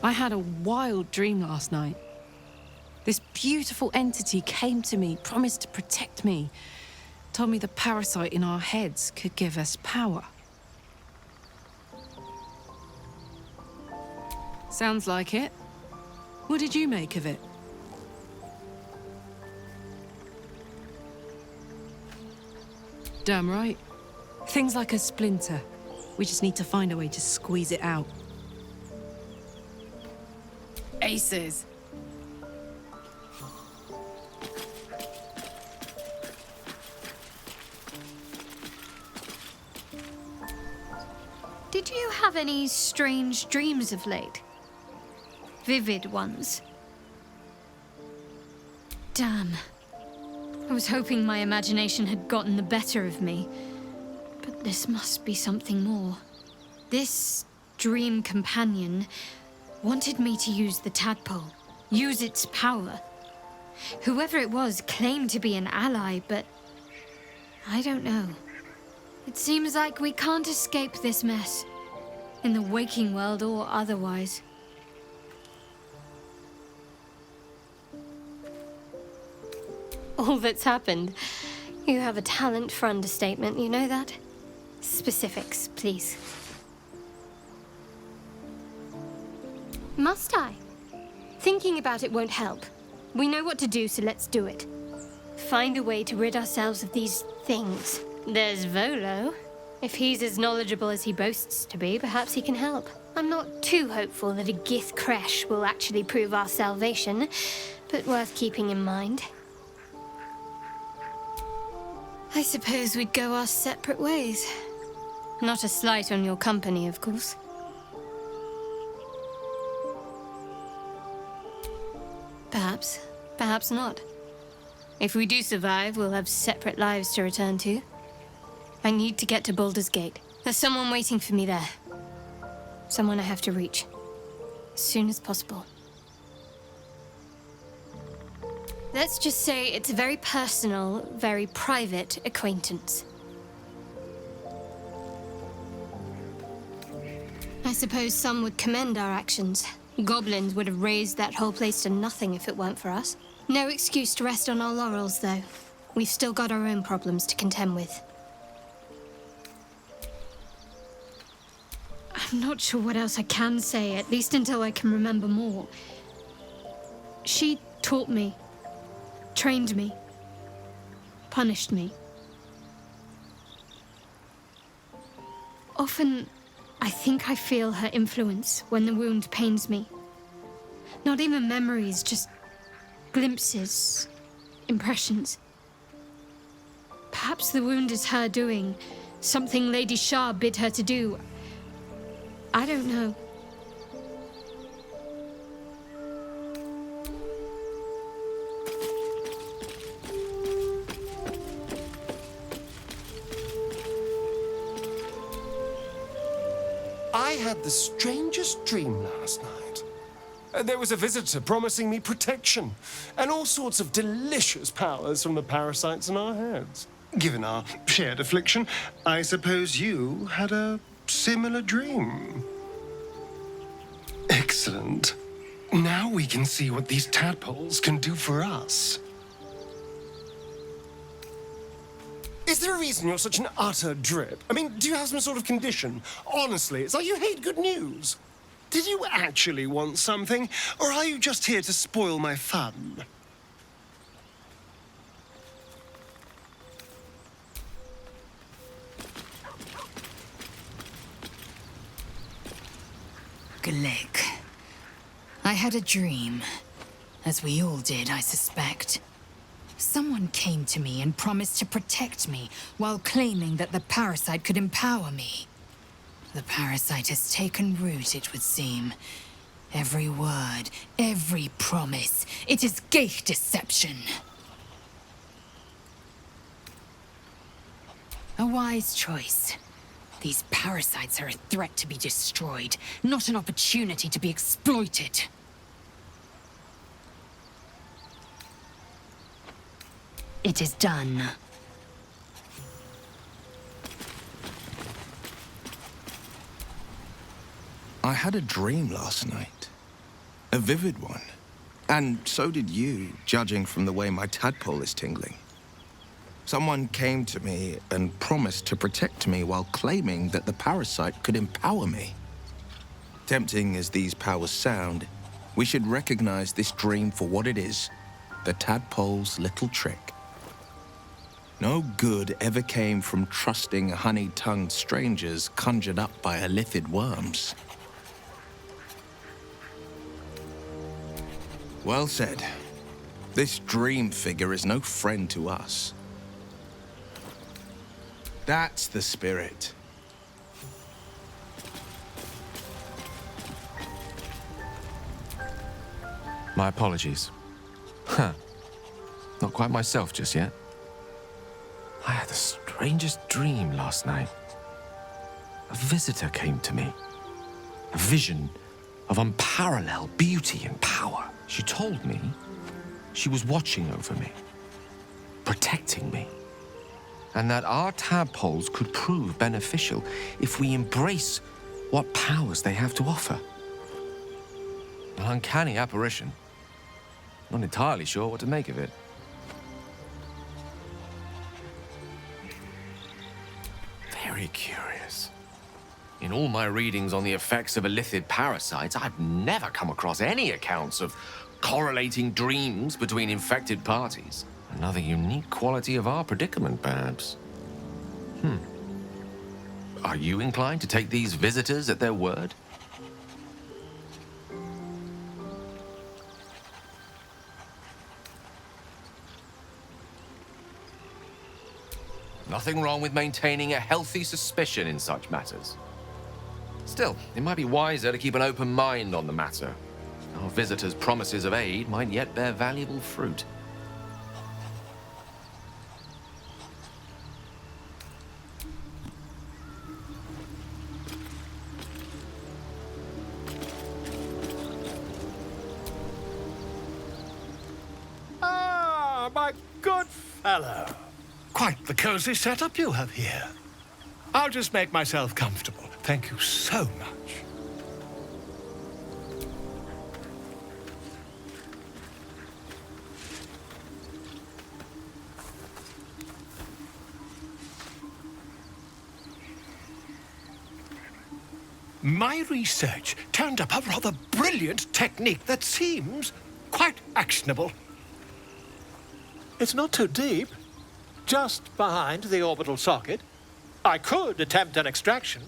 I had a wild dream last night. This beautiful entity came to me, promised to protect me, told me the parasite in our heads could give us power. Sounds like it. What did you make of it? Damn right. Things like a splinter. We just need to find a way to squeeze it out. Aces. Did you have any strange dreams of late? Vivid ones? Damn. I was hoping my imagination had gotten the better of me. But this must be something more. This dream companion wanted me to use the tadpole, use its power. Whoever it was claimed to be an ally, but I don't know. It seems like we can't escape this mess, in the waking world or otherwise. All that's happened. You have a talent for understatement, you know that? Specifics, please. Must I? Thinking about it won't help. We know what to do, so let's do it. Find a way to rid ourselves of these things. There's Volo. If he's as knowledgeable as he boasts to be, perhaps he can help. I'm not too hopeful that a Gith Kresh will actually prove our salvation, but worth keeping in mind. I suppose we'd go our separate ways. Not a slight on your company, of course. Perhaps. Perhaps not. If we do survive, we'll have separate lives to return to. I need to get to Baldur's Gate. There's someone waiting for me there. Someone I have to reach. As soon as possible. Let's just say it's a very personal, very private acquaintance. I suppose some would commend our actions. Goblins would have razed that whole place to nothing if it weren't for us. No excuse to rest on our laurels, though. We've still got our own problems to contend with. I'm not sure what else I can say, at least until I can remember more. She taught me, trained me, punished me. Often, I think I feel her influence when the wound pains me. Not even memories, just glimpses, impressions. Perhaps the wound is her doing, something Lady Shah bid her to do. I don't know. I had the strangest dream last night. There was a visitor promising me protection and all sorts of delicious powers from the parasites in our heads. Given our shared affliction, I suppose you had a similar dream. Excellent. Now we can see what these tadpoles can do for us. Is there a reason you're such an utter drip? I mean, do you have some sort of condition? Honestly, it's like you hate good news. Did you actually want something, or are you just here to spoil my fun? Cleric. I had a dream. As we all did, I suspect. Someone came to me and promised to protect me, while claiming that the parasite could empower me. The parasite has taken root, it would seem. Every word, every promise, it is Gith deception. A wise choice. These parasites are a threat to be destroyed, not an opportunity to be exploited. It is done. I had a dream last night. A vivid one. And so did you, judging from the way my tadpole is tingling. Someone came to me and promised to protect me while claiming that the parasite could empower me. Tempting as these powers sound, we should recognize this dream for what it is, the tadpole's little trick. No good ever came from trusting honey-tongued strangers conjured up by illithid worms. Well said. This dream figure is no friend to us. That's the spirit. My apologies. Huh. Not quite myself just yet. I had the strangest dream last night. A visitor came to me. A vision of unparalleled beauty and power. She told me she was watching over me, protecting me, and that our tadpoles could prove beneficial if we embrace what powers they have to offer. An uncanny apparition. Not entirely sure what to make of it. Very curious. In all my readings on the effects of illithid parasites, I've never come across any accounts of correlating dreams between infected parties. Another unique quality of our predicament, perhaps. Are you inclined to take these visitors at their word? Nothing wrong with maintaining a healthy suspicion in such matters. Still, it might be wiser to keep an open mind on the matter. Our visitors' promises of aid might yet bear valuable fruit. Ah, my good fellow. Quite the cozy setup you have here. I'll just make myself comfortable. Thank you so much. My research turned up a rather brilliant technique that seems quite actionable. It's not too deep. Just behind the orbital socket. I could attempt an extraction.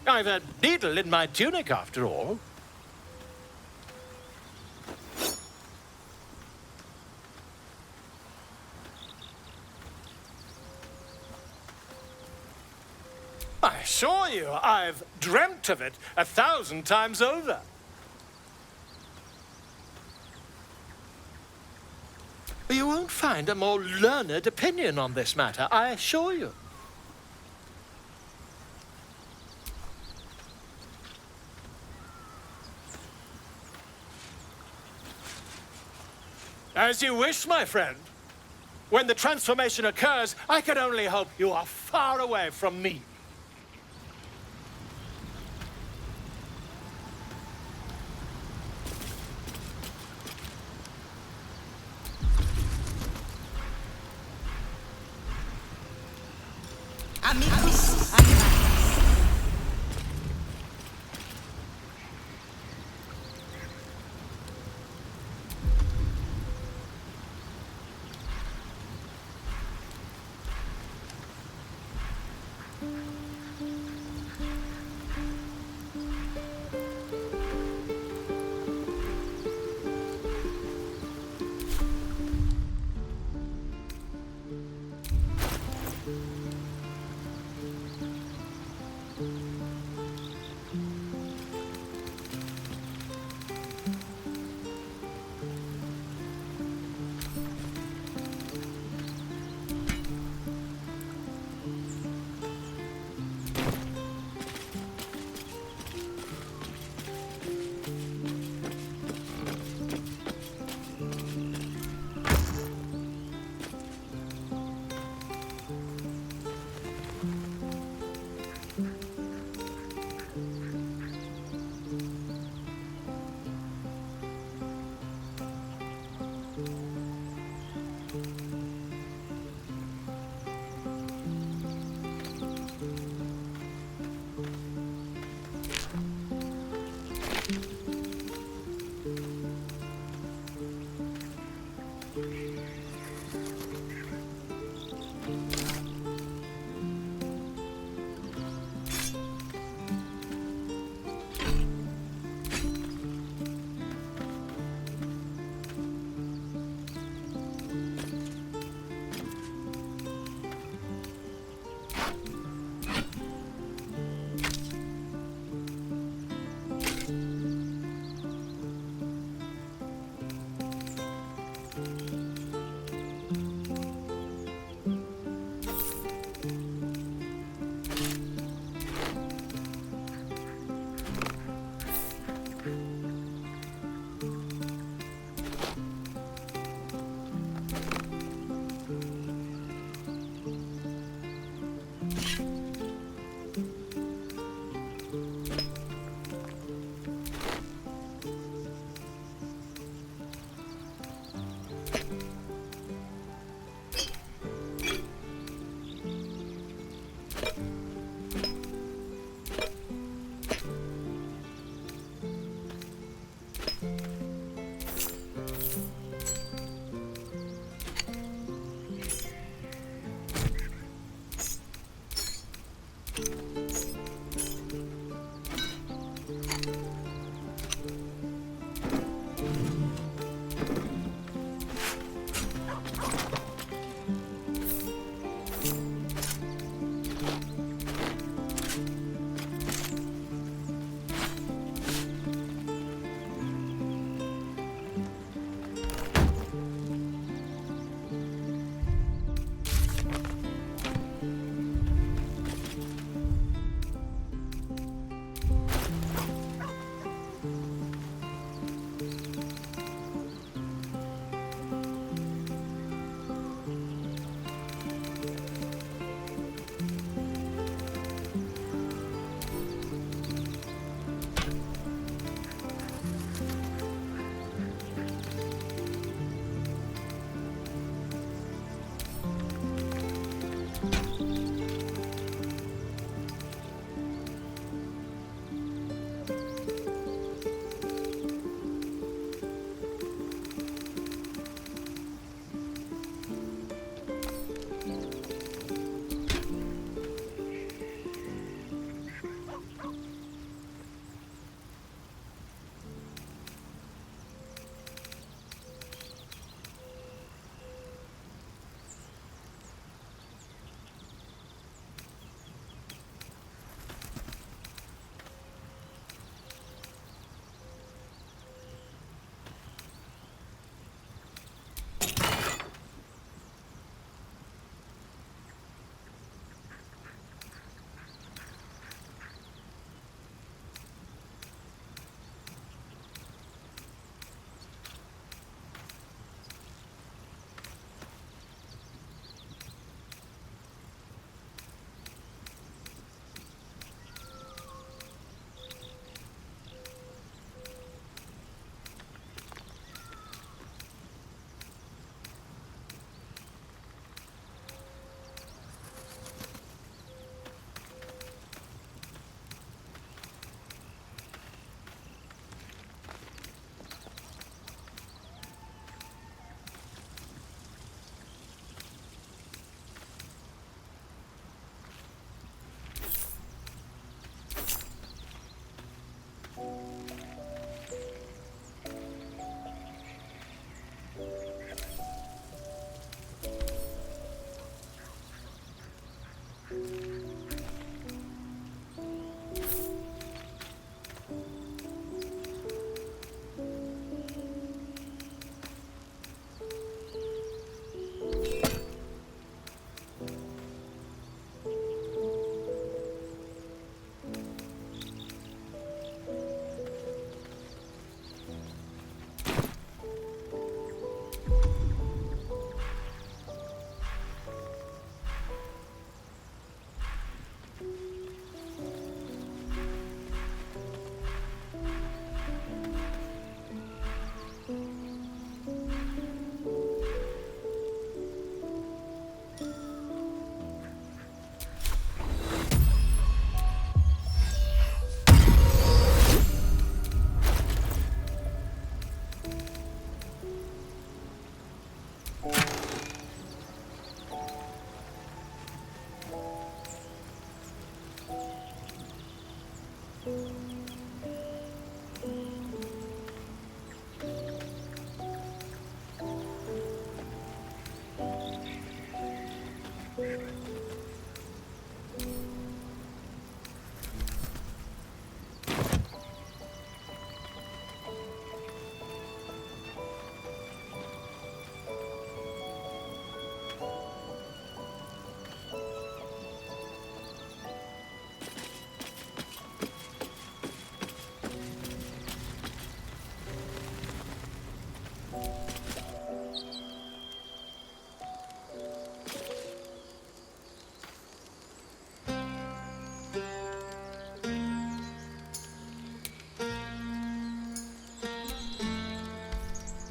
I've a needle in my tunic, after all. I assure you, I've dreamt of it 1,000 times over. You won't find a more learned opinion on this matter, I assure you. As you wish, my friend. When the transformation occurs, I can only hope you are far away from me. Amigos, animales.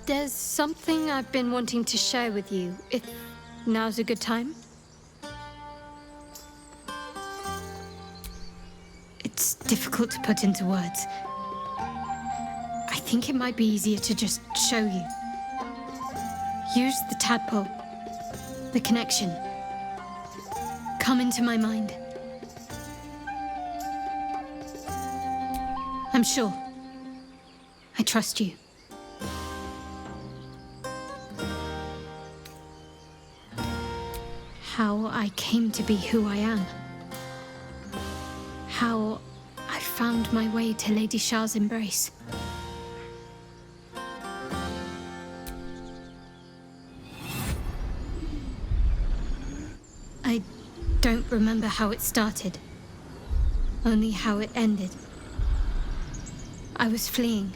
There's something I've been wanting to share with you, if now's a good time. It's difficult to put into words. I think it might be easier to just show you. Use the tadpole, the connection. Come into my mind. I'm sure. I trust you. How I came to be who I am. How I found my way to Lady Shah's embrace. I don't remember how it started, only how it ended. I was fleeing.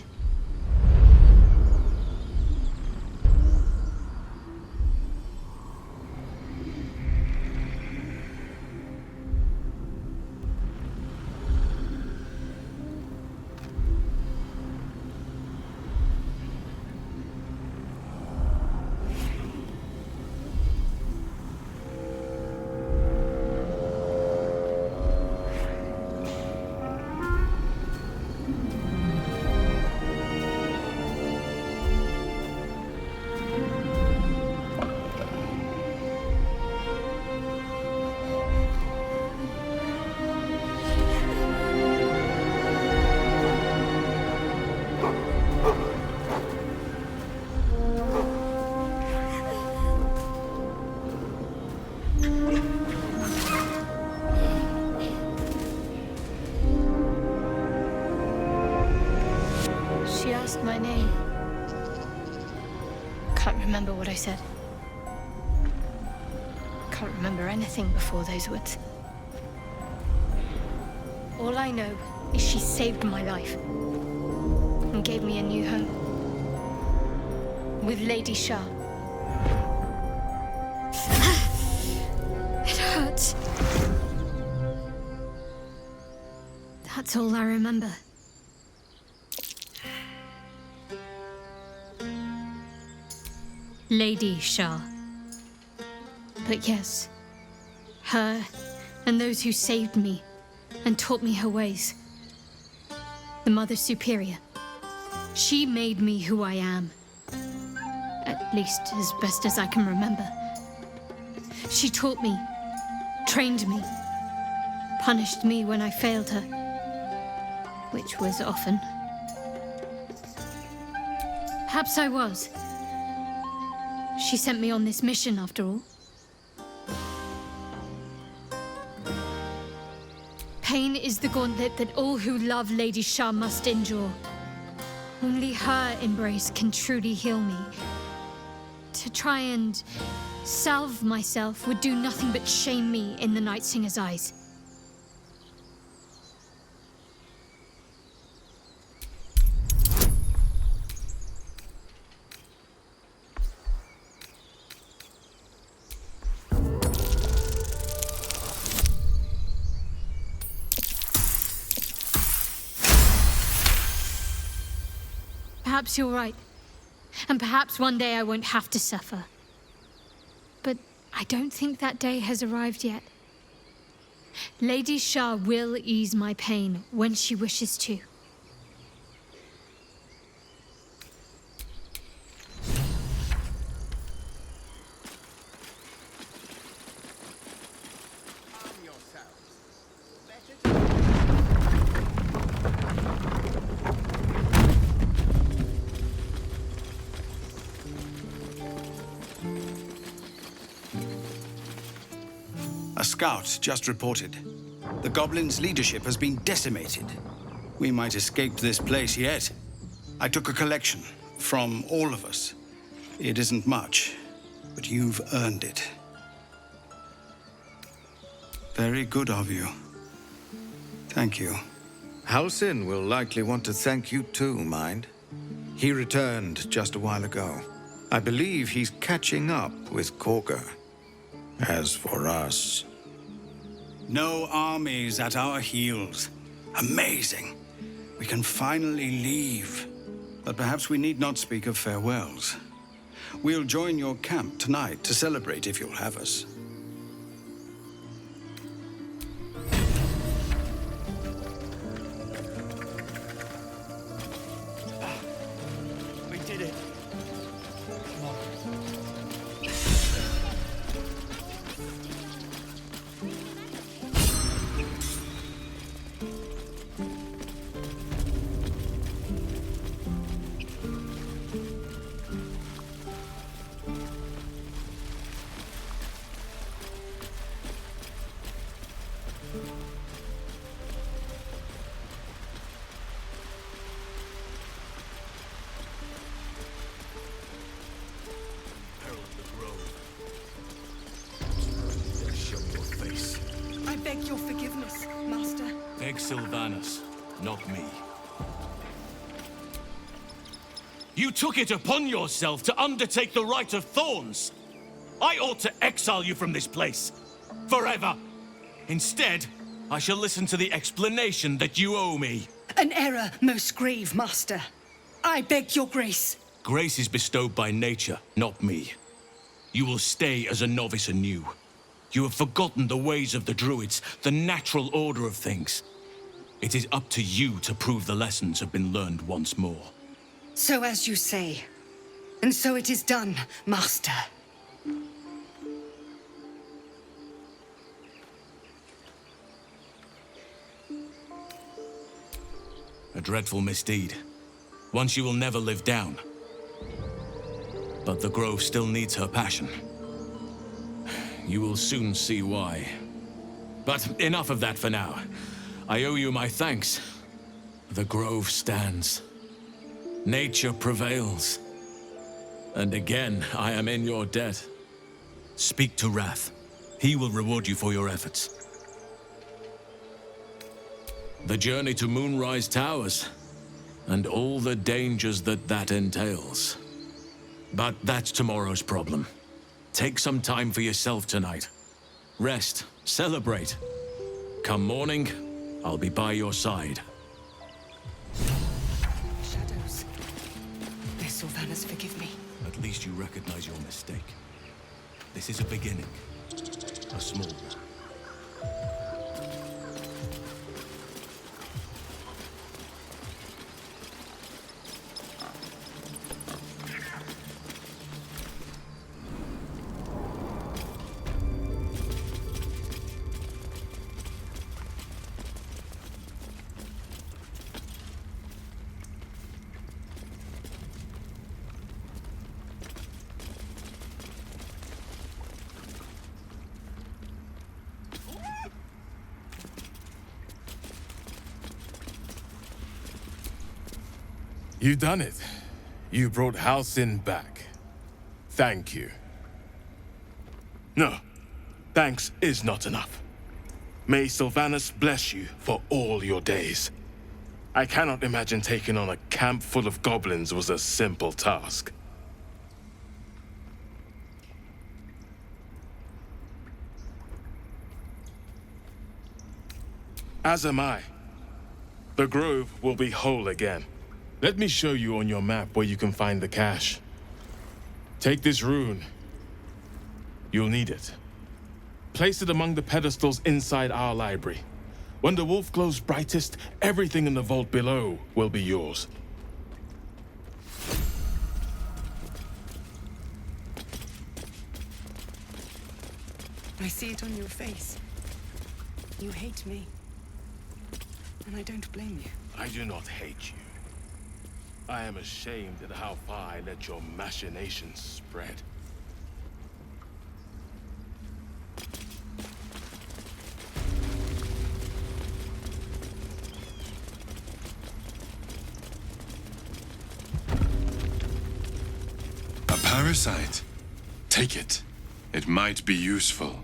She asked my name. Can't remember what I said. Can't remember anything before those words. All I know is she saved my life and gave me a new home with Lady Shah. It hurts. That's all I remember. Lady Shah. But yes, her and those who saved me and taught me her ways. The Mother Superior. She made me who I am. At least as best as I can remember. She taught me, trained me, punished me when I failed her, which was often. Perhaps I was. She sent me on this mission, after all. Pain is the gauntlet that all who love Lady Shah must endure. Only her embrace can truly heal me. To try and salve myself would do nothing but shame me in the Night Singer's eyes. Perhaps you're right. And perhaps one day I won't have to suffer. But I don't think that day has arrived yet. Lady Shah will ease my pain when she wishes to. A scout just reported. The goblins' leadership has been decimated. We might escape this place yet. I took a collection from all of us. It isn't much, but you've earned it. Very good of you. Thank you. Halsin will likely want to thank you too, mind. He returned just a while ago. I believe he's catching up with Korga. As for us... No armies at our heels. Amazing. We can finally leave. But perhaps we need not speak of farewells. We'll join your camp tonight to celebrate if you'll have us. We did it. Come on. I beg your forgiveness, Master. Beg Sylvanas, not me. You took it upon yourself to undertake the Rite of Thorns. I ought to exile you from this place. Forever. Instead, I shall listen to the explanation that you owe me. An error most grave, Master. I beg your grace. Grace is bestowed by nature, not me. You will stay as a novice anew. You have forgotten the ways of the Druids, the natural order of things. It is up to you to prove the lessons have been learned once more. So as you say. And so it is done, Master. A dreadful misdeed. One she will never live down. But the Grove still needs her passion. You will soon see why. But enough of that for now. I owe you my thanks. The Grove stands. Nature prevails. And again, I am in your debt. Speak to Wrath. He will reward you for your efforts. The journey to Moonrise Towers, and all the dangers that entails. But that's tomorrow's problem. Take some time for yourself tonight. Rest, celebrate. Come morning, I'll be by your side. Shadows. Dear Sylvanas, forgive me. At least you recognize your mistake. This is a beginning. A small one. You done it. You brought Halcyon back. Thank you. No, thanks is not enough. May Sylvanus bless you for all your days. I cannot imagine taking on a camp full of goblins was a simple task. As am I. The grove will be whole again. Let me show you on your map where you can find the cache. Take this rune. You'll need it. Place it among the pedestals inside our library. When the wolf glows brightest, everything in the vault below will be yours. I see it on your face. You hate me. And I don't blame you. I do not hate you. I am ashamed at how far I let your machinations spread. A parasite. Take it. It might be useful.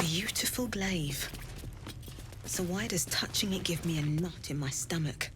Beautiful glaive. So why does touching it give me a knot in my stomach?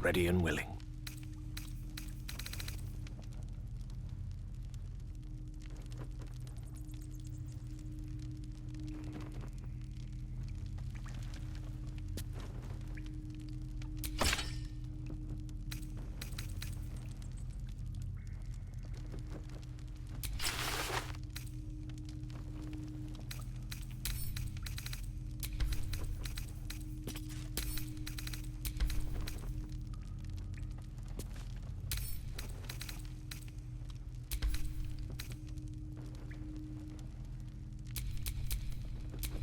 ready and willing.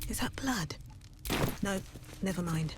Is that blood? No, never mind.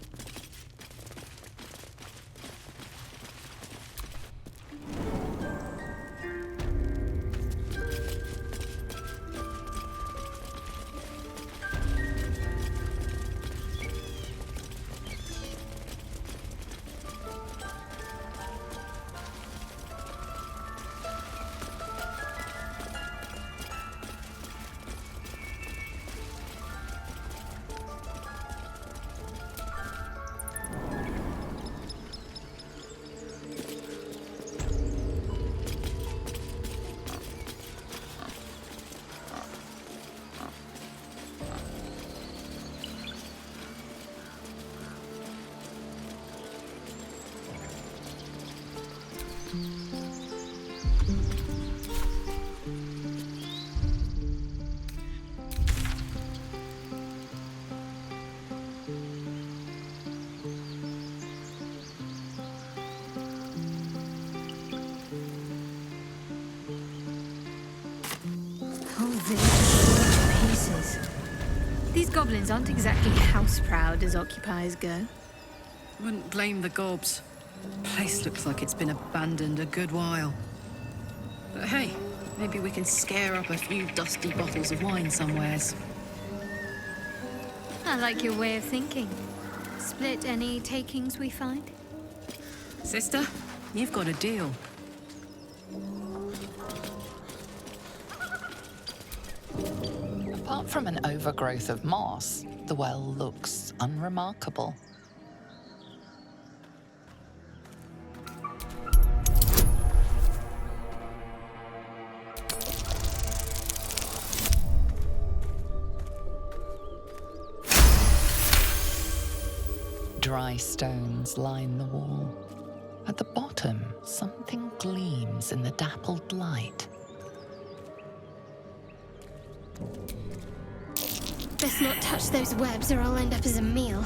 These goblins aren't exactly house-proud as occupiers go. Wouldn't blame the gobs. Place looks like it's been abandoned a good while. But hey, maybe we can scare up a few dusty bottles of wine somewheres. I like your way of thinking. Split any takings we find? Sister, you've got a deal. Apart from an overgrowth of moss, the well looks unremarkable. Dry stones line the wall. At the bottom, something gleams in the dappled light. Best not touch those webs or I'll end up as a meal.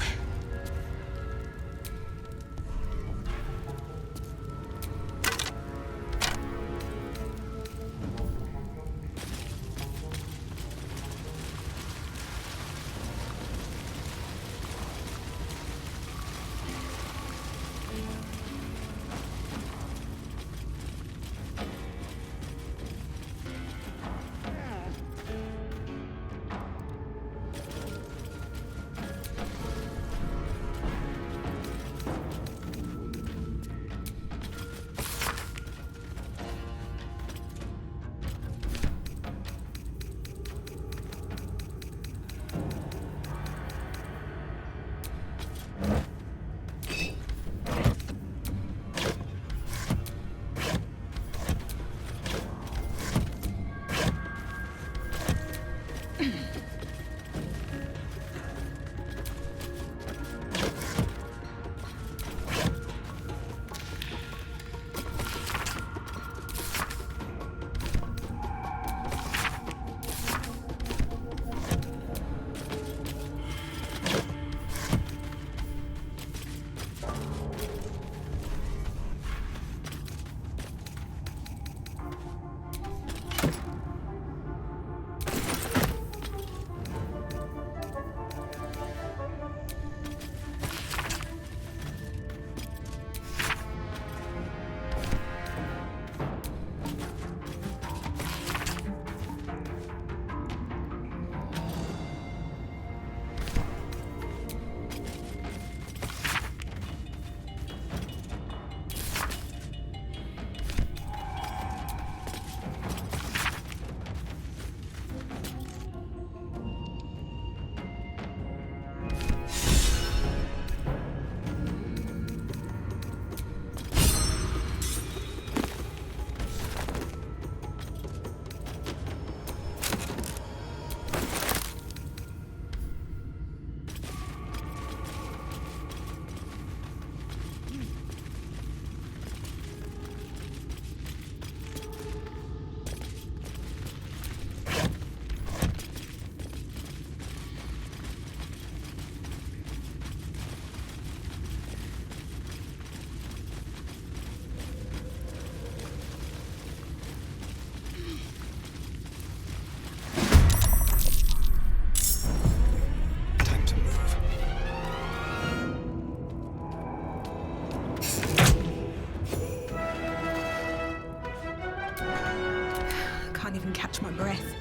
even catch my breath.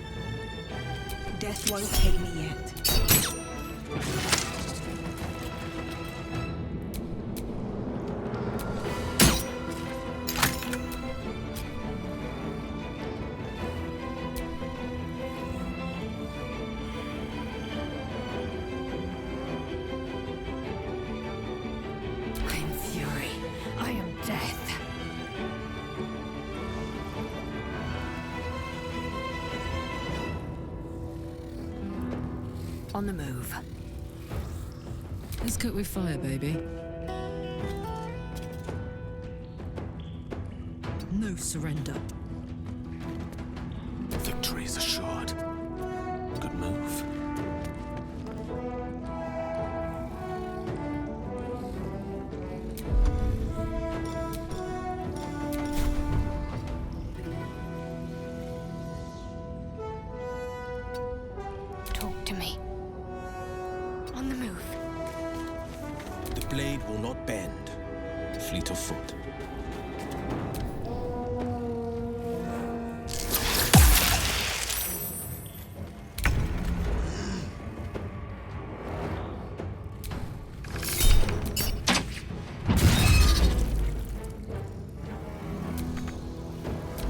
Death won't take me yet. I am fury. I am death. On the move. Let's cook with fire, baby. No surrender. Victory is assured. Good move. Talk to me. On the move. The blade will not bend. Fleet of foot.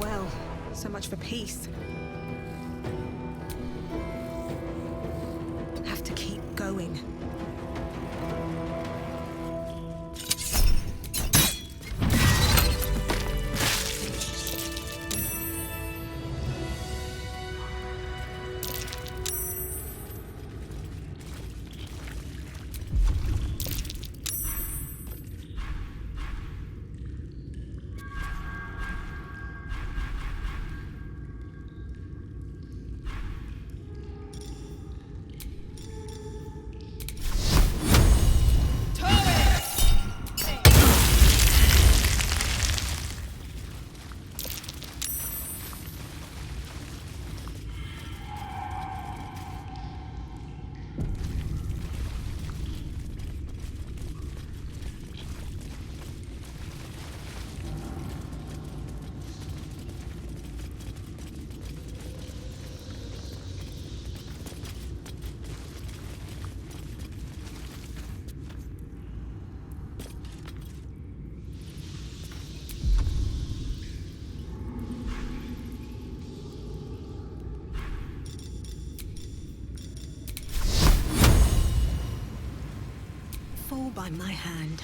Well, so much for peace. Have to keep going. Fall by my hand.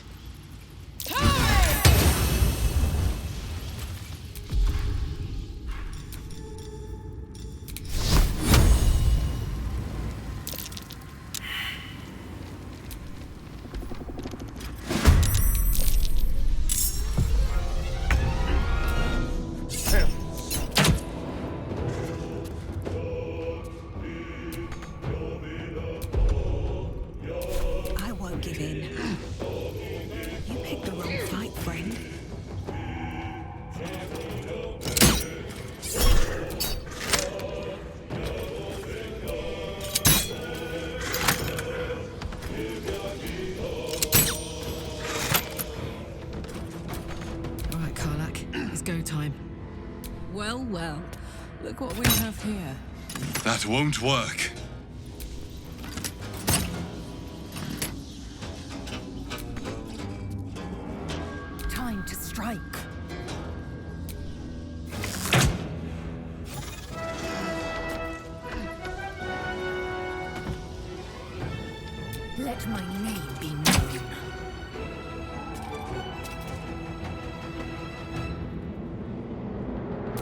I won't give in. You picked the wrong fight, friend. All right, Karlach, it's go time. Well, well, look what we have here. That won't work. Time to strike. Let my name be known.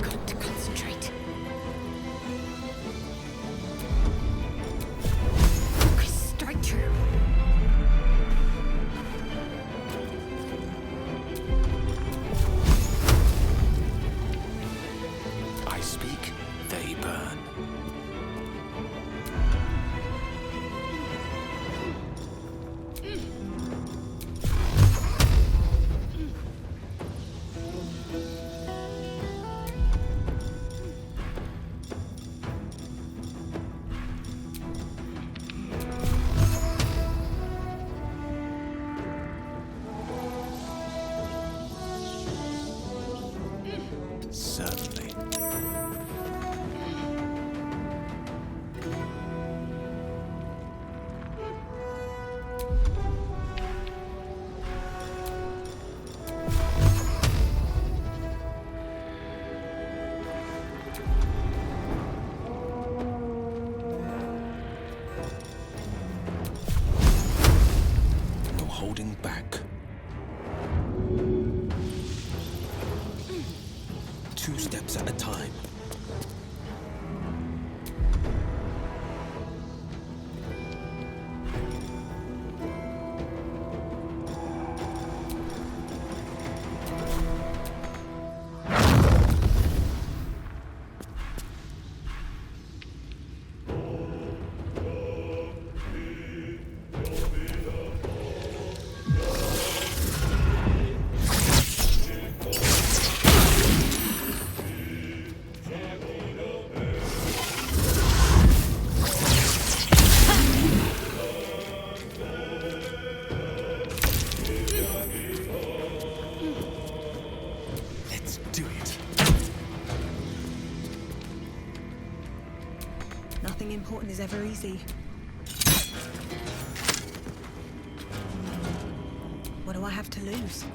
Got to concentrate. Focus, strike true. I speak, they burn. Certainly. holding back. 2 steps at a time. Nothing important is ever easy. What do I have to lose?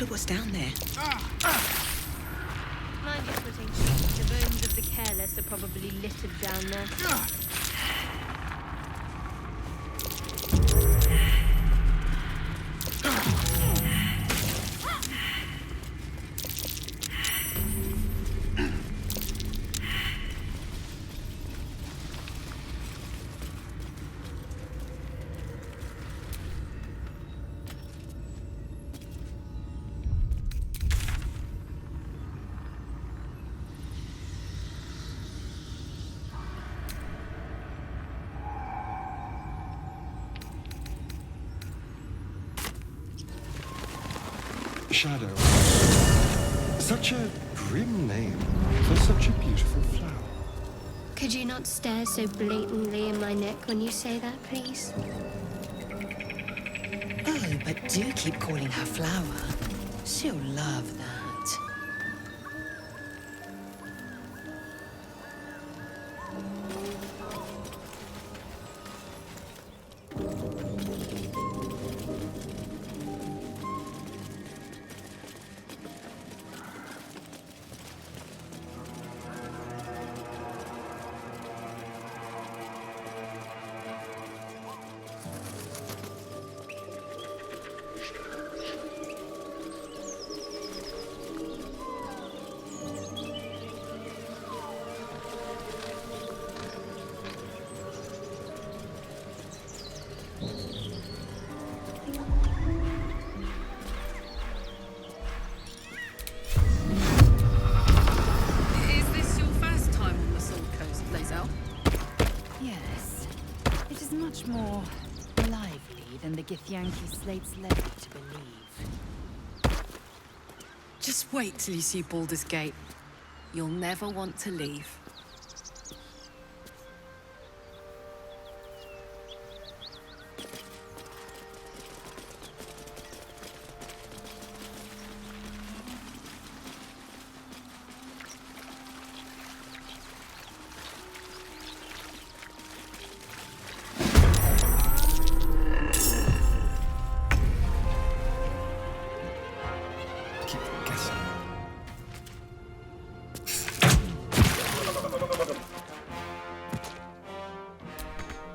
What's down there? Mind your footing. The bones of the careless are probably littered down there. Shadow. Such a grim name for such a beautiful flower. Could you not stare so blatantly in my neck when you say that, please? Oh, but do keep calling her Flower. She'll love that. More lively than the Githyanki slate's led me to believe. Just wait till you see Baldur's Gate. You'll never want to leave.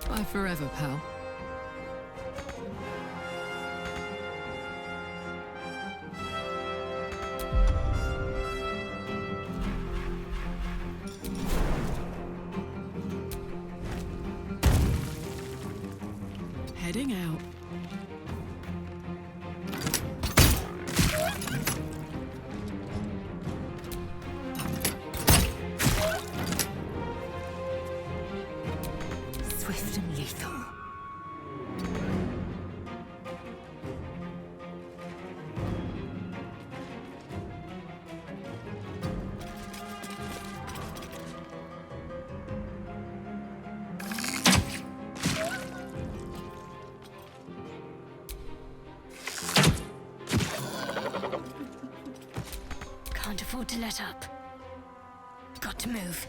Bye forever, pal. Heading out. Swift and lethal. to let up. Got to move.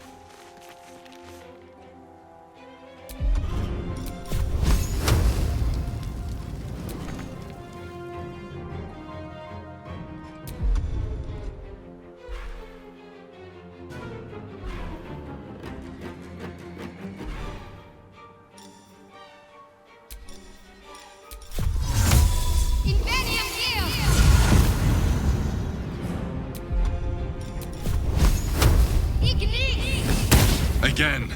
Again.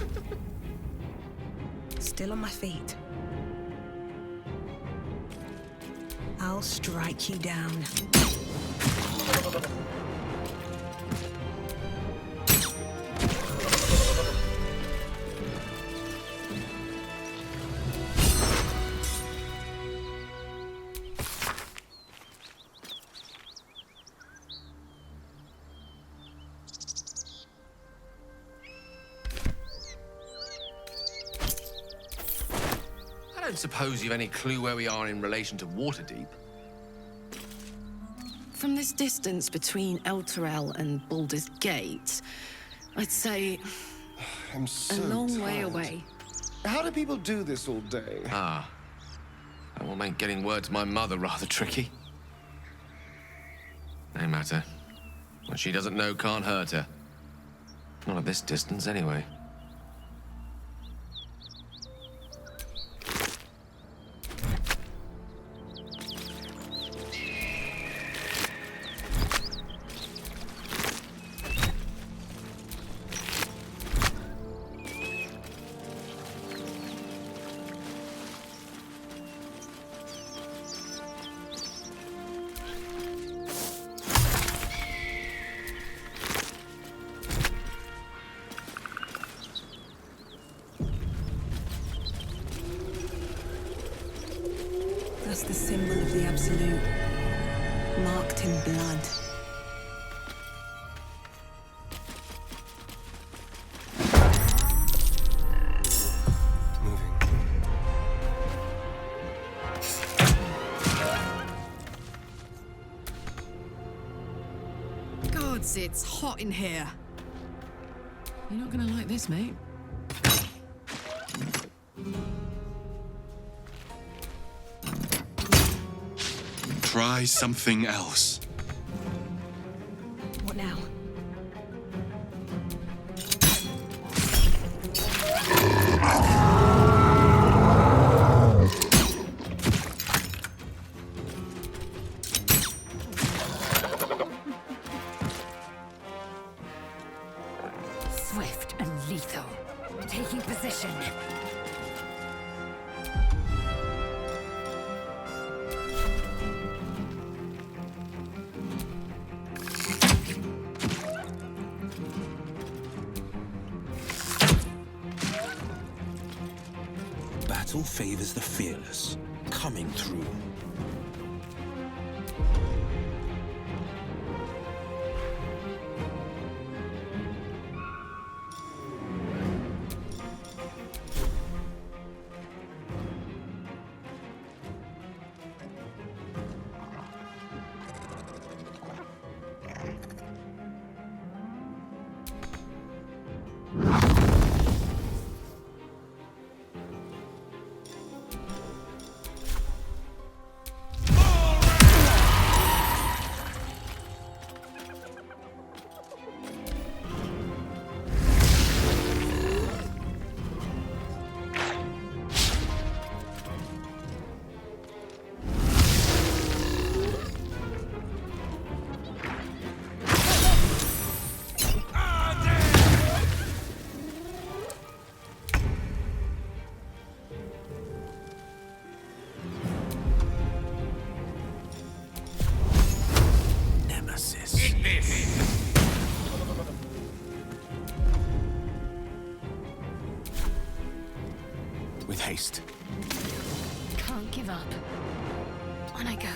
Still on my feet. I'll strike you down. I don't suppose you've any clue where we are in relation to Waterdeep. From this distance between Elturel and Baldur's Gate, I'd say I'm so a long way tired. away. How do people do this all day? Ah. That will make getting word to my mother rather tricky. No matter. What she doesn't know can't hurt her. Not at this distance, anyway. That's the symbol of the Absolute, marked in blood. Gods, it's hot in here. You're not gonna like this, mate. Try something else. What now? Swift and lethal. Taking position. Battle favors the fearless, coming through. With haste. Can't give up. On I go.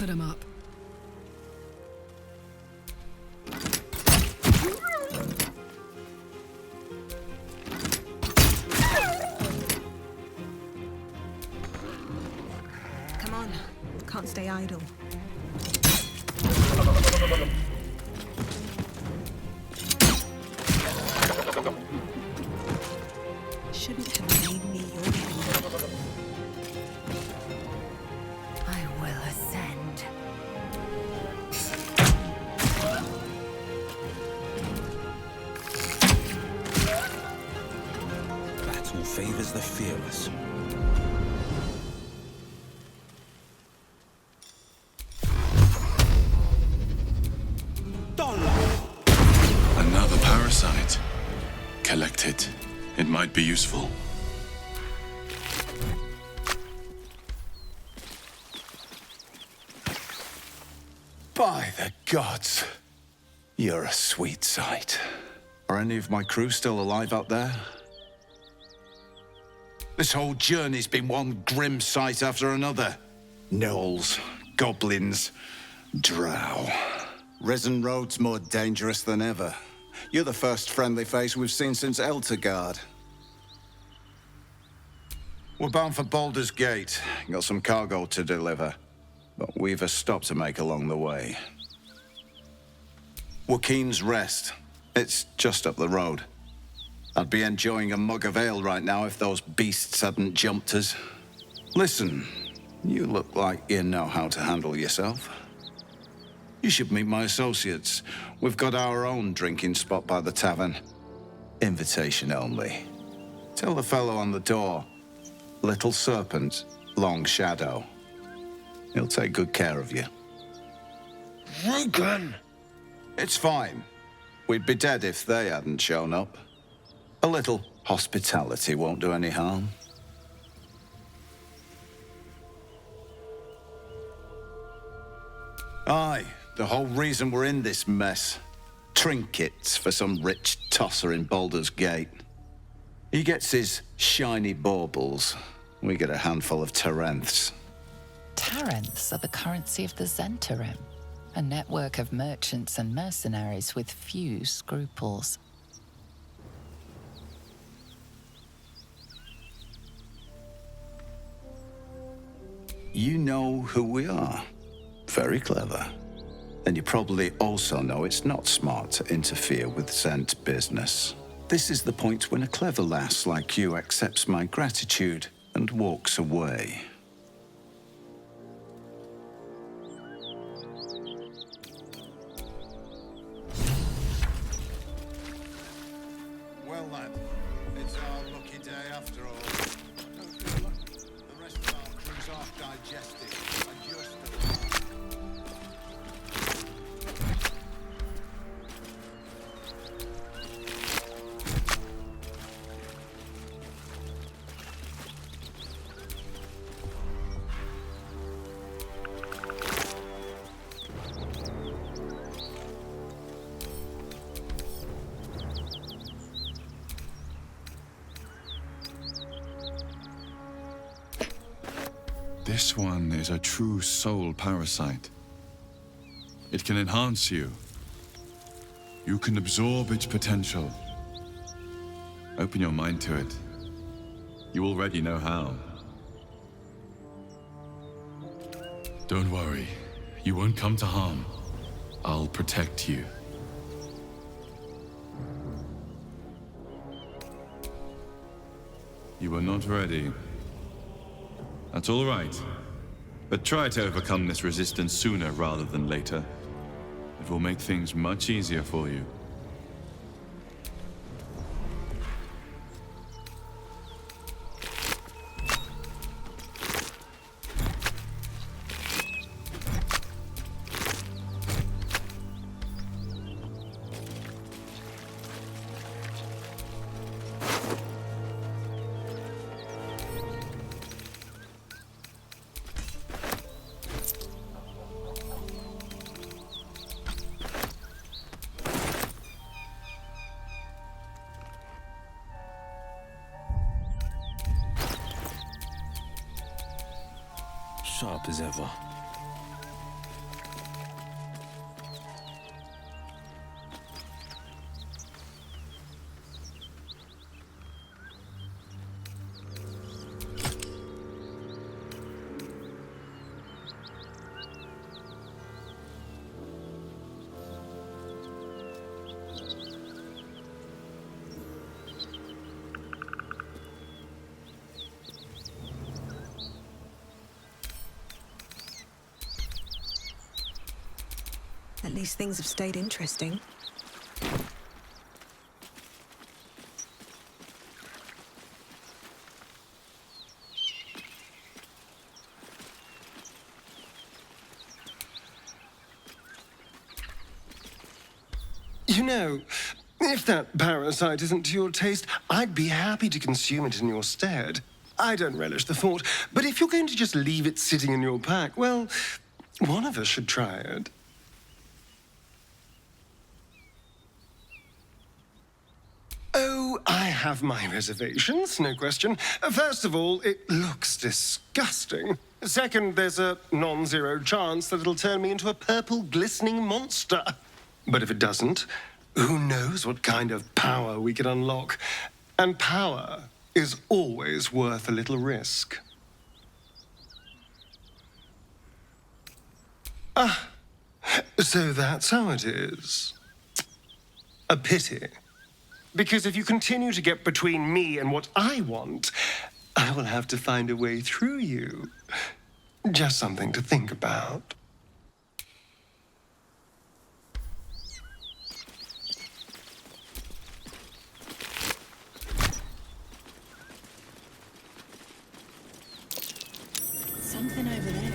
put 'em up. Come on. Can't stay idle. Shouldn't have made me your enemy. I will ascend. Battle favors the fearless. Another parasite. Collect it. It might be useful. By the gods, you're a sweet sight. Are any of my crew still alive out there? This whole journey's been one grim sight after another. Gnolls, goblins, drow. Risen Road's more dangerous than ever. You're the first friendly face we've seen since Eltergard. We're bound for Baldur's Gate. Got some cargo to deliver. But we've a stop to make along the way. Wakeen's Rest. It's just up the road. I'd be enjoying a mug of ale right now if those beasts hadn't jumped us. Listen, you look like you know how to handle yourself. You should meet my associates. We've got our own drinking spot by the tavern. Invitation only. Tell the fellow on the door, Little Serpent, Long Shadow. He'll take good care of you. Rugen! It's fine. We'd be dead if they hadn't shown up. A little hospitality won't do any harm. Aye, the whole reason we're in this mess. Trinkets for some rich tosser in Baldur's Gate. He gets his shiny baubles. We get a handful of Tarenths. Tarenths are the currency of the Zentarim, a network of merchants and mercenaries with few scruples. You know who we are. Very clever. And you probably also know it's not smart to interfere with Zent business. This is the point when a clever lass like you accepts my gratitude and walks away. Well, lad, it's our lucky day after all. The rest of our crew's half digested, and you're still... This one is a true soul parasite. It can enhance you. You can absorb its potential. Open your mind to it. You already know how. Don't worry. You won't come to harm. I'll protect you. You are not ready. That's all right. But try to overcome this resistance sooner rather than later. It will make things much easier for you. Sharp as ever. least things have stayed interesting. You know, if that parasite isn't to your taste, I'd be happy to consume it in your stead. I don't relish the thought, but if you're going to just leave it sitting in your pack, well, one of us should try it. Oh, I have my reservations, no question. First of all, it looks disgusting. Second, there's a non-zero chance that it'll turn me into a purple glistening monster. But if it doesn't, who knows what kind of power we could unlock. And power is always worth a little risk. Ah, so that's how it is. A pity. Because if you continue to get between me and what I want, I will have to find a way through you. Just something to think about. Something over there.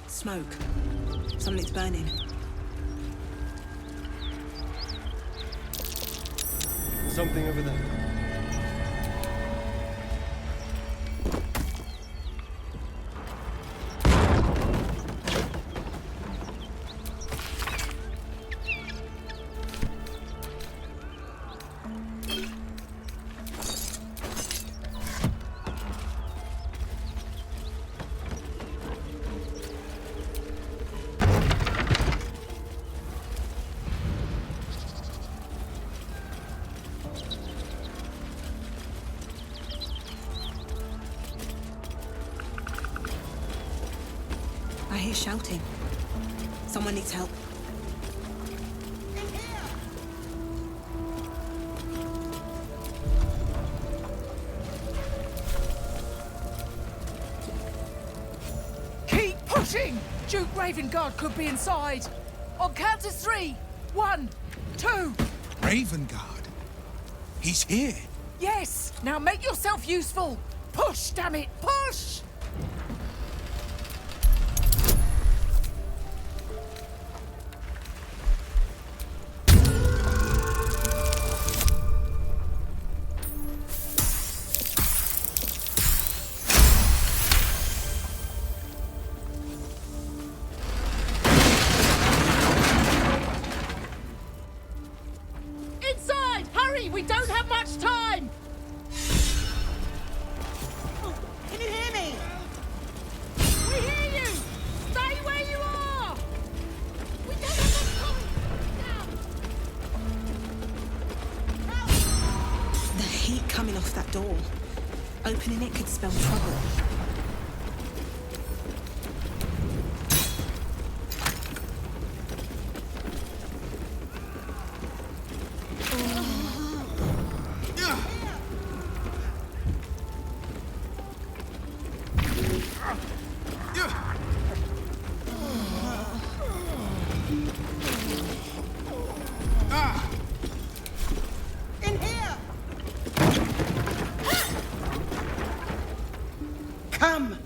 Smoke. Something's burning. Something over there. I hear shouting. Someone needs help. Keep pushing! Duke Ravengard could be inside. On count of 3. 1, 2. Ravengard? He's here. Yes! Now make yourself useful! Push, damn it! Push! Inside! Hurry! We don't have much time! that door. Opening it could spell trouble. In here! Come!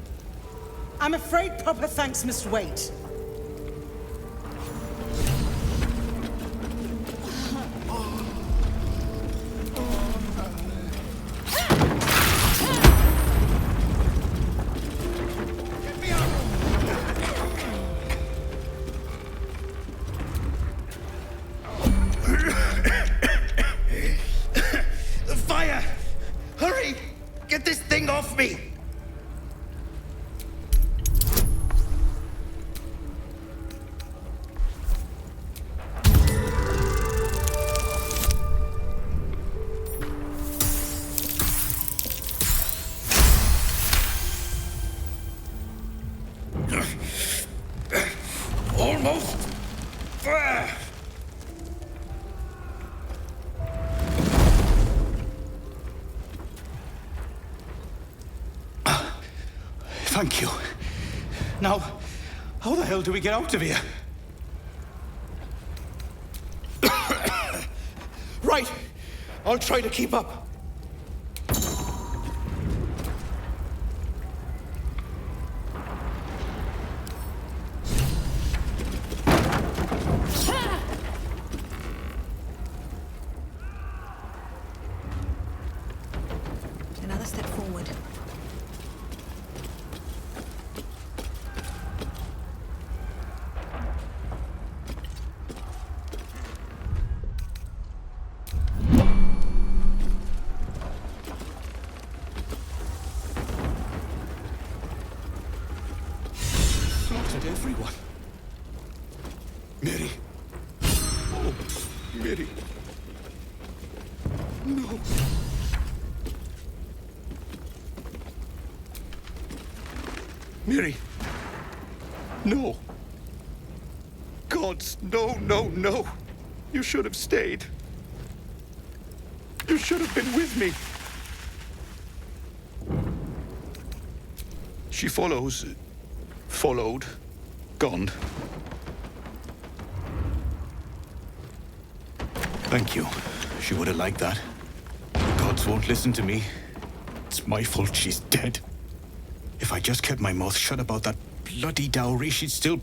I'm afraid proper thanks must wait. The fire! Hurry! Get this thing off me! Almost. Thank you. Now, how the hell do we get out of here? Right. I'll try to keep up. Another step forward. Slaughtered everyone. Mary. Oh, Mary. No. Mary. No. Gods, no, no, no. You should have stayed. You should have been with me. She follows. Followed. Gone. Thank you. She would have liked that. The gods won't listen to me. It's my fault she's dead. If I just kept my mouth shut about that bloody dowry, she'd still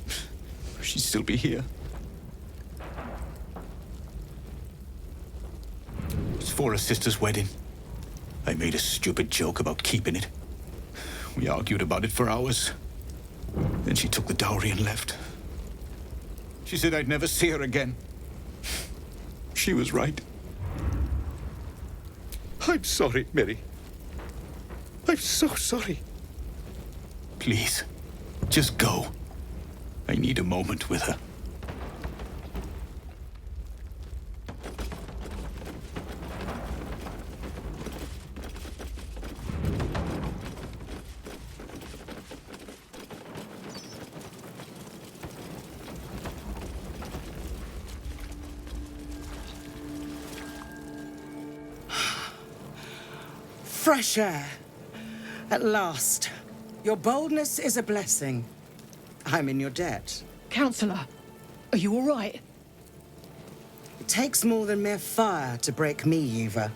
be here. It's for her sister's wedding. I made a stupid joke about keeping it. We argued about it for hours. Then she took the dowry and left. She said I'd never see her again. She was right. I'm sorry, Mary. I'm so sorry. Please, just go. I need a moment with her. Fresh air. At last. Your boldness is a blessing. I'm in your debt. Counselor, are you all right? It takes more than mere fire to break me, Eva.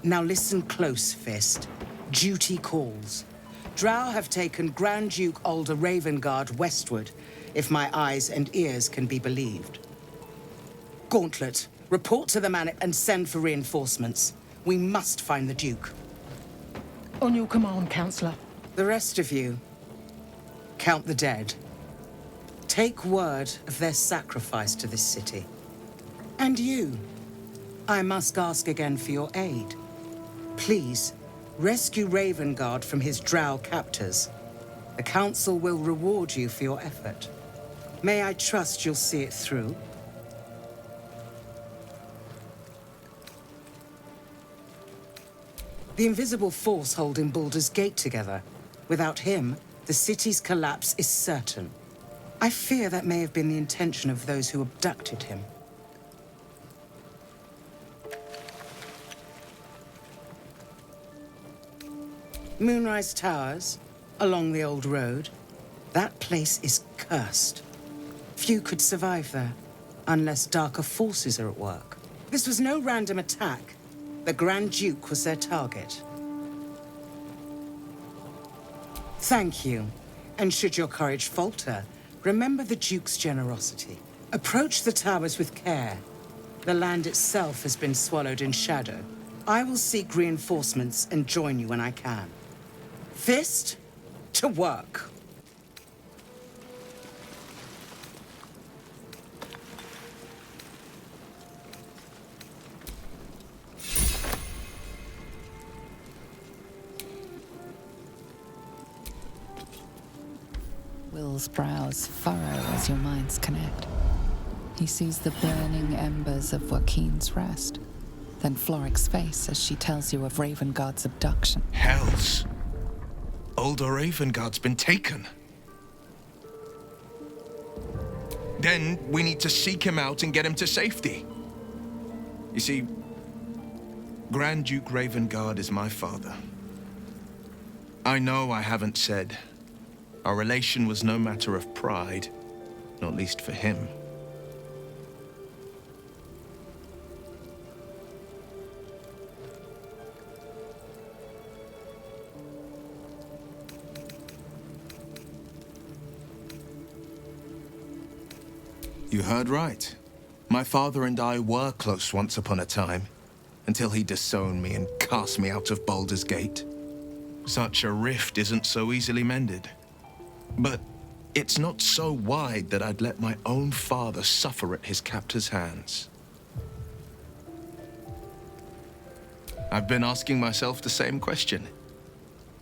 Now listen close, Fist. Duty calls. Drow have taken Grand Duke Alder Ravengard westward, if my eyes and ears can be believed. Gauntlet, report to the man and send for reinforcements. We must find the Duke. On your command, Counselor. The rest of you, count the dead. Take word of their sacrifice to this city. And you, I must ask again for your aid. Please, rescue Ravengard from his drow captors. The Council will reward you for your effort. May I trust you'll see it through? The invisible force holding Baldur's Gate together. Without him, the city's collapse is certain. I fear that may have been the intention of those who abducted him. Moonrise Towers, along the old road. That place is cursed. Few could survive there, unless darker forces are at work. This was no random attack. The Grand Duke was their target. Thank you. And should your courage falter, remember the Duke's generosity. Approach the towers with care. The land itself has been swallowed in shadow. I will seek reinforcements and join you when I can. Fist to work. Will's brows furrow as your minds connect. He sees the burning embers of Joaquin's rest, then Floric's face as she tells you of Ravengard's abduction. Hells! Older Ravengard's been taken. Then we need to seek him out and get him to safety. You see, Grand Duke Ravengard is my father. I know I haven't said. Our relation was no matter of pride, not least for him. You heard right. My father and I were close once upon a time, until he disowned me and cast me out of Baldur's Gate. Such a rift isn't so easily mended. But it's not so wide that I'd let my own father suffer at his captor's hands. I've been asking myself the same question.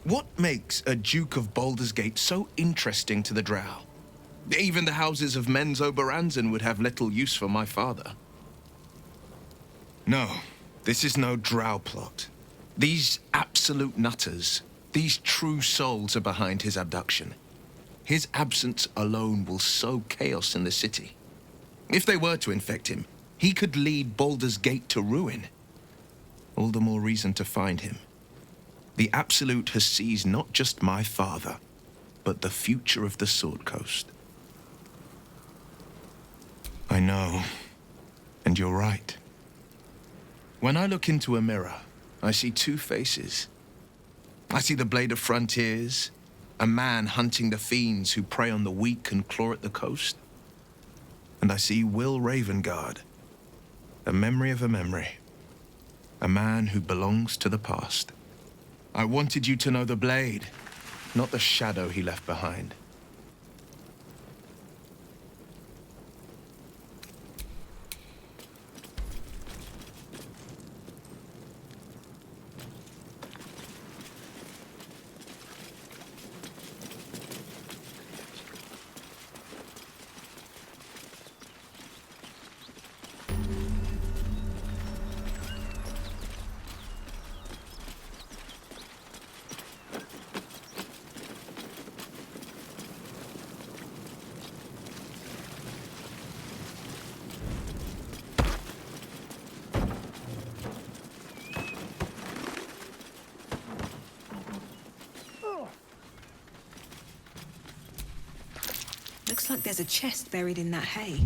What makes a Duke of Baldur's Gate so interesting to the Drow? Even the houses of Men's Oberanzen would have little use for my father. No, this is no Drow plot. These absolute nutters, these true souls are behind his abduction. His absence alone will sow chaos in the city. If they were to infect him, he could lead Baldur's Gate to ruin. All the more reason to find him. The Absolute has seized not just my father, but the future of the Sword Coast. I know, and you're right. When I look into a mirror, I see two faces. I see the Blade of Frontiers, a man hunting the fiends who prey on the weak and claw at the coast. And I see Will Ravengard, a memory of a memory, a man who belongs to the past. I wanted you to know the Blade, not the shadow he left behind. Looks like there's a chest buried in that hay.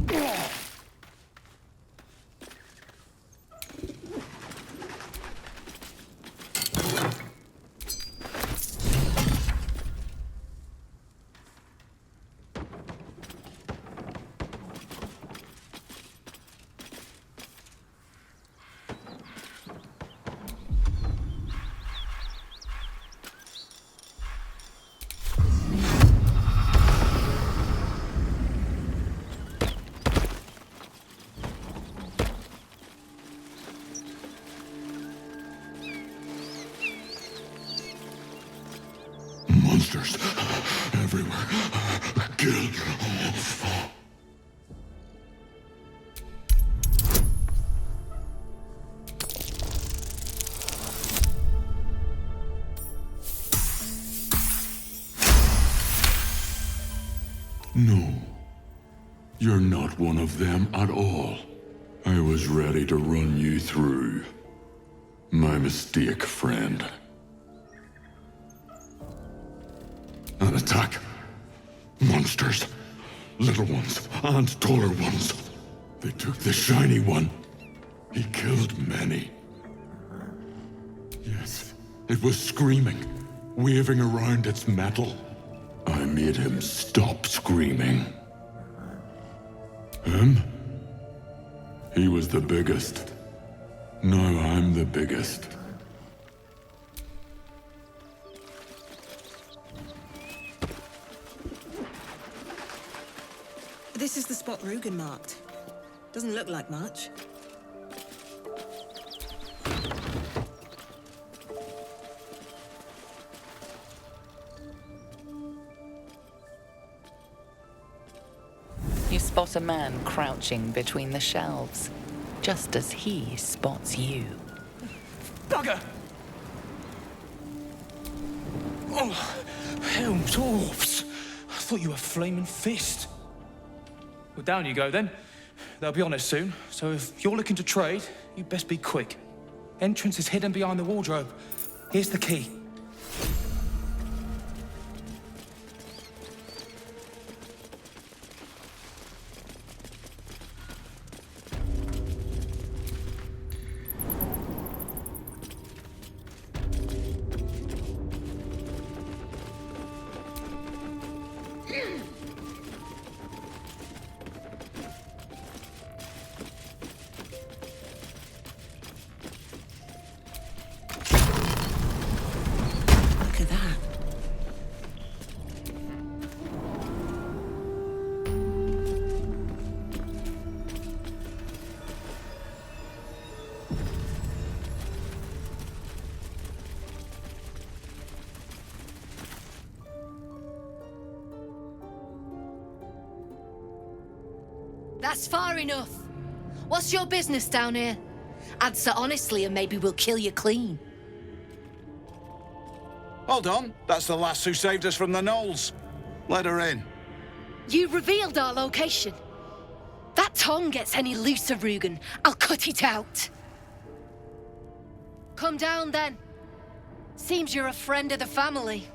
Monsters everywhere. Kill. No. You're not one of them at all. I was ready to run you through. My mistake, friend. An attack. Monsters. Little ones and taller ones. They took the shiny one. He killed many. Yes, it was screaming, waving around its metal. I made him stop screaming. Him? He was the biggest. Now I'm the biggest. This is the spot Rugen marked. Doesn't look like much. You spot a man crouching between the shelves, just as he spots you. Bugger! Oh, hell, dwarfs! I thought you were Flaming Fist. Well, down you go then. They'll be on us soon, so if you're looking to trade, you best be quick. Entrance is hidden behind the wardrobe. Here's the key. Look at that. That's far enough. What's your business down here? Answer honestly and maybe we'll kill you clean. Hold on. That's the lass who saved us from the gnolls. Let her in. You revealed our location. That tongue gets any looser, Rugen, I'll cut it out. Come down then. Seems you're a friend of the family.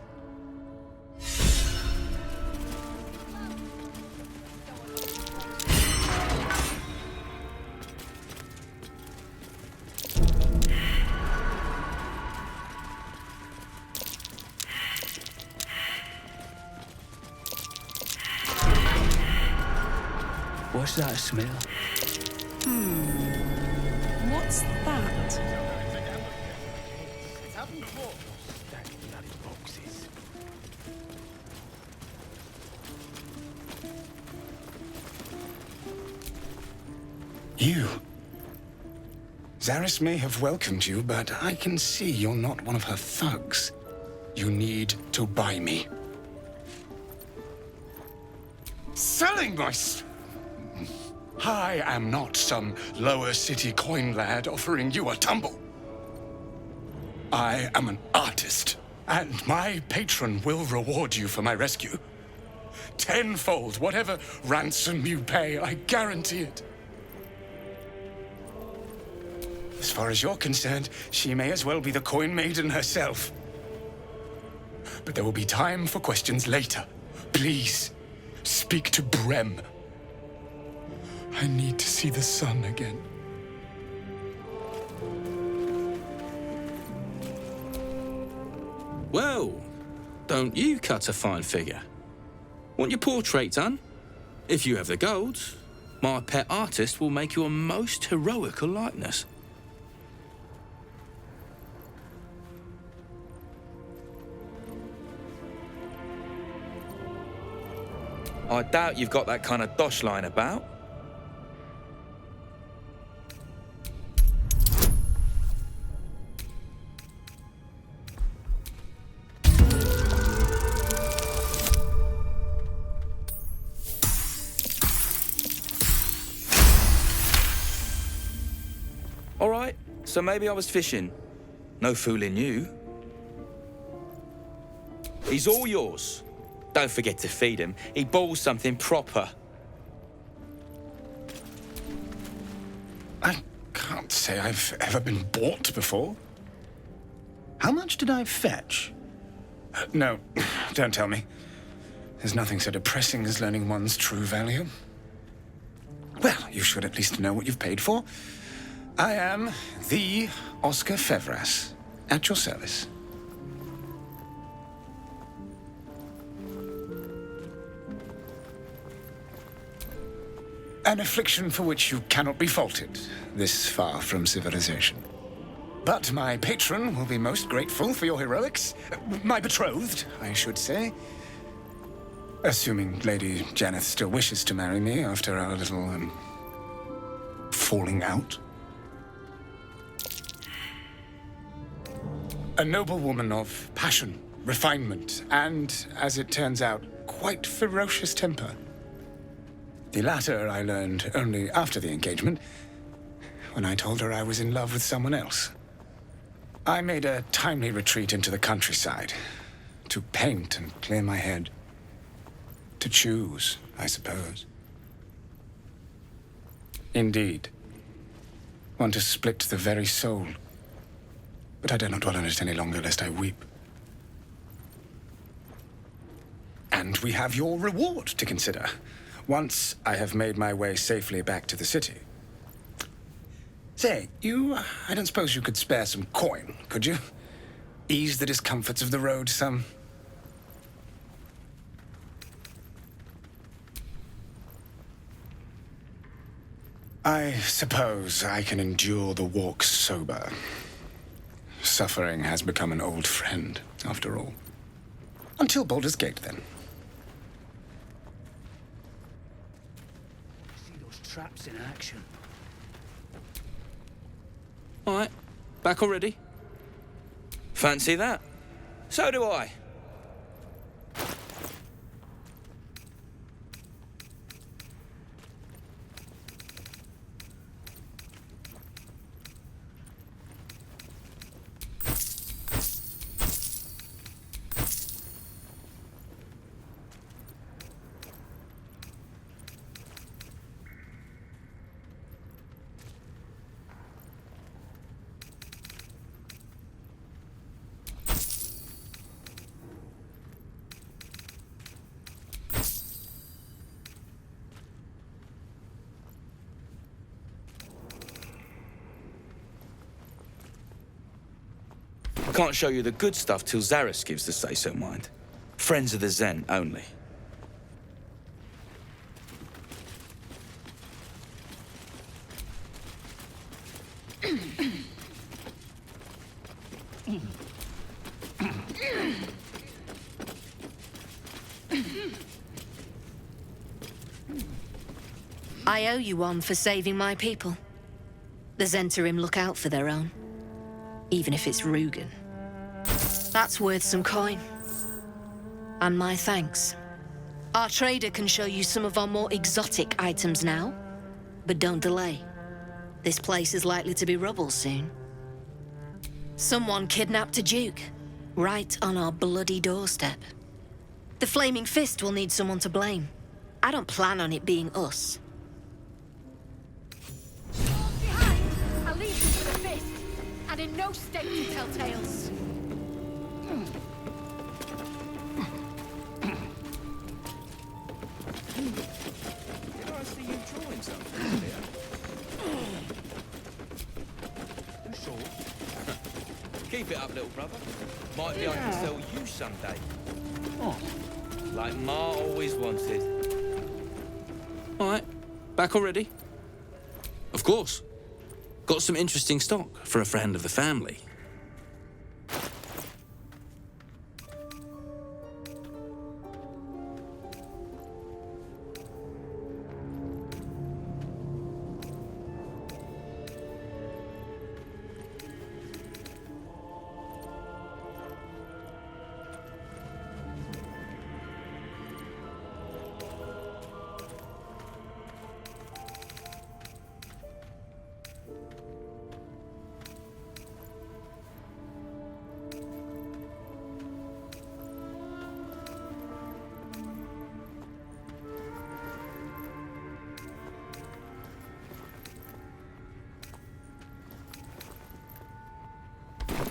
What's that smell? What's that? You. Zaris may have welcomed you, but I can see you're not one of her thugs. You need to buy me. Selling my... I am not some lower city coin lad offering you a tumble. I am an artist, and my patron will reward you for my rescue. Tenfold, whatever ransom you pay, I guarantee it. As far as you're concerned, she may as well be the coin maiden herself. But there will be time for questions later. Please, speak to Brem. I need to see the sun again. Well, don't you cut a fine figure? Want your portrait done? If you have the gold, my pet artist will make you a most heroical likeness. I doubt you've got that kind of dosh line about. All right, so maybe I was fishing. No fooling you. He's all yours. Don't forget to feed him. He balls something proper. I can't say I've ever been bought before. How much did I fetch? No, don't tell me. There's nothing so depressing as learning one's true value. Well, you should at least know what you've paid for. I am the Oscar Fevras, at your service. An affliction for which you cannot be faulted, this far from civilization. But my patron will be most grateful for your heroics. My betrothed, I should say. Assuming Lady Janeth still wishes to marry me after our little, falling out. A noble woman of passion, refinement, and, as it turns out, quite ferocious temper. The latter I learned only after the engagement, when I told her I was in love with someone else. I made a timely retreat into the countryside, to paint and clear my head. To choose, I suppose. Indeed. One to split the very soul. But I dare not dwell on it any longer, lest I weep. And we have your reward to consider, once I have made my way safely back to the city. Say, I don't suppose you could spare some coin, could you? Ease the discomforts of the road some. I suppose I can endure the walk sober. Suffering has become an old friend, after all. Until Baldur's Gate, then. See those traps in action. All right, back already? Fancy that? So do I. Can't show you the good stuff till Zaris gives the say-so, mind. Friends of the Zen only. I owe you one for saving my people. The Zentarim look out for their own, even if it's Rugen. That's worth some coin. And my thanks. Our trader can show you some of our more exotic items now, but don't delay. This place is likely to be rubble soon. Someone kidnapped a Duke, right on our bloody doorstep. The Flaming Fist will need someone to blame. I don't plan on it being us. I'll leave you for the fist, and in no state to tell tales. Did I see you drawing something earlier? You sure? Keep it up, little brother. Might be I can sell you someday. Oh. Like Ma always wanted. All right, back already? Of course. Got some interesting stock for a friend of the family.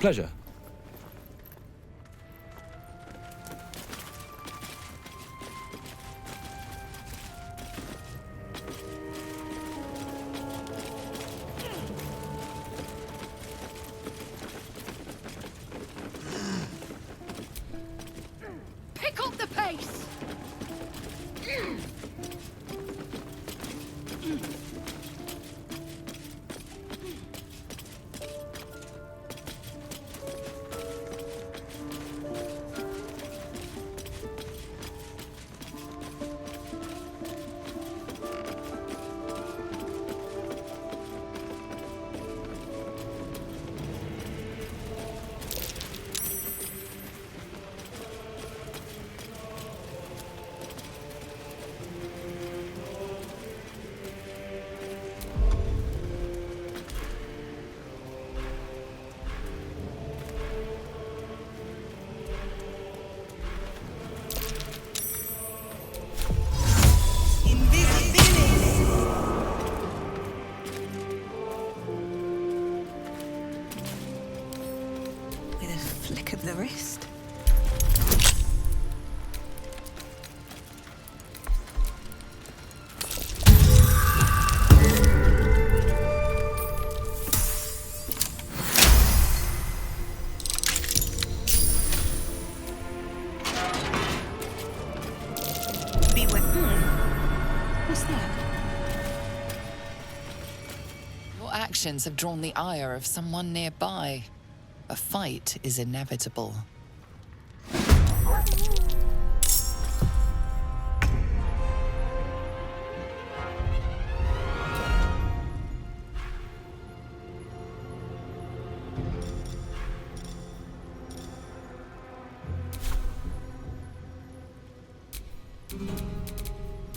pleasure. Pick up the pace! With a flick of the wrist. Beware. What's that? Your actions have drawn the ire of someone nearby. A fight is inevitable.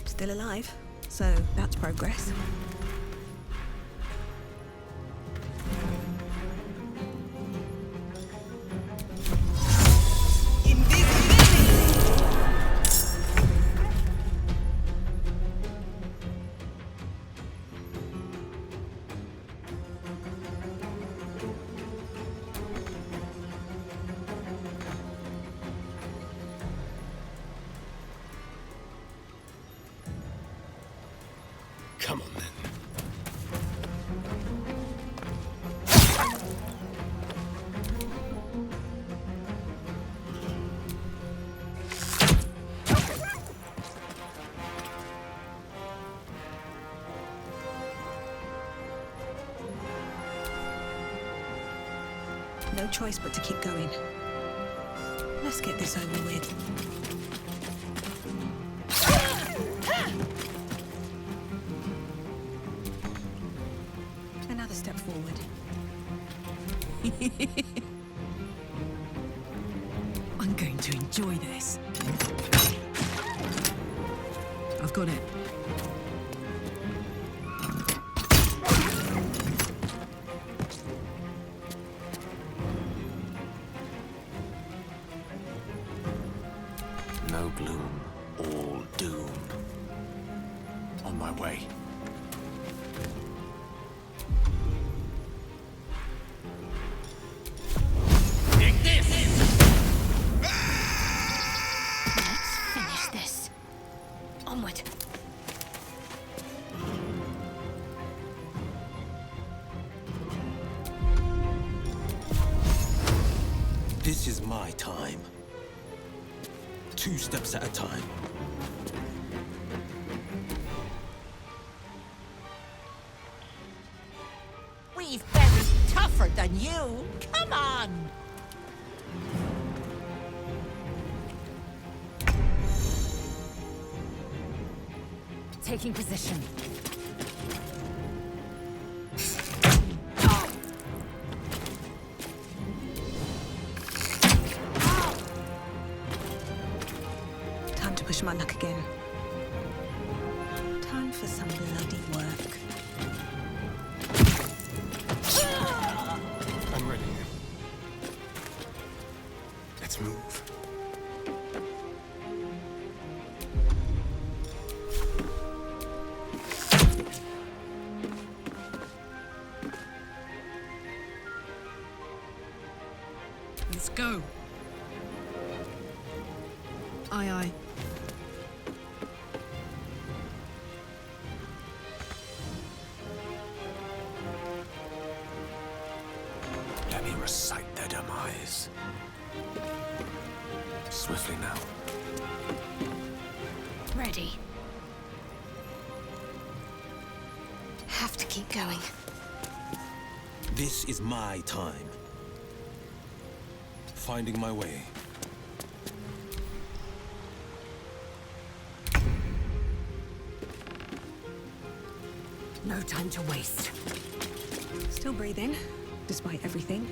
Still alive, so that's progress. Come on, then. No choice but to keep going. Let's get this over with. Another step forward. I'm going to enjoy this. I've got it. No gloom, all doom. On my way. Finish this. Onward. This is my time. 2 steps at a time. We've been tougher than you. Come on. Taking position. Time to push my luck again. Time for some bloody work. I'm ready. Let's move. Go. Aye, aye. Let me recite their demise. Swiftly now. Ready. Have to keep going. This is my time. Finding my way. No time to waste. Still breathing, despite everything.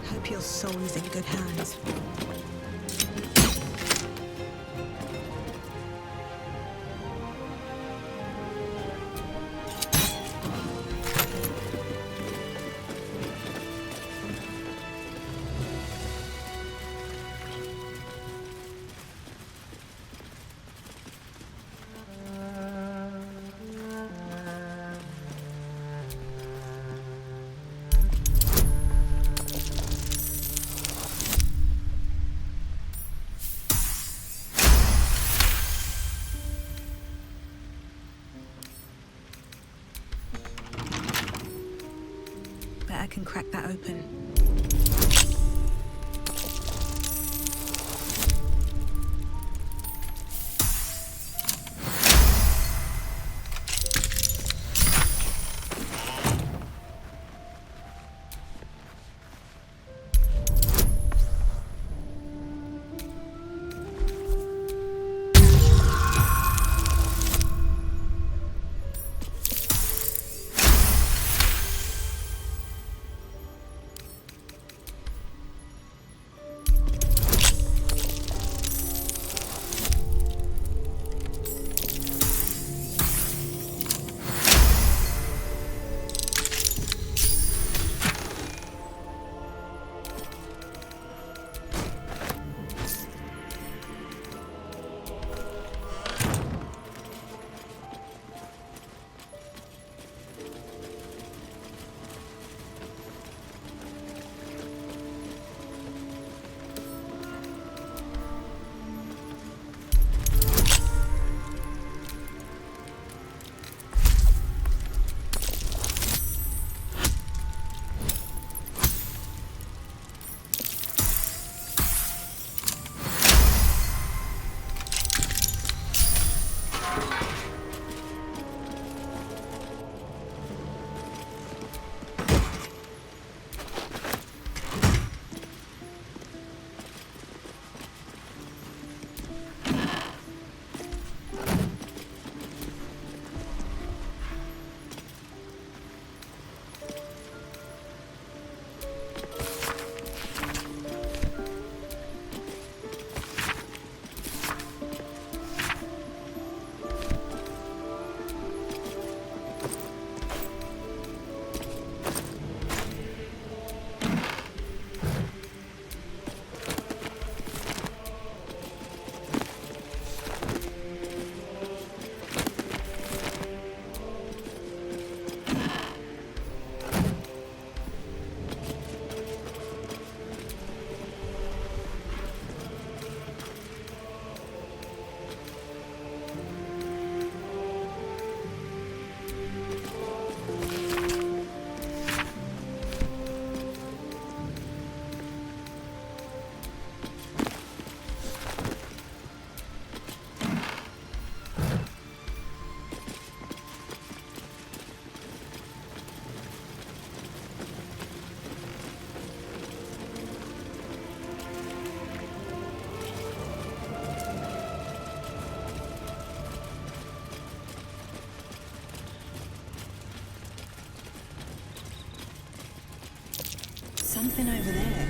Hope your soul is in good hands. I can crack that open. Something over there.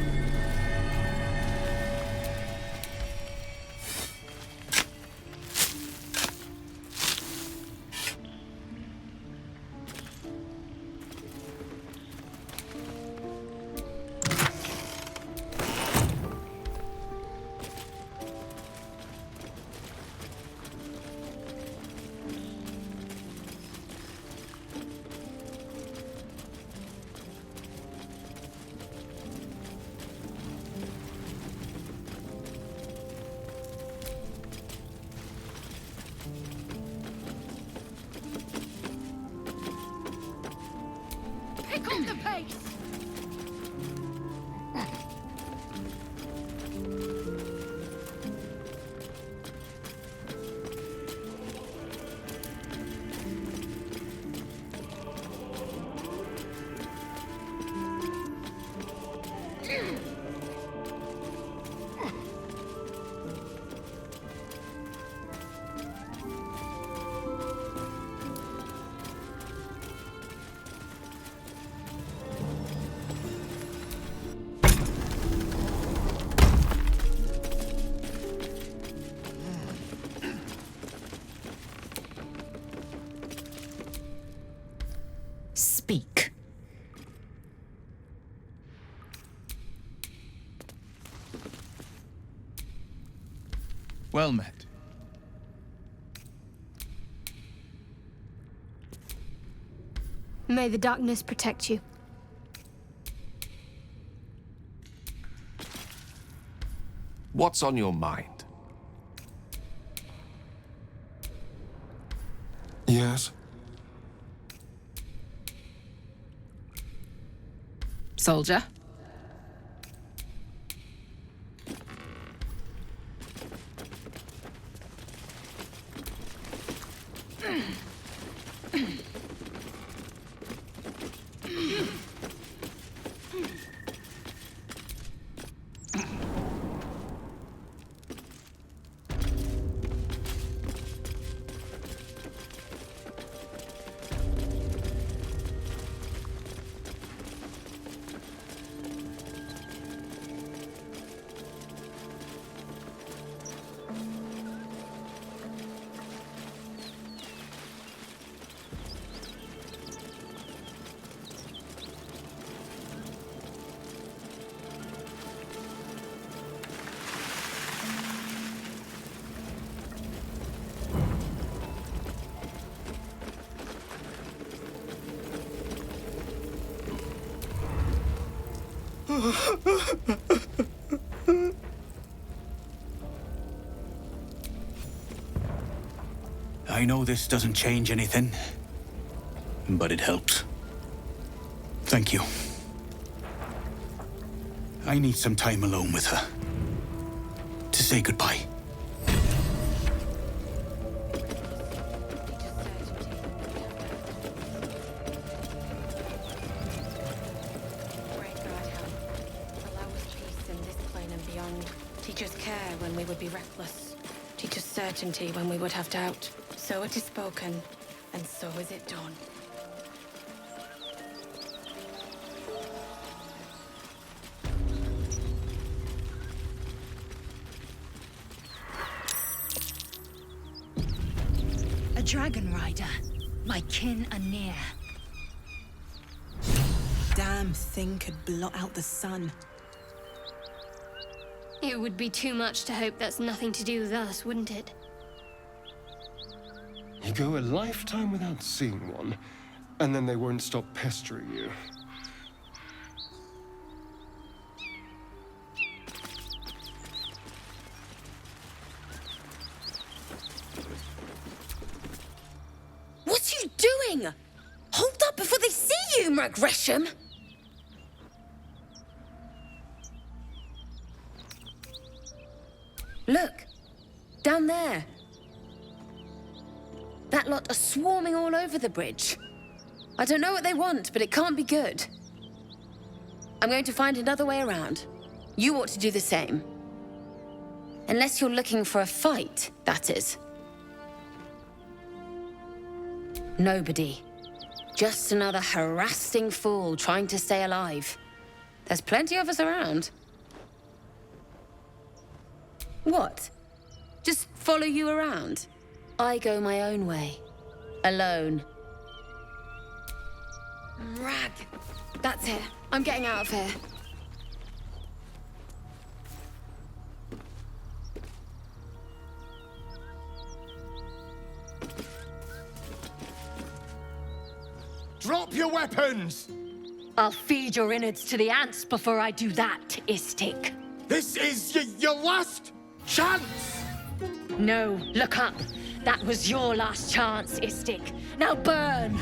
Pick up the pace! Speak. Well met. May the darkness protect you. What's on your mind? Yes? Soldier? I know this doesn't change anything, but it helps. Thank you. I need some time alone with her. To say goodbye. Teach us care when we would be reckless. Teach us certainty when we would have doubt. So it is spoken, and so is it done. A dragon rider. My kin are near. Damn thing could blot out the sun. It would be too much to hope that's nothing to do with us, wouldn't it? You go a lifetime without seeing one, and then they won't stop pestering you. What are you doing? Hold up before they see you, Mag Gresham! Look, down there. That lot are swarming all over the bridge. I don't know what they want, but it can't be good. I'm going to find another way around. You ought to do the same. Unless you're looking for a fight, that is. Nobody. Just another harassing fool trying to stay alive. There's plenty of us around. What? Just follow you around? I go my own way. Alone. Rag! That's it. I'm getting out of here. Drop your weapons! I'll feed your innards to the ants before I do that, Istik. This is your last chance! No, look up. That was your last chance, Istik. Now burn!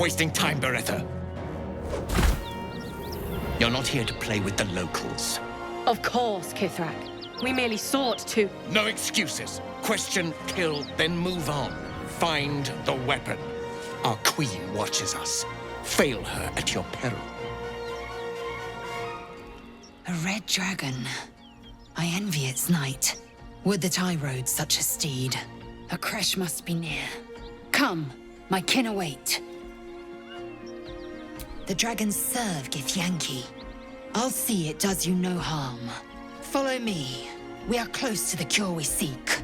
wasting time, Beretta. You're not here to play with the locals. Of course, Kithrak. We merely sought to... No excuses. Question, kill, then move on. Find the weapon. Our queen watches us. Fail her at your peril. A red dragon. I envy its knight. Would that I rode such a steed. A crash must be near. Come, my kin await. The dragons serve Githyanki. I'll see it does you no harm. Follow me. We are close to the cure we seek.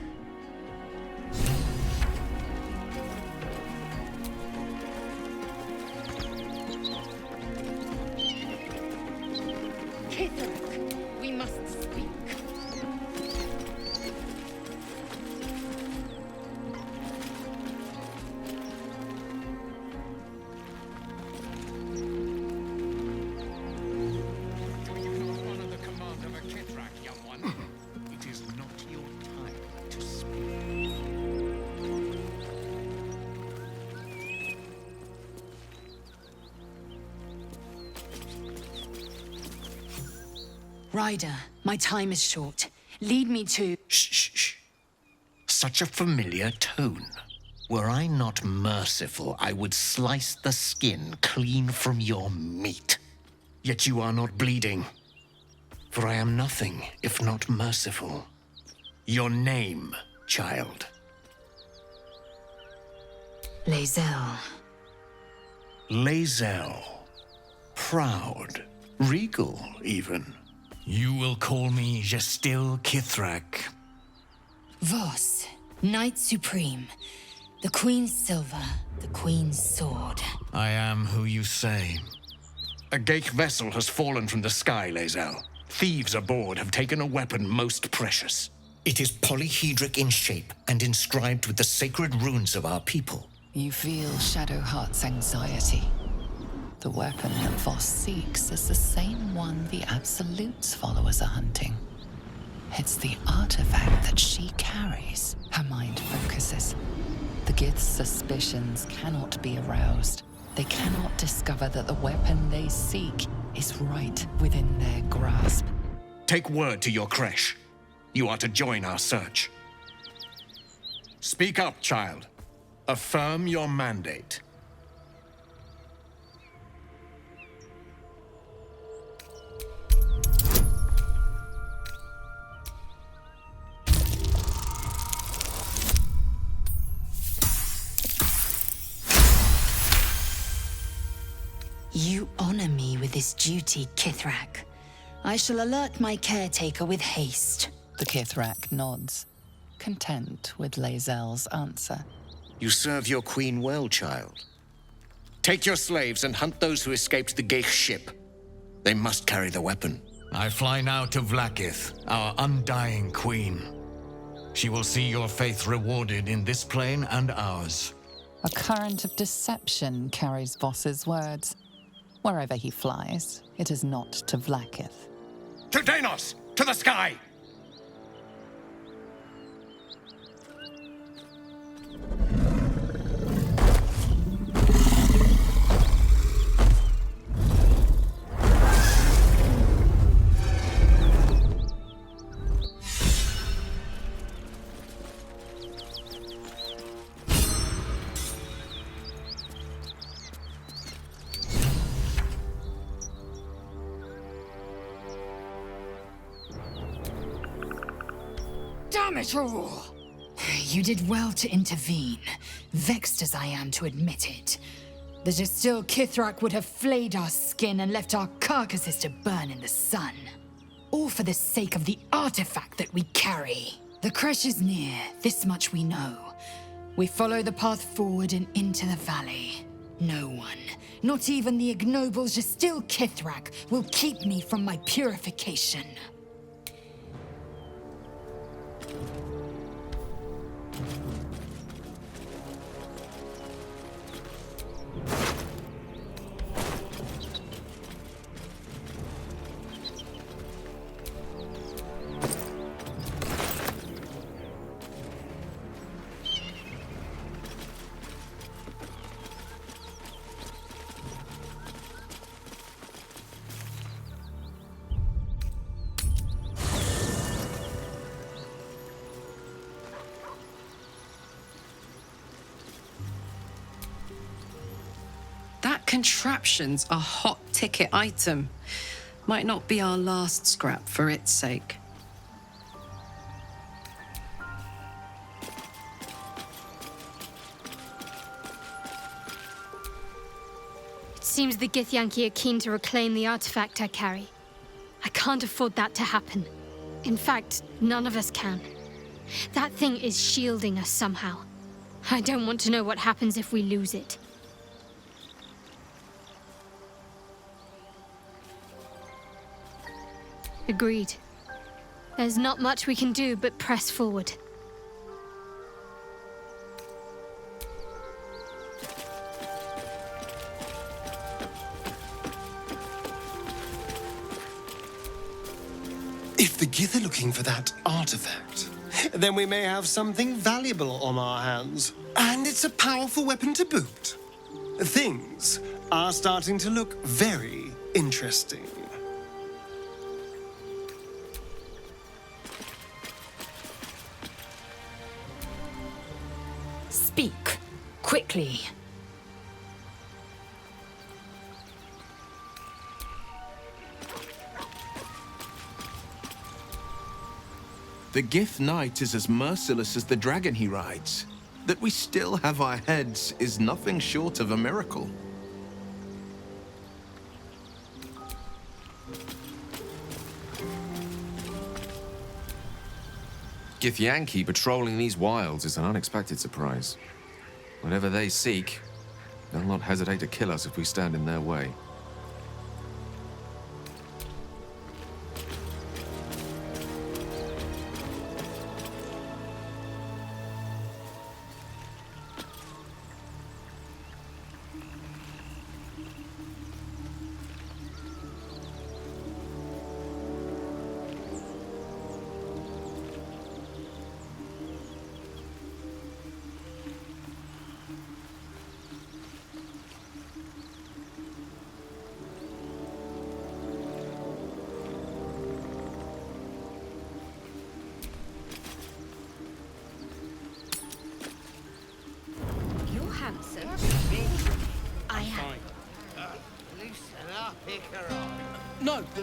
Kithrak, we must speak. Ryder, my time is short. Lead me to... Shh. Such a familiar tone. Were I not merciful, I would slice the skin clean from your meat. Yet you are not bleeding. For I am nothing if not merciful. Your name, child. Lae'zel. Lae'zel. Proud. Regal, even. You will call me Gestil Kithrak. Voss, Knight Supreme. The Queen's silver, the Queen's sword. I am who you say. A Geich vessel has fallen from the sky, Lae'zel. Thieves aboard have taken a weapon most precious. It is polyhedric in shape and inscribed with the sacred runes of our people. You feel Shadowheart's anxiety. The weapon that Voss seeks is the same one the Absolute's followers are hunting. It's the artifact that she carries. Her mind focuses. The Gith's suspicions cannot be aroused. They cannot discover that the weapon they seek is right within their grasp. Take word to your creche. You are to join our search. Speak up, child. Affirm your mandate. You honor me with this duty, Kithrak. I shall alert my caretaker with haste. The Kithrak nods, content with Lae'zel's answer. You serve your queen well, child. Take your slaves and hunt those who escaped the Geich ship. They must carry the weapon. I fly now to Vlaakith, our undying queen. She will see your faith rewarded in this plane and ours. A current of deception carries Voss's words. Wherever he flies, it is not to Vlaakith. To Danos! To the sky! Damn it all! You did well to intervene, vexed as I am to admit it. The Gestil Kithrak would have flayed our skin and left our carcasses to burn in the sun. All for the sake of the artifact that we carry. The creche is near, this much we know. We follow the path forward and into the valley. No one, not even the ignoble Gestil Kithrak, will keep me from my purification. Contraption's a hot ticket item. Might not be our last scrap for its sake. It seems the Githyanki are keen to reclaim the artifact I carry. I can't afford that to happen. In fact, none of us can. That thing is shielding us somehow. I don't want to know what happens if we lose it. Agreed. There's not much we can do but press forward. If the Gith are looking for that artifact, then we may have something valuable on our hands. And it's a powerful weapon to boot. Things are starting to look very interesting. Speak, quickly. The Gith Knight is as merciless as the dragon he rides. That we still have our heads is nothing short of a miracle. Githyanki patrolling these wilds is an unexpected surprise. Whatever they seek, they'll not hesitate to kill us if we stand in their way.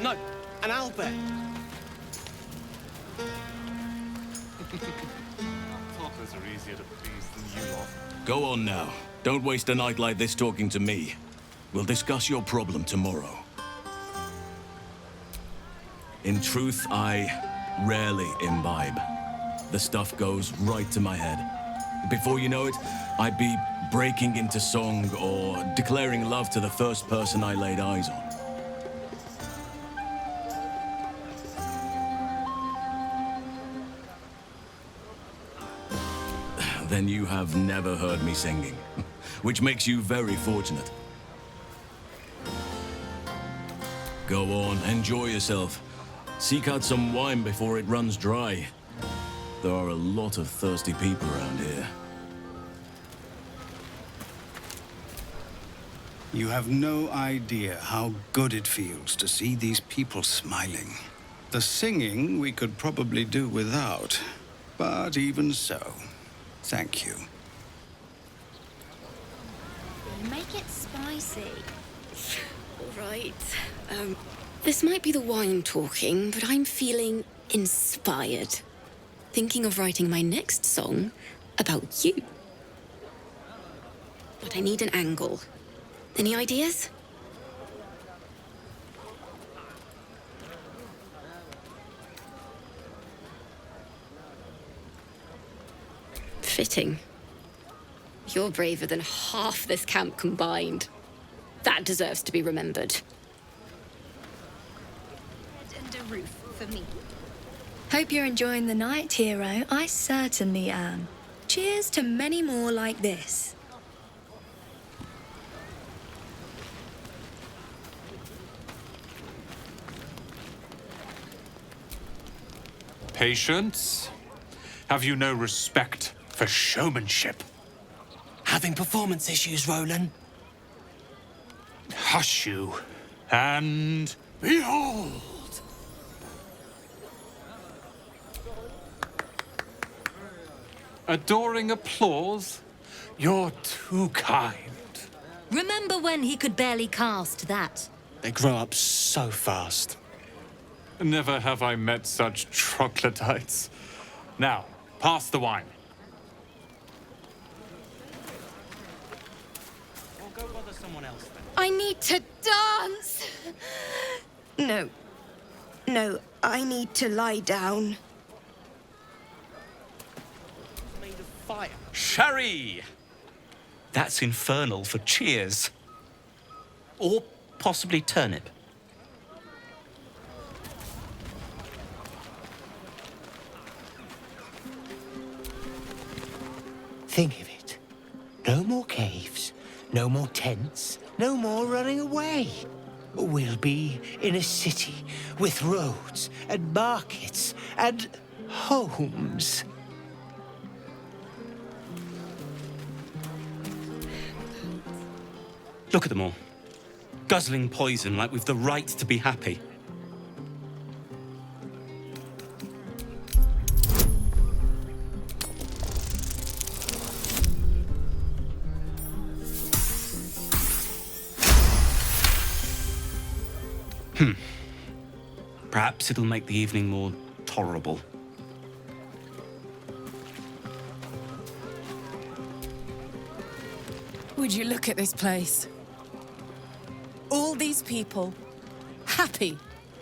No, an owlbear. Talkers are easier to please than you lot. Go on now. Don't waste a night like this talking to me. We'll discuss your problem tomorrow. In truth, I rarely imbibe. The stuff goes right to my head. Before you know it, I'd be breaking into song or declaring love to the first person I laid eyes on. Then you have never heard me singing, which makes you very fortunate. Go on, enjoy yourself. Seek out some wine before it runs dry. There are a lot of thirsty people around here. You have no idea how good it feels to see these people smiling. The singing we could probably do without, but even so, thank you. Make it spicy. Right. This might be the wine talking, but I'm feeling inspired. Thinking of writing my next song about you. But I need an angle. Any ideas? Fitting. You're braver than half this camp combined. That deserves to be remembered. And a roof for me. Hope you're enjoying the night, hero. I certainly am. Cheers to many more like this. Patience? Have you no respect for showmanship? Having performance issues, Roland? Hush you, and behold! Adoring applause? You're too kind. Remember when he could barely cast that? They grow up so fast. Never have I met such troglodytes. Now, pass the wine. Or go bother someone else then. I need to dance! No. No, I need to lie down. Made of fire. Sherry! That's infernal for cheers. Or possibly turnip. Think of it. No more caves, no more tents, no more running away. We'll be in a city with roads and markets and homes. Look at them all. Guzzling poison like we've the right to be happy. Perhaps it'll make the evening more tolerable. Would you look at this place? All these people happy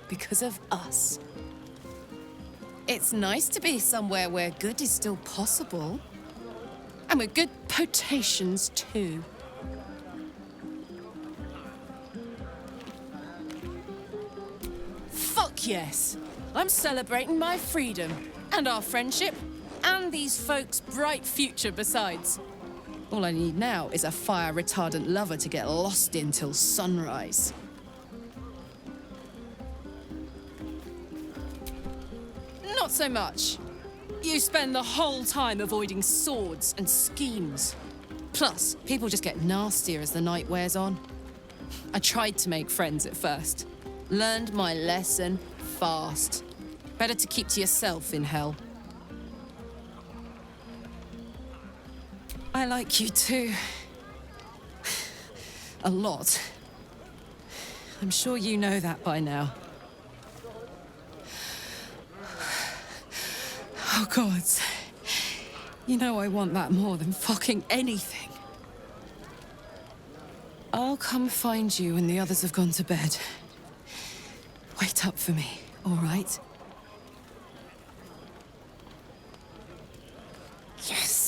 because of us. It's nice to be somewhere where good is still possible. And with good potations too. Fuck yes! I'm celebrating my freedom, and our friendship, and these folks' bright future besides. All I need now is a fire-retardant lover to get lost in till sunrise. Not so much. You spend the whole time avoiding swords and schemes. Plus, people just get nastier as the night wears on. I tried to make friends at first. Learned my lesson fast. Better to keep to yourself in hell. I like you too. A lot. I'm sure you know that by now. Oh, gods. You know I want that more than fucking anything. I'll come find you when the others have gone to bed. Wait up for me, all right? Yes!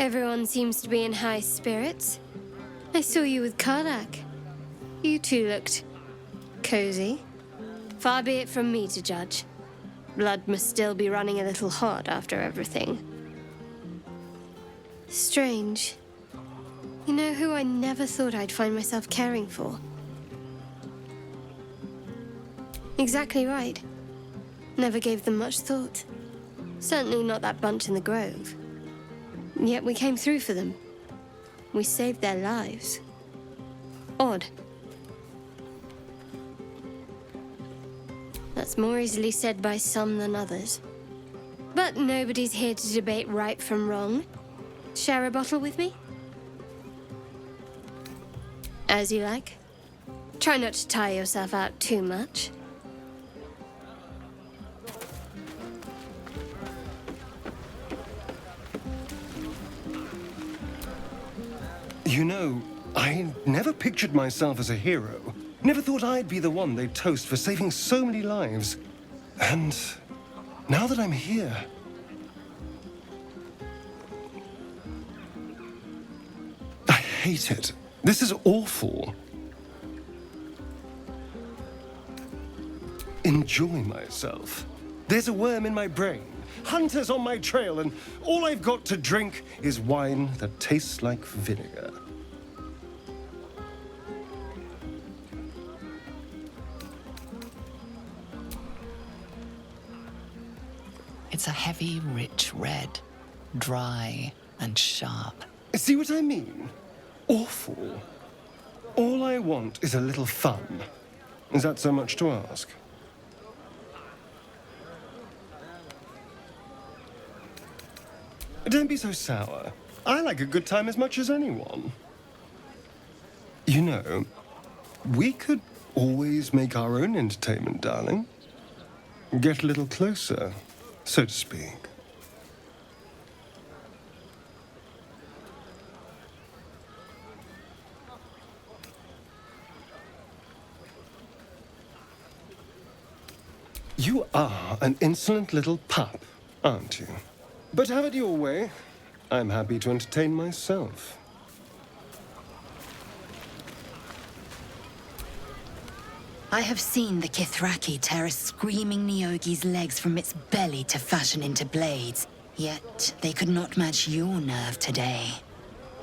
Everyone seems to be in high spirits. I saw you with Karlach. You two looked cozy. Far be it from me to judge. Blood must still be running a little hot after everything. Strange. You know who I never thought I'd find myself caring for? Exactly right. Never gave them much thought. Certainly not that bunch in the grove. Yet we came through for them. We saved their lives. Odd. That's more easily said by some than others. But nobody's here to debate right from wrong. Share a bottle with me? As you like. Try not to tire yourself out too much. You know, I never pictured myself as a hero. Never thought I'd be the one they'd toast for saving so many lives. And now that I'm here... I hate it. This is awful. Enjoy myself. There's a worm in my brain, hunters on my trail, and all I've got to drink is wine that tastes like vinegar. It's a heavy, rich red, dry and sharp. See what I mean? Awful. All I want is a little fun. Is that so much to ask? Don't be so sour. I like a good time as much as anyone. You know, we could always make our own entertainment, darling. Get a little closer, so to speak. You are an insolent little pup, aren't you? But have it your way. I'm happy to entertain myself. I have seen the Kithraki tear a screaming Nyogi's legs from its belly to fashion into blades. Yet they could not match your nerve today.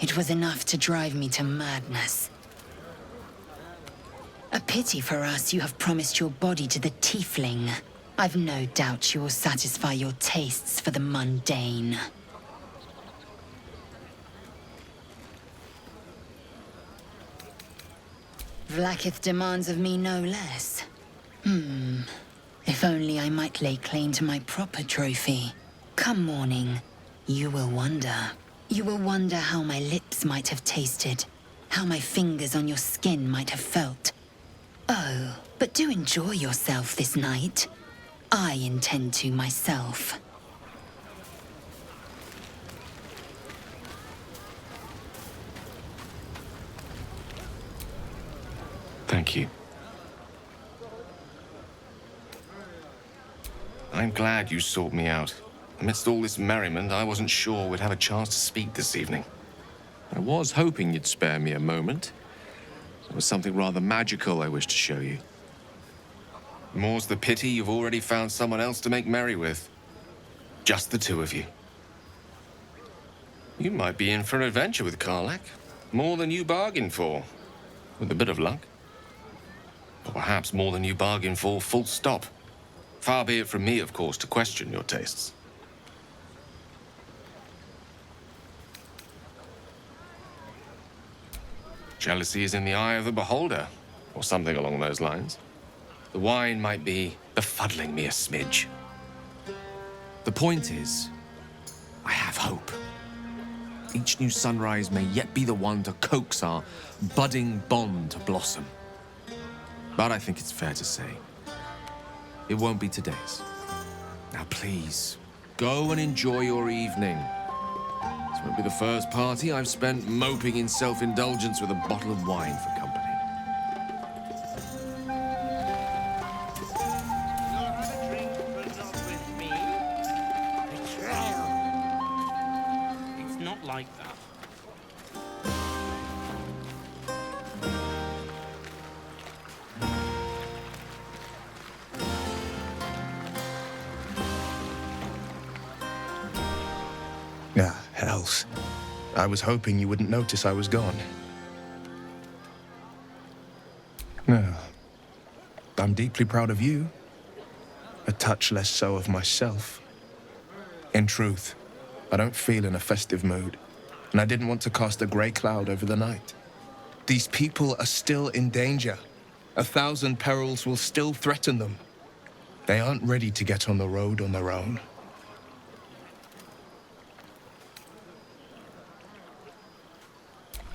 It was enough to drive me to madness. A pity for us you have promised your body to the tiefling. I've no doubt you will satisfy your tastes for the mundane. Vlaakith demands of me no less. If only I might lay claim to my proper trophy. Come morning, you will wonder. You will wonder how my lips might have tasted, how my fingers on your skin might have felt. Oh, but do enjoy yourself this night. I intend to myself. Thank you. I'm glad you sought me out. Amidst all this merriment, I wasn't sure we'd have a chance to speak this evening. I was hoping you'd spare me a moment. There was something rather magical I wished to show you. More's the pity you've already found someone else to make merry with. Just the two of you. You might be in for an adventure with Karlach. More than you bargained for, with a bit of luck. Or perhaps more than you bargained for, full stop. Far be it from me, of course, to question your tastes. Jealousy is in the eye of the beholder, or something along those lines. The wine might be befuddling me a smidge. The point is, I have hope. Each new sunrise may yet be the one to coax our budding bond to blossom. But I think it's fair to say, it won't be today's. Now please, go and enjoy your evening. This won't be the first party I've spent moping in self-indulgence with a bottle of wine for company. It's not like Hells. I was hoping you wouldn't notice I was gone. No. I'm deeply proud of you. A touch less so of myself. In truth, I don't feel in a festive mood, and I didn't want to cast a grey cloud over the night. These people are still in danger. 1,000 perils will still threaten them. They aren't ready to get on the road on their own.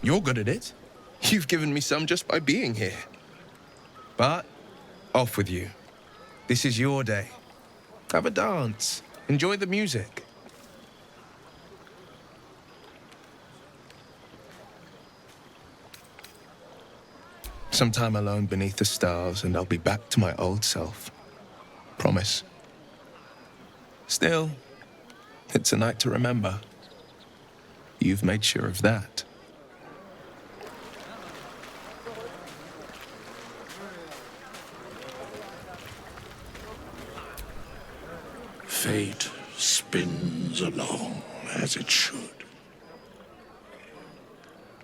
You're good at it. You've given me some just by being here. But, off with you. This is your day. Have a dance. Enjoy the music. Some time alone beneath the stars, and I'll be back to my old self. Promise. Still, it's a night to remember. You've made sure of that. Fate spins along as it should.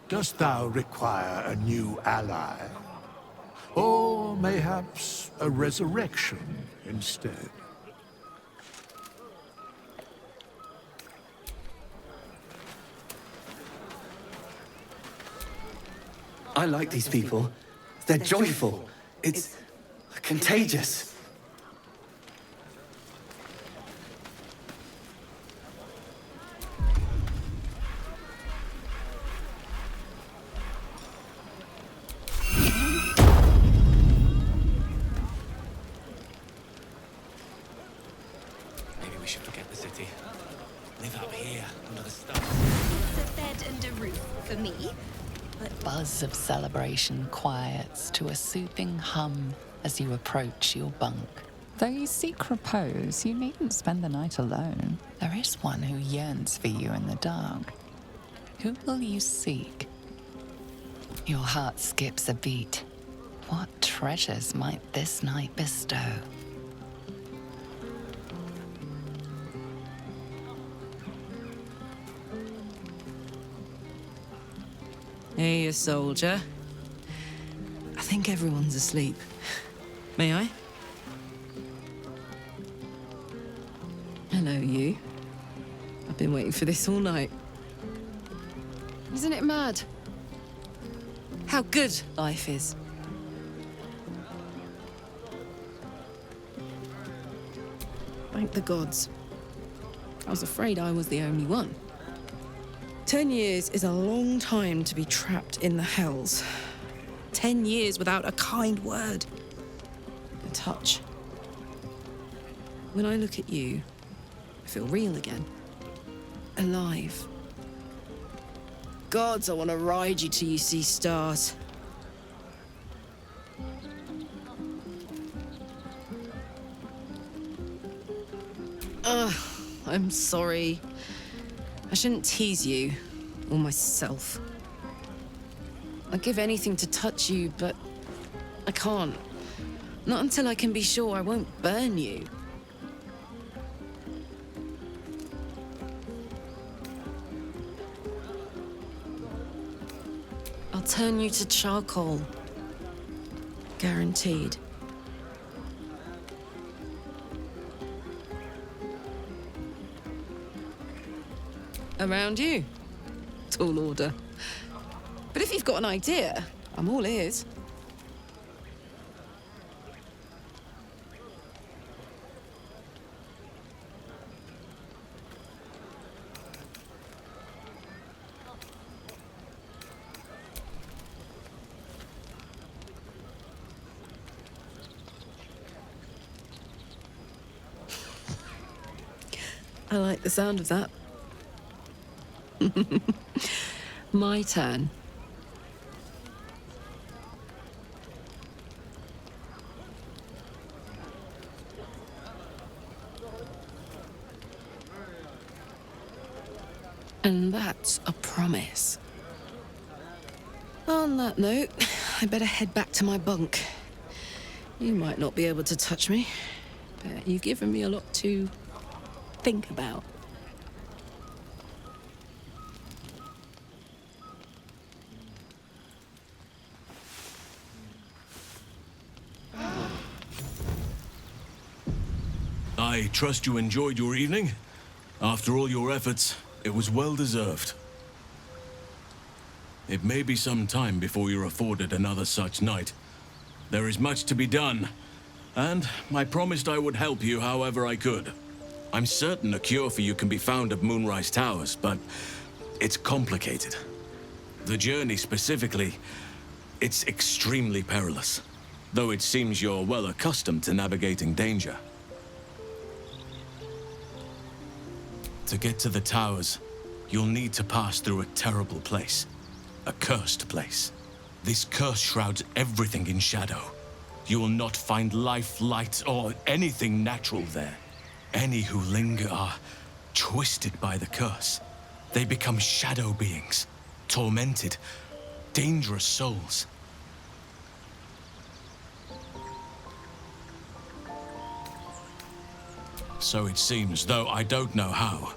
Dost thou require a new ally? Or mayhaps a resurrection instead? I like these people. They're joyful. It's contagious. Maybe we should forget the city. Live up here, under the stars. It's a bed and a roof for me. Buzz of celebration quiets to a soothing hum as you approach your bunk. Though you seek repose, you needn't spend the night alone. There is one who yearns for you in the dark. Who will you seek? Your heart skips a beat. What treasures might this night bestow? Hey, you soldier. I think everyone's asleep. May I? Hello, you. I've been waiting for this all night. Isn't it mad? How good life is. Thank the gods. I was afraid I was the only one. 10 years is a long time to be trapped in the hells. 10 years without a kind word, a touch. When I look at you, I feel real again. Alive. Gods, I want to ride you till you see stars. I'm sorry. I shouldn't tease you, or myself. I'd give anything to touch you, but I can't. Not until I can be sure I won't burn you. I'll turn you to charcoal. Guaranteed. Around you. Tall order. But if you've got an idea, I'm all ears. I like the sound of that. My turn. And that's a promise. On that note, I better head back to my bunk. You might not be able to touch me, but you've given me a lot to think about. I trust you enjoyed your evening. After all your efforts, it was well deserved. It may be some time before you're afforded another such night. There is much to be done, and I promised I would help you however I could. I'm certain a cure for you can be found at Moonrise Towers, but it's complicated. The journey specifically, it's extremely perilous, though it seems you're well accustomed to navigating danger. To get to the towers, you'll need to pass through a terrible place. A cursed place. This curse shrouds everything in shadow. You will not find life, light, or anything natural there. Any who linger are twisted by the curse. They become shadow beings, tormented, dangerous souls. So it seems, though I don't know how.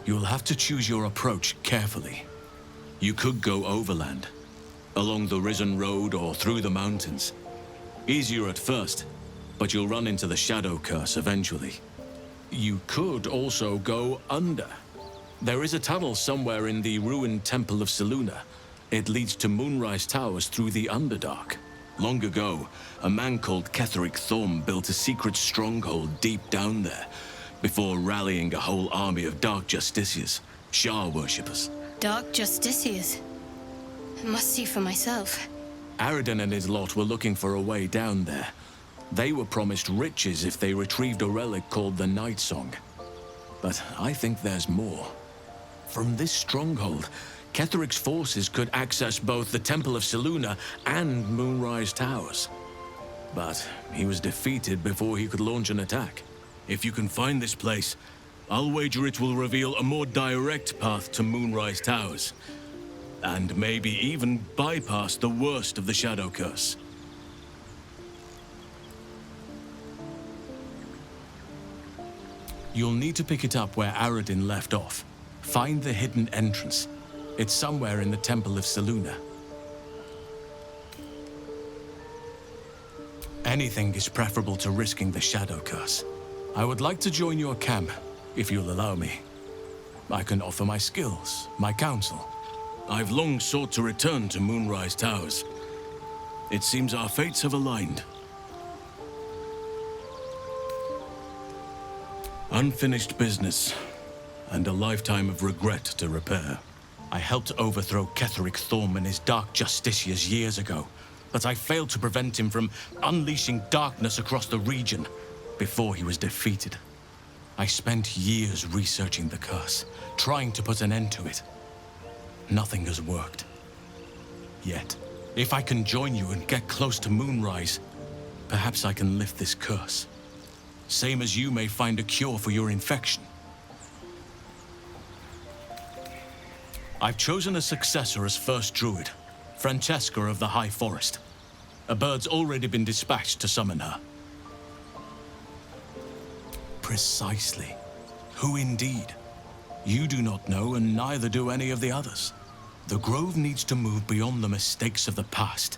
You'll have to choose your approach carefully. You could go overland, along the Risen Road or through the mountains. Easier at first, but you'll run into the Shadow Curse eventually. You could also go under. There is a tunnel somewhere in the ruined Temple of Selûne. It leads to Moonrise Towers through the Underdark. Long ago, a man called Cleric built a secret stronghold deep down there, before rallying a whole army of Dark Justiciars, Shah worshippers. Dark Justiciars. I must see for myself. Aradin and his lot were looking for a way down there. They were promised riches if they retrieved a relic called the Night Song. But I think there's more. From this stronghold, Ketheric's forces could access both the Temple of Selûne and Moonrise Towers. But he was defeated before he could launch an attack. If you can find this place, I'll wager it will reveal a more direct path to Moonrise Towers. And maybe even bypass the worst of the Shadow Curse. You'll need to pick it up where Aradin left off. Find the hidden entrance. It's somewhere in the Temple of Selûne. Anything is preferable to risking the Shadow Curse. I would like to join your camp, if you'll allow me. I can offer my skills, my counsel. I've long sought to return to Moonrise Towers. It seems our fates have aligned. Unfinished business, and a lifetime of regret to repair. I helped overthrow Cleric and his Dark Justiciars years ago, but I failed to prevent him from unleashing darkness across the region before he was defeated. I spent years researching the curse, trying to put an end to it. Nothing has worked. Yet, if I can join you and get close to Moonrise, perhaps I can lift this curse. Same as you may find a cure for your infection. I've chosen a successor as first druid, Francesca of the High Forest. A bird's already been dispatched to summon her. Precisely. Who indeed? You do not know, and neither do any of the others. The Grove needs to move beyond the mistakes of the past.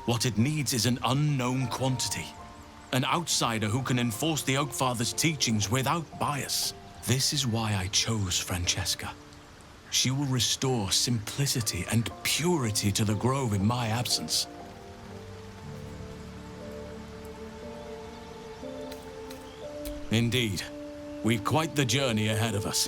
What it needs is an unknown quantity. An outsider who can enforce the Oakfather's teachings without bias. This is why I chose Francesca. She will restore simplicity and purity to the Grove in my absence. Indeed, we've quite the journey ahead of us.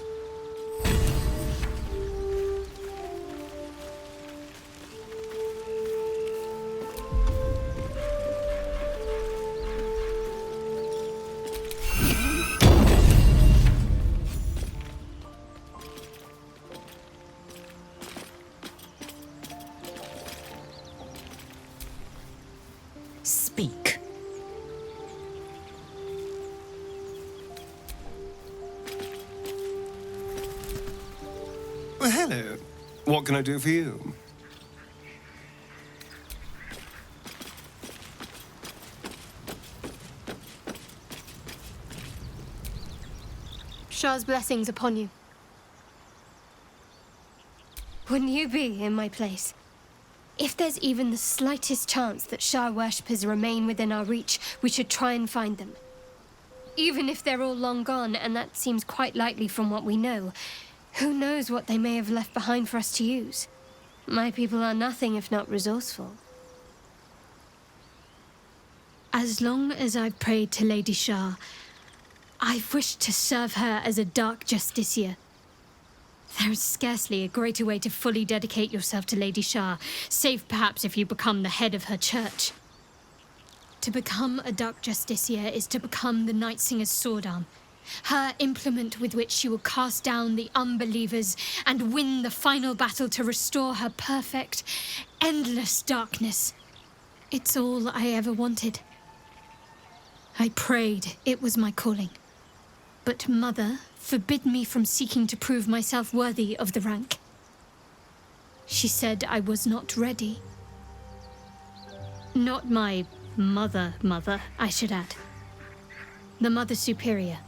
Speak. Well, hello. What can I do for you? Shah's blessings upon you. Wouldn't you be in my place? If there's even the slightest chance that Shah worshippers remain within our reach, we should try and find them. Even if they're all long gone, and that seems quite likely from what we know, who knows what they may have left behind for us to use? My people are nothing if not resourceful. As long as I've prayed to Lady Shah, I've wished to serve her as a Dark Justiciar. There is scarcely a greater way to fully dedicate yourself to Lady Shah, save perhaps if you become the head of her church. To become a Dark Justiciar is to become the Night Singer's sword arm, her implement with which she will cast down the unbelievers and win the final battle to restore her perfect, endless darkness. It's all I ever wanted. I prayed it was my calling. But Mother forbid me from seeking to prove myself worthy of the rank. She said I was not ready. Not my mother, I should add. The Mother Superior,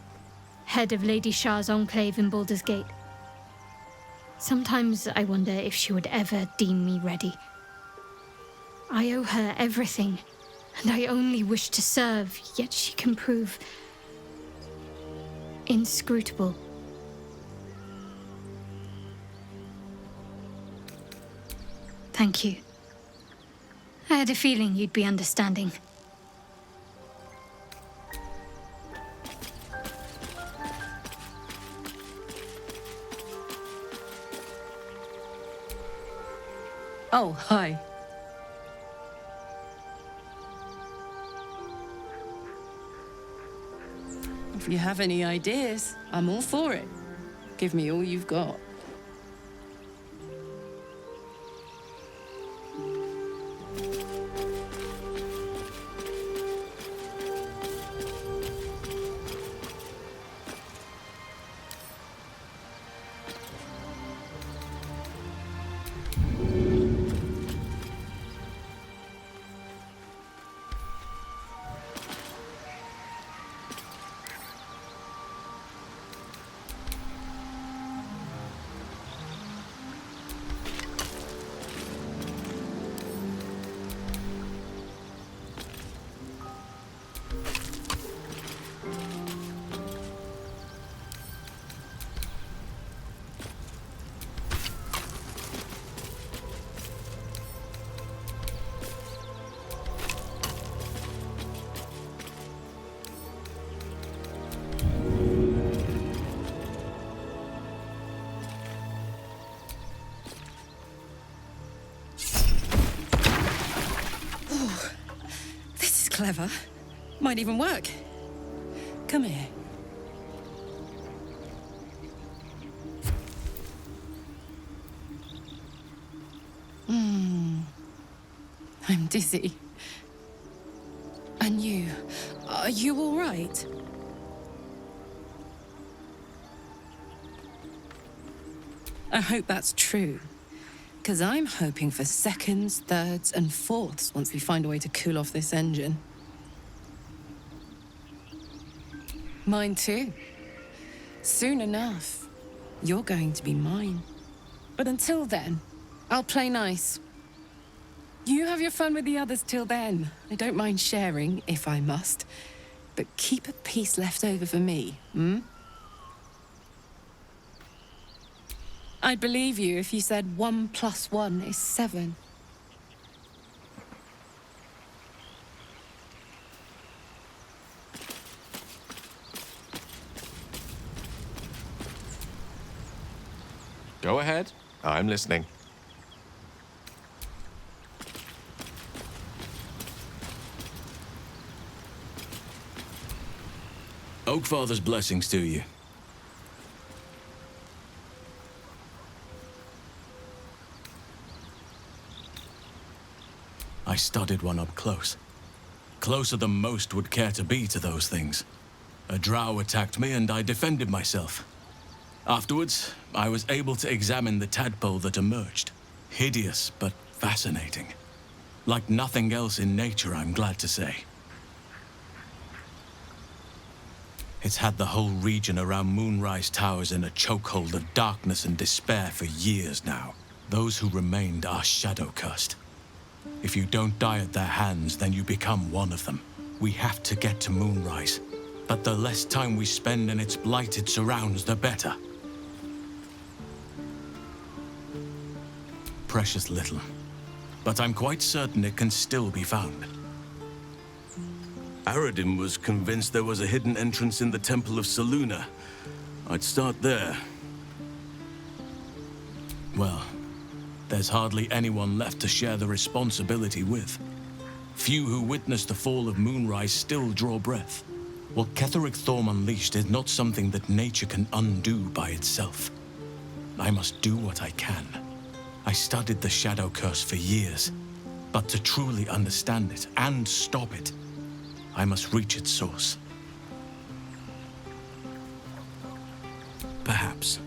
head of Lady Shah's enclave in Baldur's Gate. Sometimes I wonder if she would ever deem me ready. I owe her everything, and I only wish to serve, yet she can prove inscrutable. Thank you. I had a feeling you'd be understanding. Oh, hi. If you have any ideas, I'm all for it. Give me all you've got. Clever. Might even work. Come here. I'm dizzy. And you? Are you all right? I hope that's true. Because I'm hoping for seconds, thirds, and fourths once we find a way to cool off this engine. Mine too. Soon enough, you're going to be mine. But until then, I'll play nice. You have your fun with the others till then. I don't mind sharing, if I must. But keep a piece left over for me, hmm? I'd believe you if you said 1 + 1 is 7. Go ahead. I'm listening. Oakfather's blessings to you. I studied one up close. Closer than most would care to be to those things. A drow attacked me and I defended myself. Afterwards, I was able to examine the tadpole that emerged. Hideous, but fascinating. Like nothing else in nature, I'm glad to say. It's had the whole region around Moonrise Towers in a chokehold of darkness and despair for years now. Those who remained are shadow-cursed. If you don't die at their hands, then you become one of them. We have to get to Moonrise. But the less time we spend in its blighted surrounds, the better. Precious little. But I'm quite certain it can still be found. Aradim was convinced there was a hidden entrance in the Temple of Selûne. I'd start there. Well, there's hardly anyone left to share the responsibility with. Few who witnessed the fall of Moonrise still draw breath. What Cleric Thorm unleashed is not something that nature can undo by itself. I must do what I can. I studied the Shadow Curse for years, but to truly understand it and stop it, I must reach its source. Perhaps,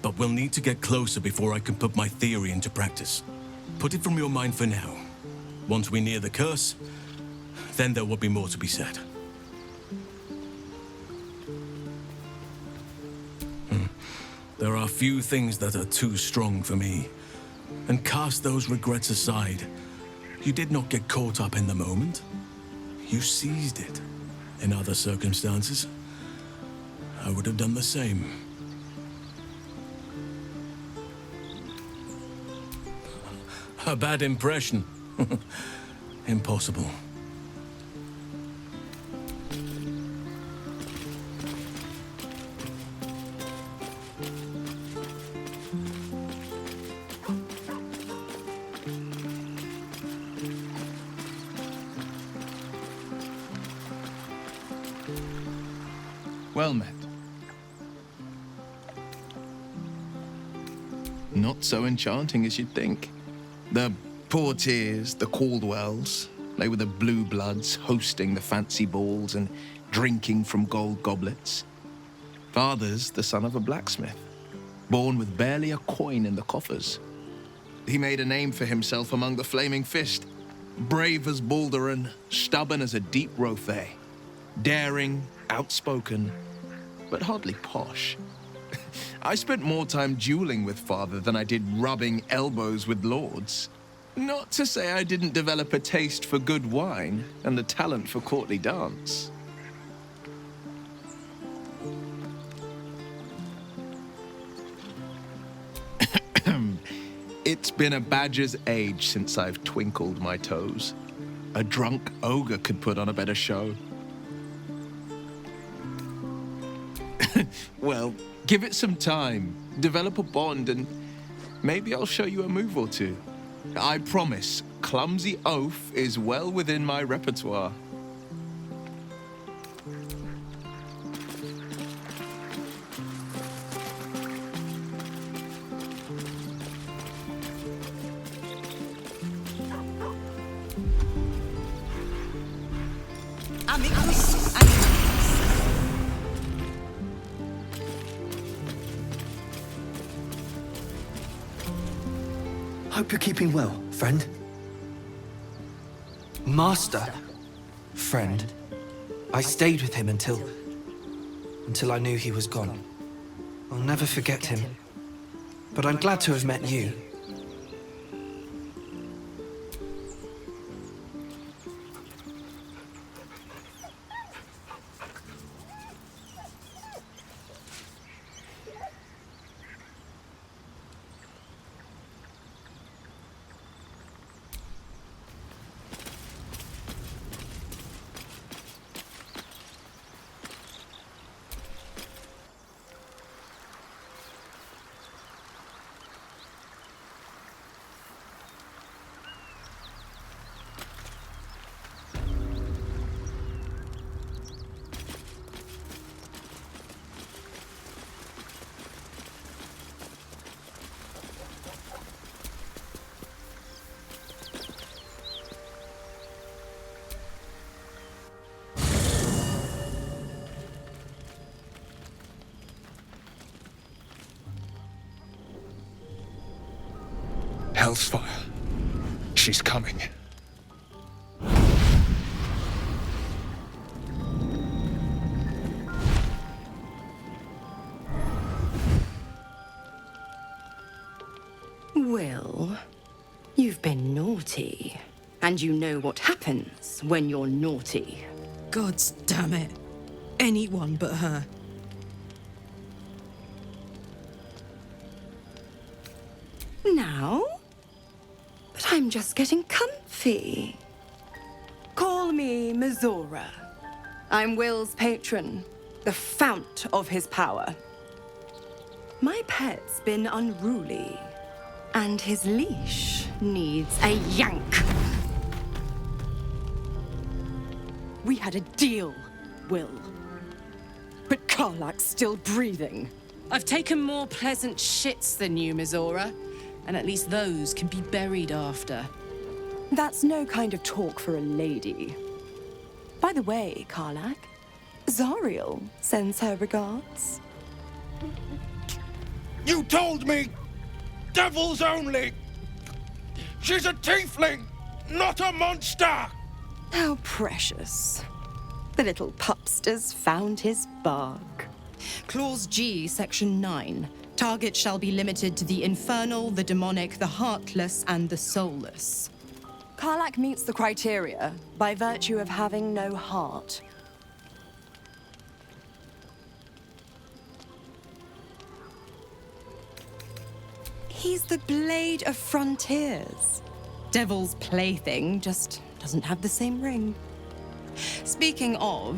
but we'll need to get closer before I can put my theory into practice. Put it from your mind for now. Once we near the curse, then there will be more to be said. There are few things that are too strong for me. And cast those regrets aside. You did not get caught up in the moment. You seized it. In other circumstances, I would have done the same. A bad impression. Impossible. Well met. Not so enchanting as you'd think. The Portiers, the Caldwells, they were the blue bloods hosting the fancy balls and drinking from gold goblets. Father's the son of a blacksmith, born with barely a coin in the coffers. He made a name for himself among the Flaming Fist, brave as Baldur and stubborn as a deep Rothay, daring, outspoken, but hardly posh. I spent more time dueling with Father than I did rubbing elbows with lords. Not to say I didn't develop a taste for good wine and the talent for courtly dance. It's been a badger's age since I've twinkled my toes. A drunk ogre could put on a better show. Well, give it some time, develop a bond, and maybe I'll show you a move or two. I promise, clumsy oaf is well within my repertoire. Hope you're keeping well, friend. Master. Friend. I stayed with him until I knew he was gone. I'll never forget him. But I'm glad to have met you. Hellsfire. She's coming. Well, you've been naughty. And you know what happens when you're naughty. God damn it. anyone but her. Now? But I'm just getting comfy. Call me Mizora. I'm Will's patron, the fount of his power. My pet's been unruly, and his leash needs a yank. We had a deal, Will. But Karlach's still breathing. I've taken more pleasant shits than you, Mizora. And at least those can be buried after. That's no kind of talk for a lady. By the way, Karlach, Zariel sends her regards. You told me! Devils only! She's a tiefling, not a monster! How precious. The little pupster's found his bark. Clause G, Section 9. Target shall be limited to the infernal, the demonic, the heartless, and the soulless. Karlach meets the criteria by virtue of having no heart. He's the Blade of Frontiers. Devil's plaything, just doesn't have the same ring. Speaking of...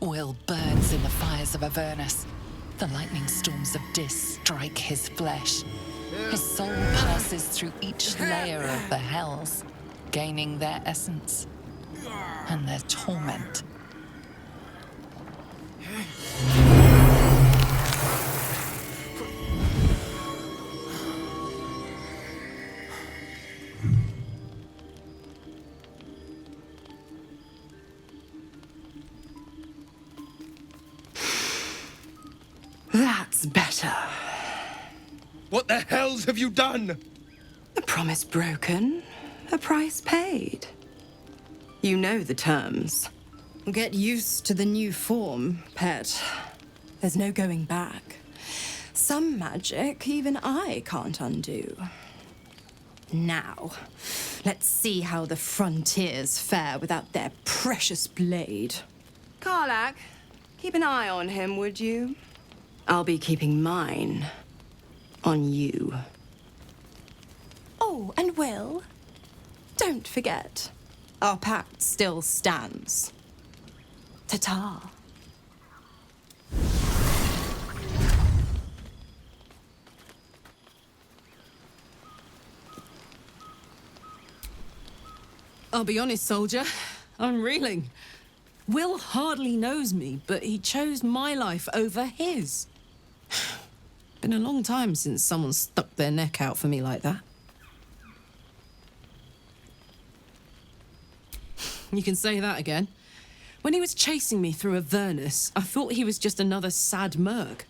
Will burns in the fires of Avernus. The lightning storms of Dis strike his flesh. His soul passes through each layer of the hells, gaining their essence and their torment. That's better. What the hells have you done? A promise broken, a price paid. You know the terms. Get used to the new form, pet. There's no going back. Some magic even I can't undo. Now, let's see how the frontiers fare without their precious blade. Karlach, keep an eye on him, would you? I'll be keeping mine on you. Oh, and Will, don't forget, our pact still stands. Ta-ta. I'll be honest, soldier. I'm reeling. Will hardly knows me, but he chose my life over his. Been a long time since someone stuck their neck out for me like that. You can say that again. When he was chasing me through Avernus, I thought he was just another sad merc.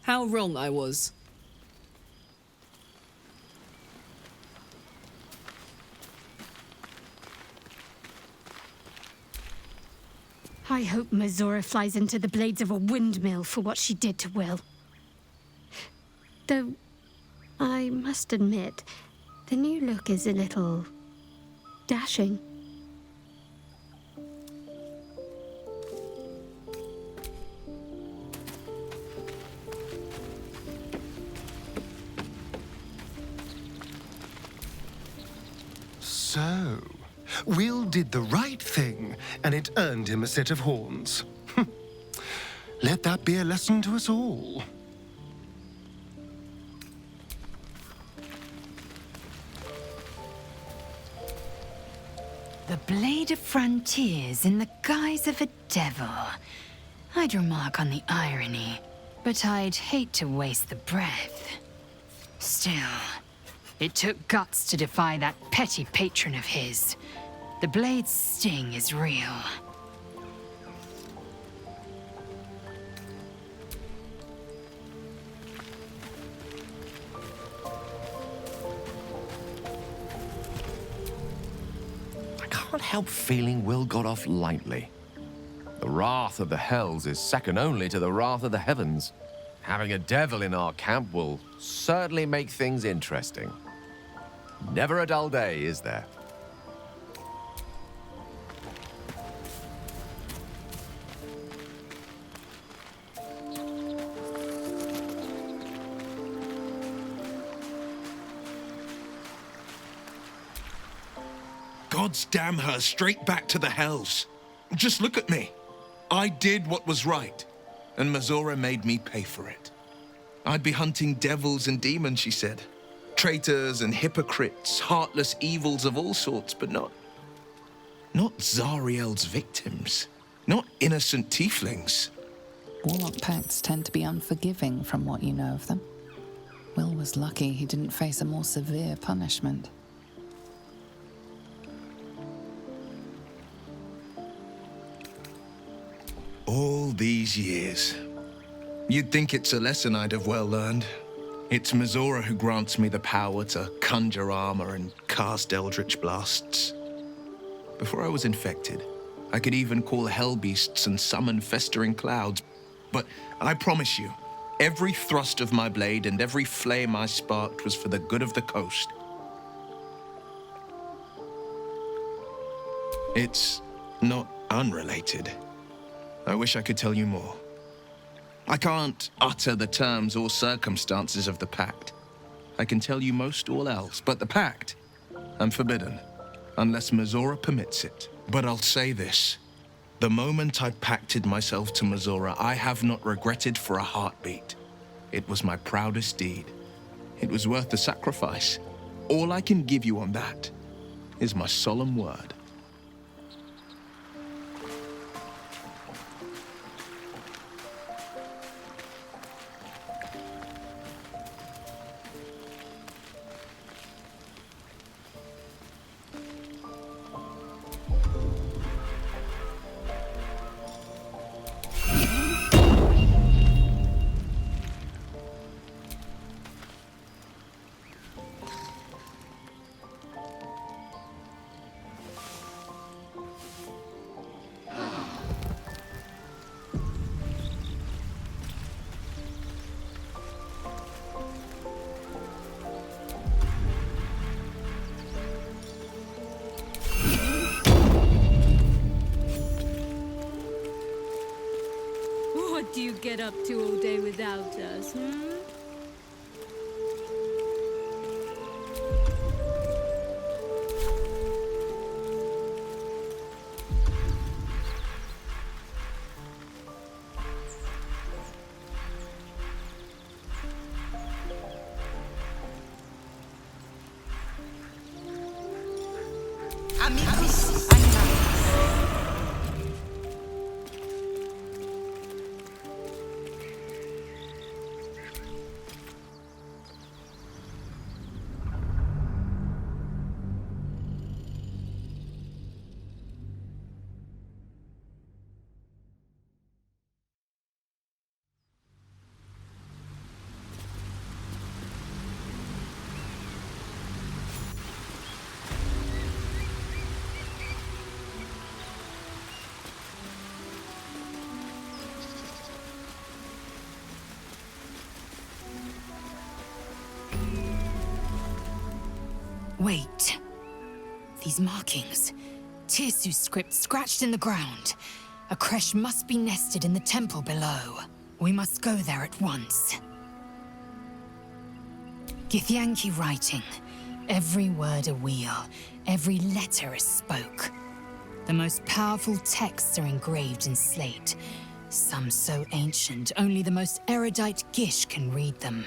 How wrong I was. I hope Mizora flies into the blades of a windmill for what she did to Will. Though, I must admit, the new look is a little... dashing. So, Will did the right thing, and it earned him a set of horns. Let that be a lesson to us all. The Blade of Frontiers in the guise of a devil. I'd remark on the irony, but I'd hate to waste the breath. Still, it took guts to defy that petty patron of his. The blade's sting is real. I can't help feeling Will got off lightly. The wrath of the hells is second only to the wrath of the heavens. Having a devil in our camp will certainly make things interesting. Never a dull day, is there? gods damn her straight back to the hells. Just look at me. I did what was right, and Mazora made me pay for it. I'd be hunting devils and demons, she said. Traitors and hypocrites, heartless evils of all sorts, but not Zariel's victims. Not innocent tieflings. Warlock pacts tend to be unforgiving from what you know of them. Will was lucky he didn't face a more severe punishment. All these years. You'd think it's a lesson I'd have well learned. It's Mazora who grants me the power to conjure armor and cast eldritch blasts. Before I was infected, I could even call hell beasts and summon festering clouds. But I promise you, every thrust of my blade and every flame I sparked was for the good of the coast. It's not unrelated. I wish I could tell you more. I can't utter the terms or circumstances of the pact. I can tell you most all else, but the pact, I'm forbidden, unless Mazora permits it. But I'll say this. The moment I pacted myself to Mazora, I have not regretted for a heartbeat. It was my proudest deed. It was worth the sacrifice. All I can give you on that is my solemn word. What do you get up to all day without us, Wait. These markings. Tirsu's script scratched in the ground. A creche must be nested in the temple below. We must go there at once. Githyanki writing. Every word a wheel. Every letter a spoke. The most powerful texts are engraved in slate. Some so ancient, only the most erudite Gish can read them.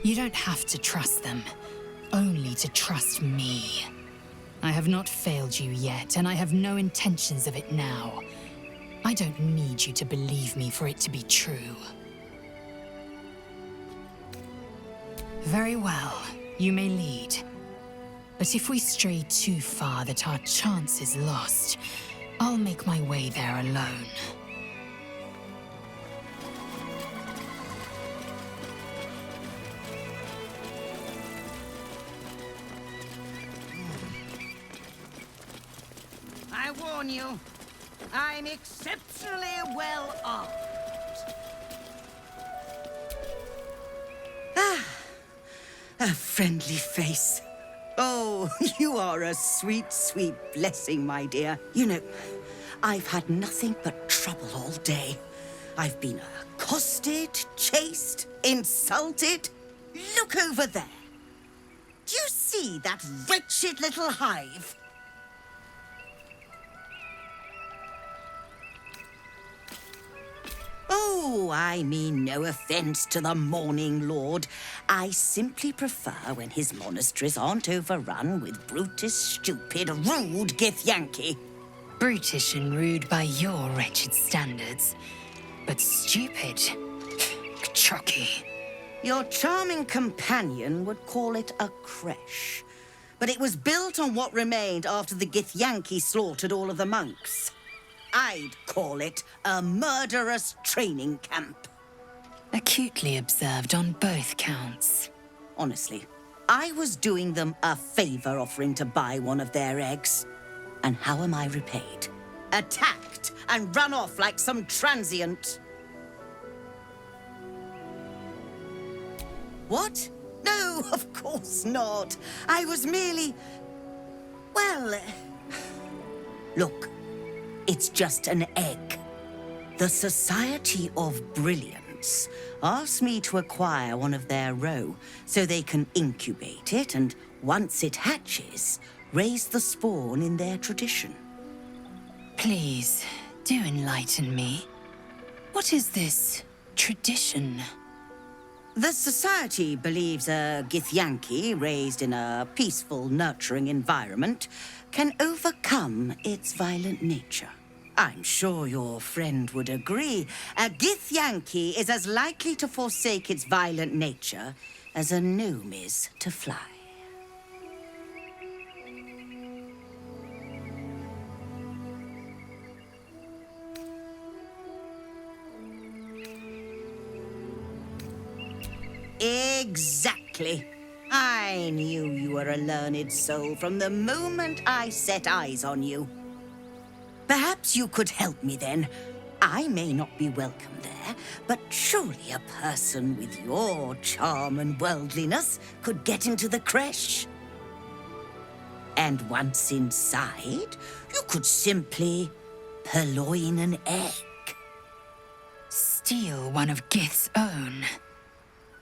You don't have to trust them, only to trust me. I have not failed you yet, and I have no intentions of it now. I don't need you to believe me for it to be true. Very well, you may lead. But if we stray too far that our chance is lost, I'll make my way there alone. I warn you, I'm exceptionally well armed. A friendly face. Oh, you are a sweet, sweet blessing, my dear. You know, I've had nothing but trouble all day. I've been accosted, chased, insulted. Look over there. Do you see that wretched little hive? Oh, I mean no offense to the Morning Lord. I simply prefer when his monasteries aren't overrun with brutish, stupid, rude Githyanki. Brutish and rude by your wretched standards, but stupid. Chucky. Your charming companion would call it a creche, but it was built on what remained after the Githyanki slaughtered all of the monks. I'd call it a murderous training camp. Acutely observed on both counts. Honestly, I was doing them a favor offering to buy one of their eggs. And how am I repaid? Attacked and run off like some transient. What? No, of course not. I was merely... well... Look, it's just an egg. The Society of Brilliance asked me to acquire one of their roe so they can incubate it and, once it hatches, raise the spawn in their tradition. Please, do enlighten me. What is this tradition? The Society believes a Githyanki raised in a peaceful, nurturing environment can overcome its violent nature. I'm sure your friend would agree. A Githyanki is as likely to forsake its violent nature as a gnome is to fly. Exactly. I knew you were a learned soul from the moment I set eyes on you. Perhaps you could help me then. I may not be welcome there, but surely a person with your charm and worldliness could get into the creche. And once inside, you could simply purloin an egg. Steal one of Gith's own.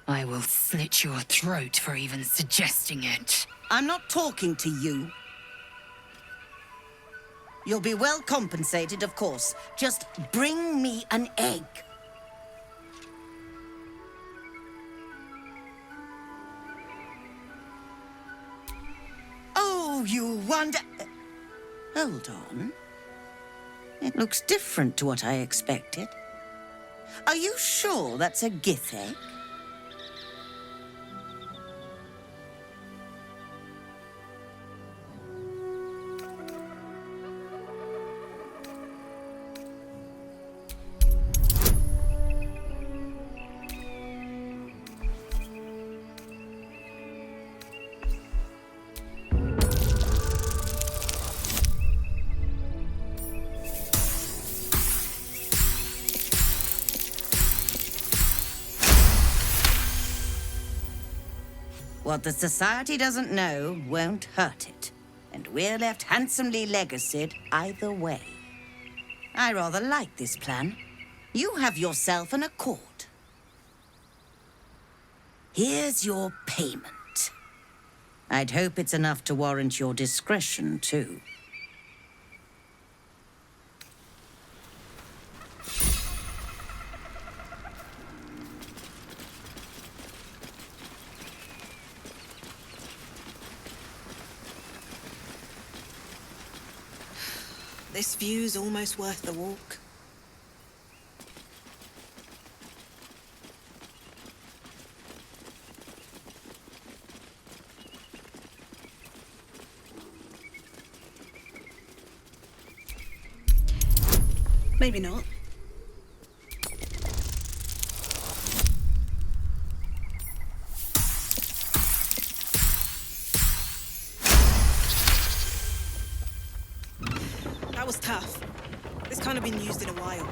I will slit your throat for even suggesting it. I'm not talking to you. You'll be well compensated, of course. Just bring me an egg. Oh, you wonder... Hold on. It looks different to what I expected. Are you sure that's a Gith egg? What the Society doesn't know won't hurt it. And we're left handsomely legacied either way. I rather like this plan. You have yourself an accord. Here's your payment. I'd hope it's enough to warrant your discretion, too. This view's almost worth the walk. Maybe not. That was tough. This can't have been used in a while.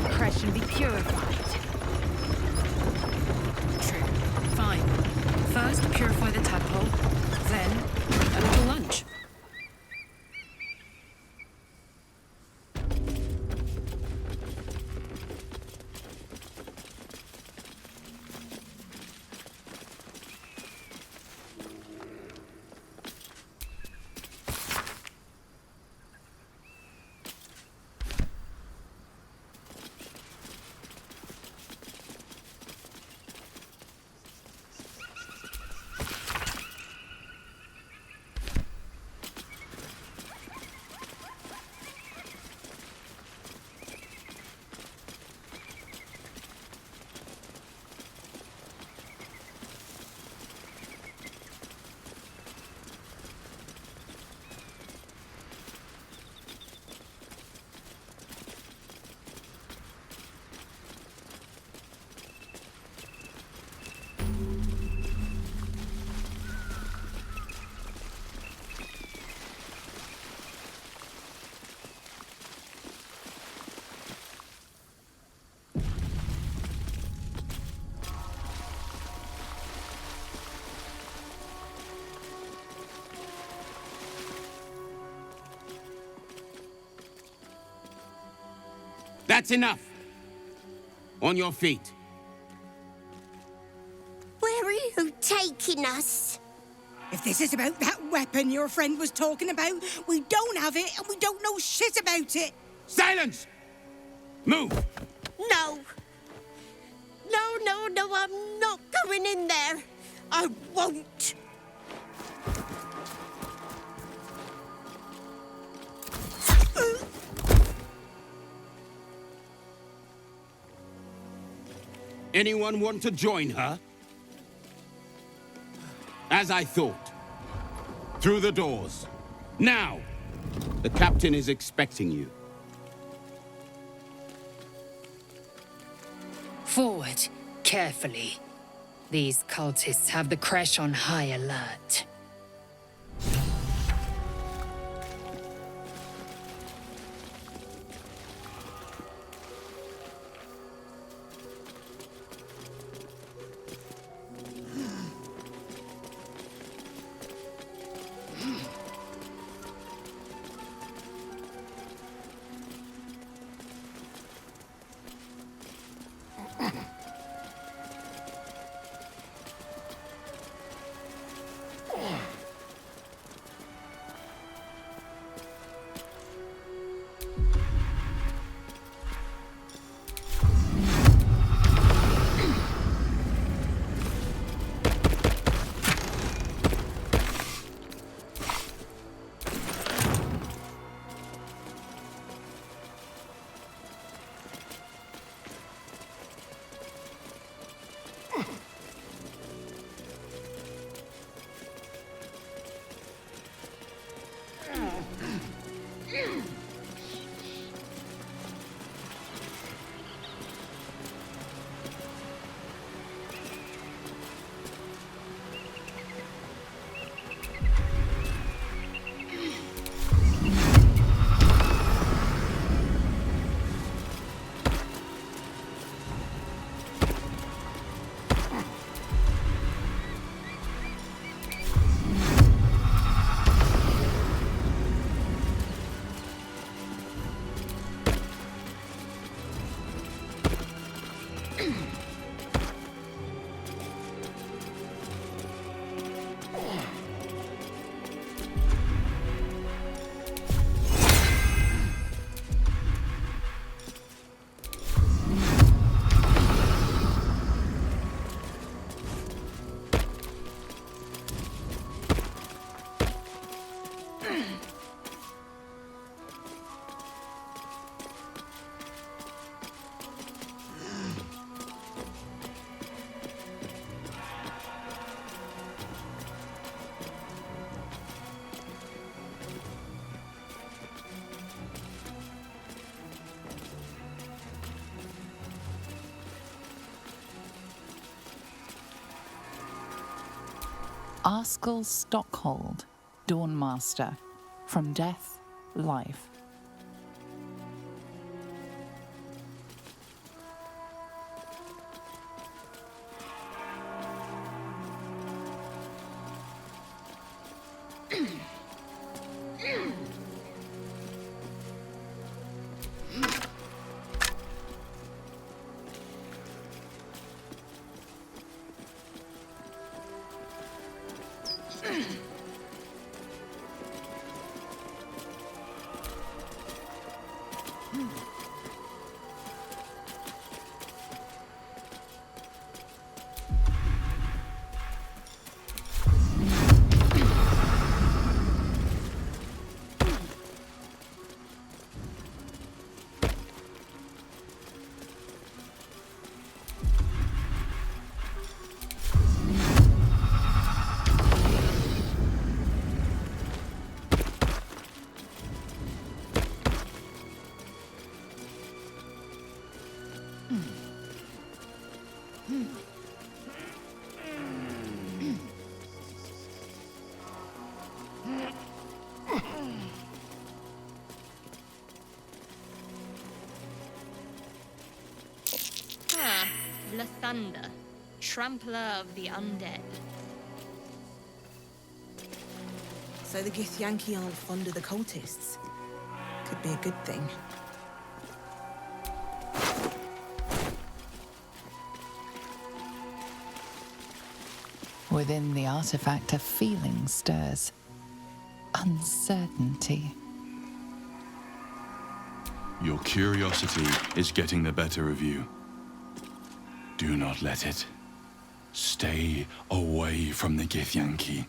creche and be purified. True. Fine. First, purify the tadpole, then a little lunch. That's enough. On your feet. Where are you taking us? If this is about that weapon your friend was talking about, we don't have it and we don't know shit about it. Silence! Move! No. No, I'm not going in there. I won't. Anyone want to join her? As I thought. Through the doors. Now! The captain is expecting you. Forward, carefully. These cultists have the creche on high alert. Arskel Stockhold, Dawnmaster. From death, life. Thunder, trampler of the undead. So the Githyanki aren't fond of the cultists. Could be a good thing. Within the artifact, a feeling stirs. Uncertainty. Your curiosity is getting the better of you. Do not let it. Stay away from the Githyanki.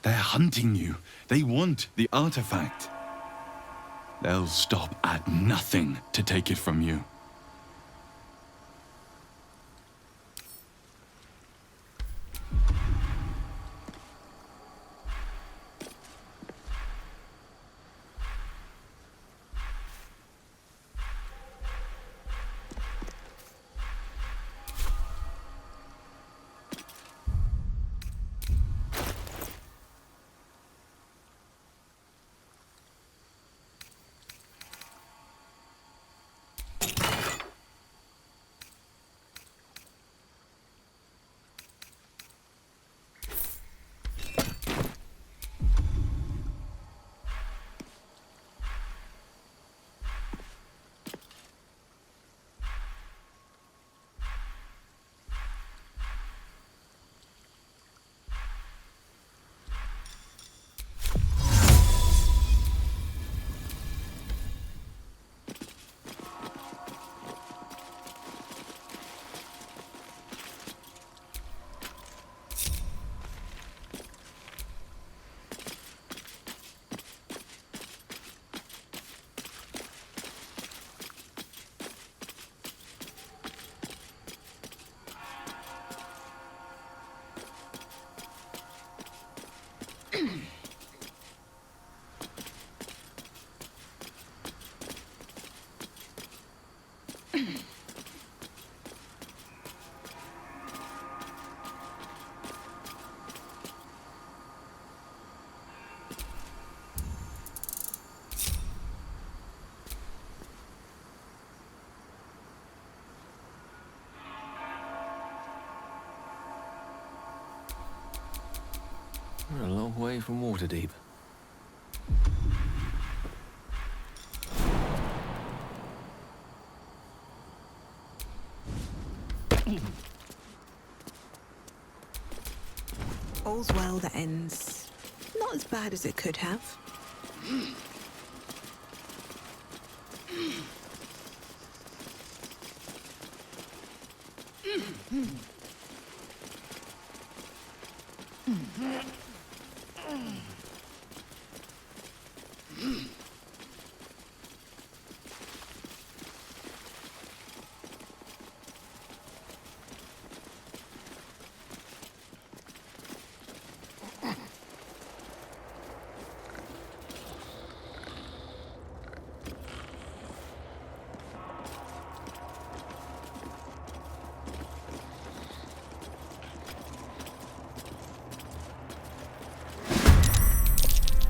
They're hunting you. They want the artifact. They'll stop at nothing to take it from you. We're a long way from Waterdeep. All's well that ends not as bad as it could have.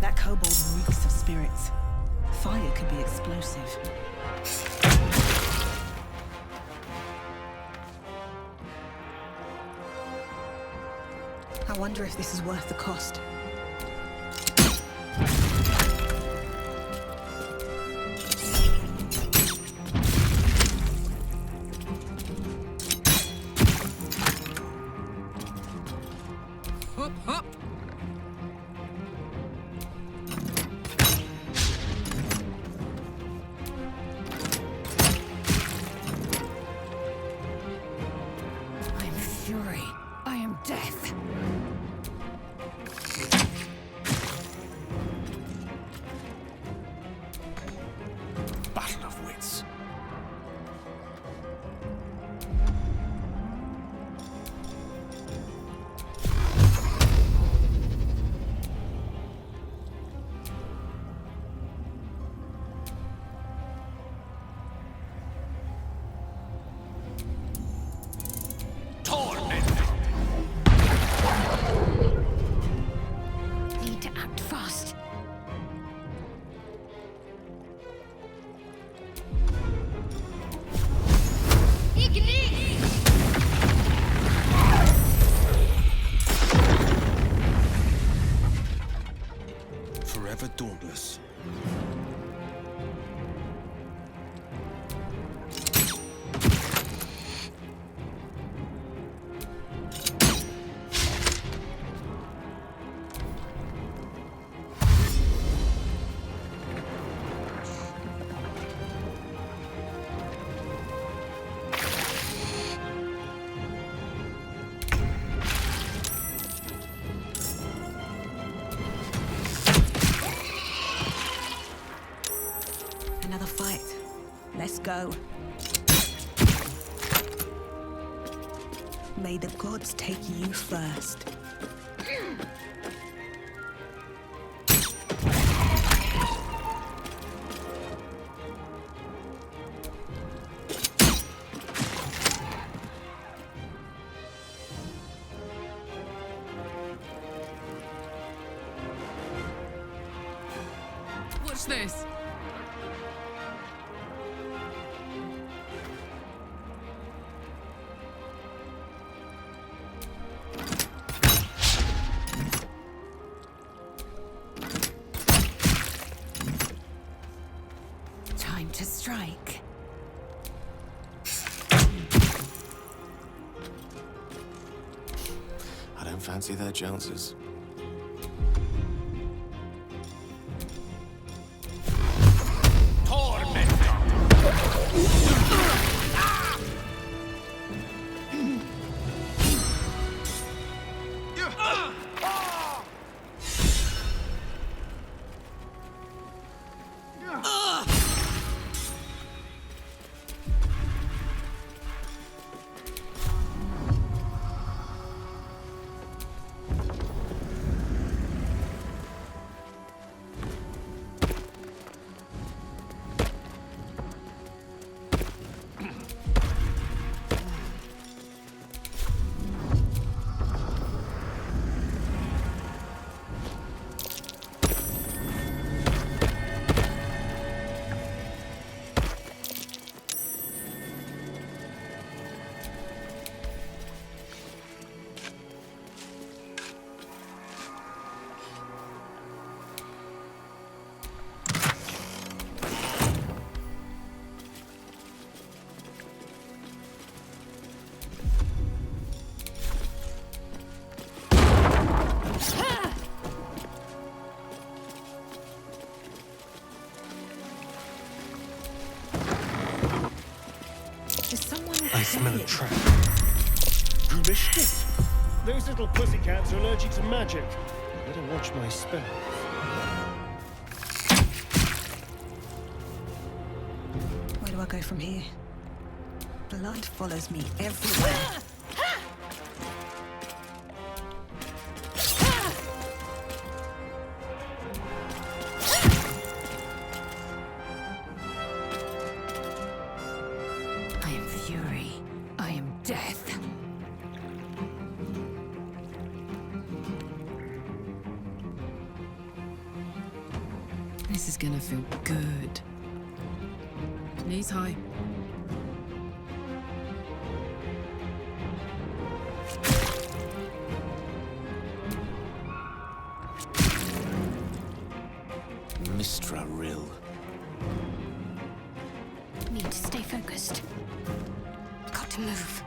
That kobold reeks of spirits. Fire could be explosive. I wonder if this is worth the cost. Hop, hop. months. Need to act fast. Forever dauntless. Another fight. Let's go. May the gods take you first. Watch this. Time to strike. I don't fancy their chances. I smell a trap. You missed it. Those little pussycats are allergic to magic. Better watch my spells. Where do I go from here? Blood follows me everywhere. I am fury. I am death. This is gonna feel good. Knees high. Mistra Rill. Need to stay focused. Got to move.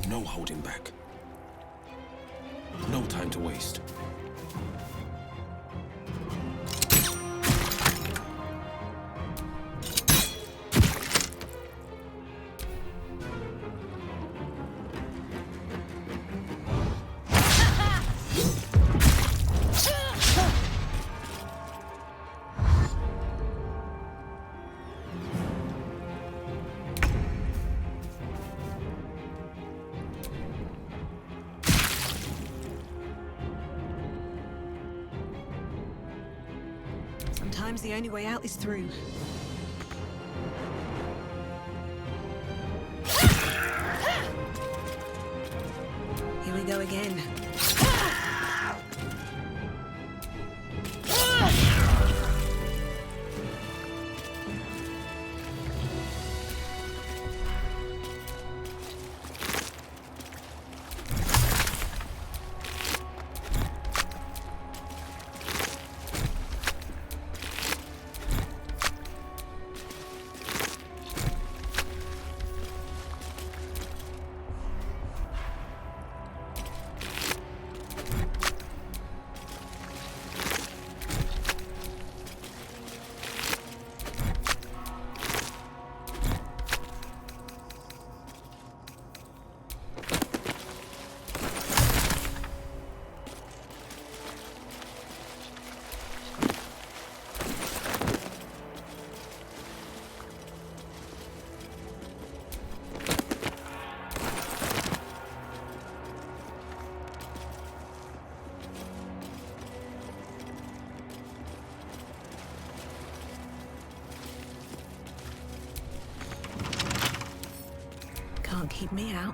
No holding back. No time to waste. Sometimes the only way out is through. Here we go again. Can't keep me out.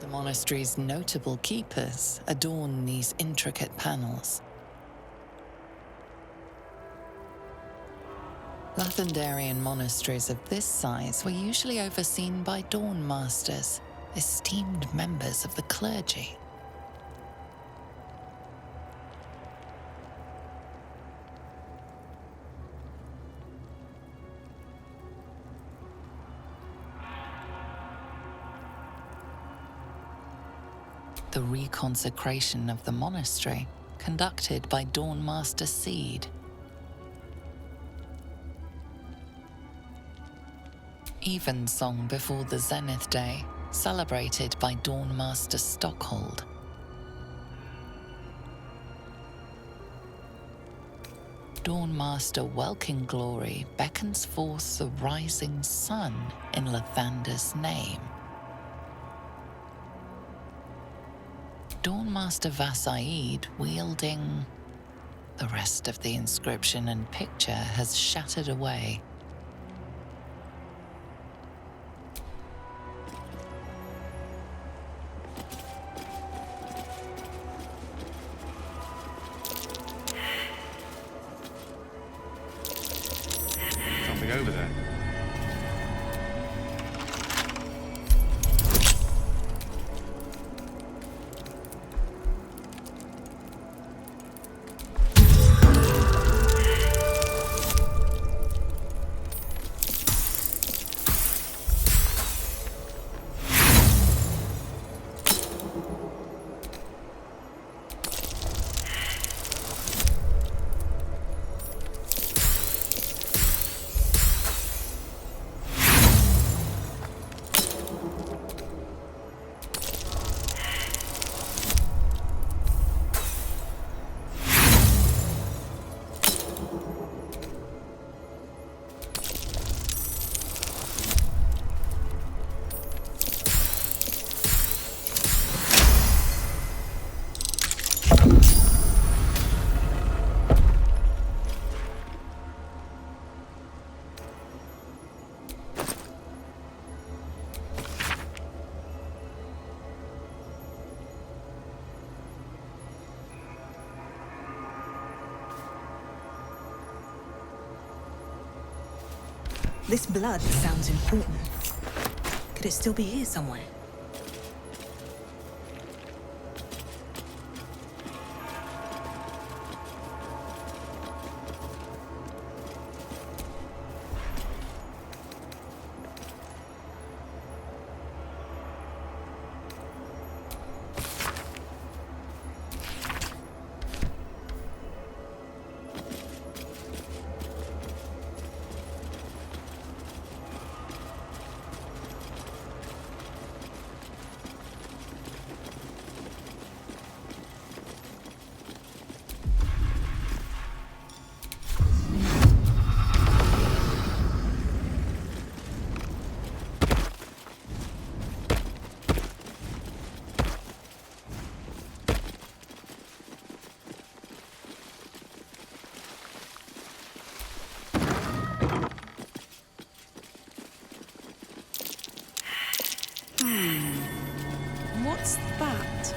The monastery's notable keepers adorn these intricate panels. Lathendarian monasteries of this size were usually overseen by Dawn Masters, esteemed members of the clergy. The reconsecration of the monastery, conducted by Dawn Master Seed, evensong before the Zenith Day, celebrated by Dawnmaster Stockhold. Dawnmaster Welkin Glory beckons forth the rising sun in Lathander's name. Dawnmaster Vassaid wielding... The rest of the inscription and picture has shattered away. Something over there. This blood sounds important. Could it still be here somewhere? What's that?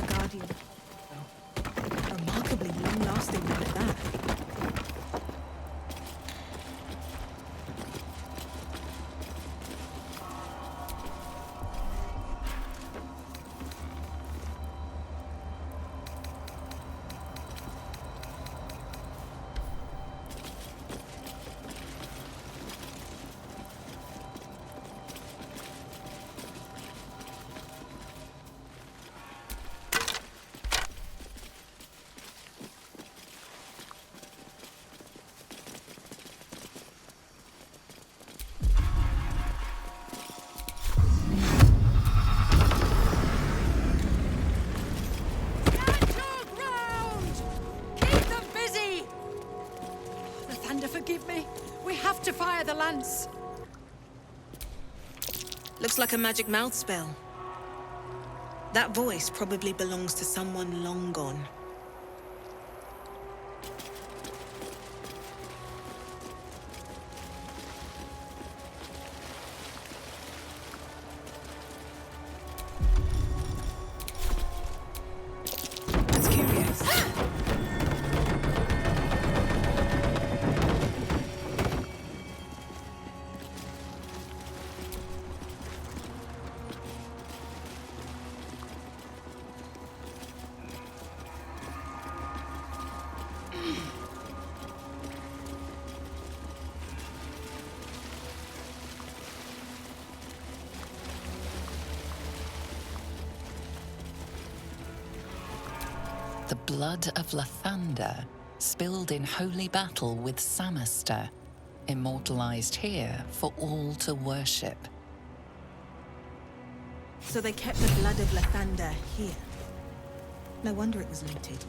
Guardian. Remarkably long-lasting one at that. Forgive me. We have to fire the lance. Looks like a magic mouth spell. That voice probably belongs to someone long gone. That's curious. The blood of Lathander, spilled in holy battle with Samaster, immortalized here for all to worship. So they kept the blood of Lathander here. No wonder it was looted.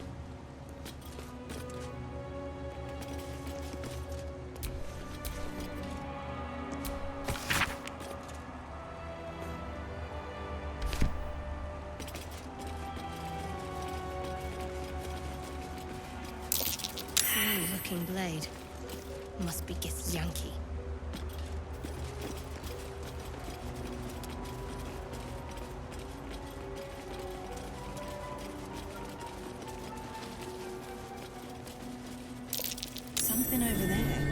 Looking blade. Must be Githyanki. Something over there.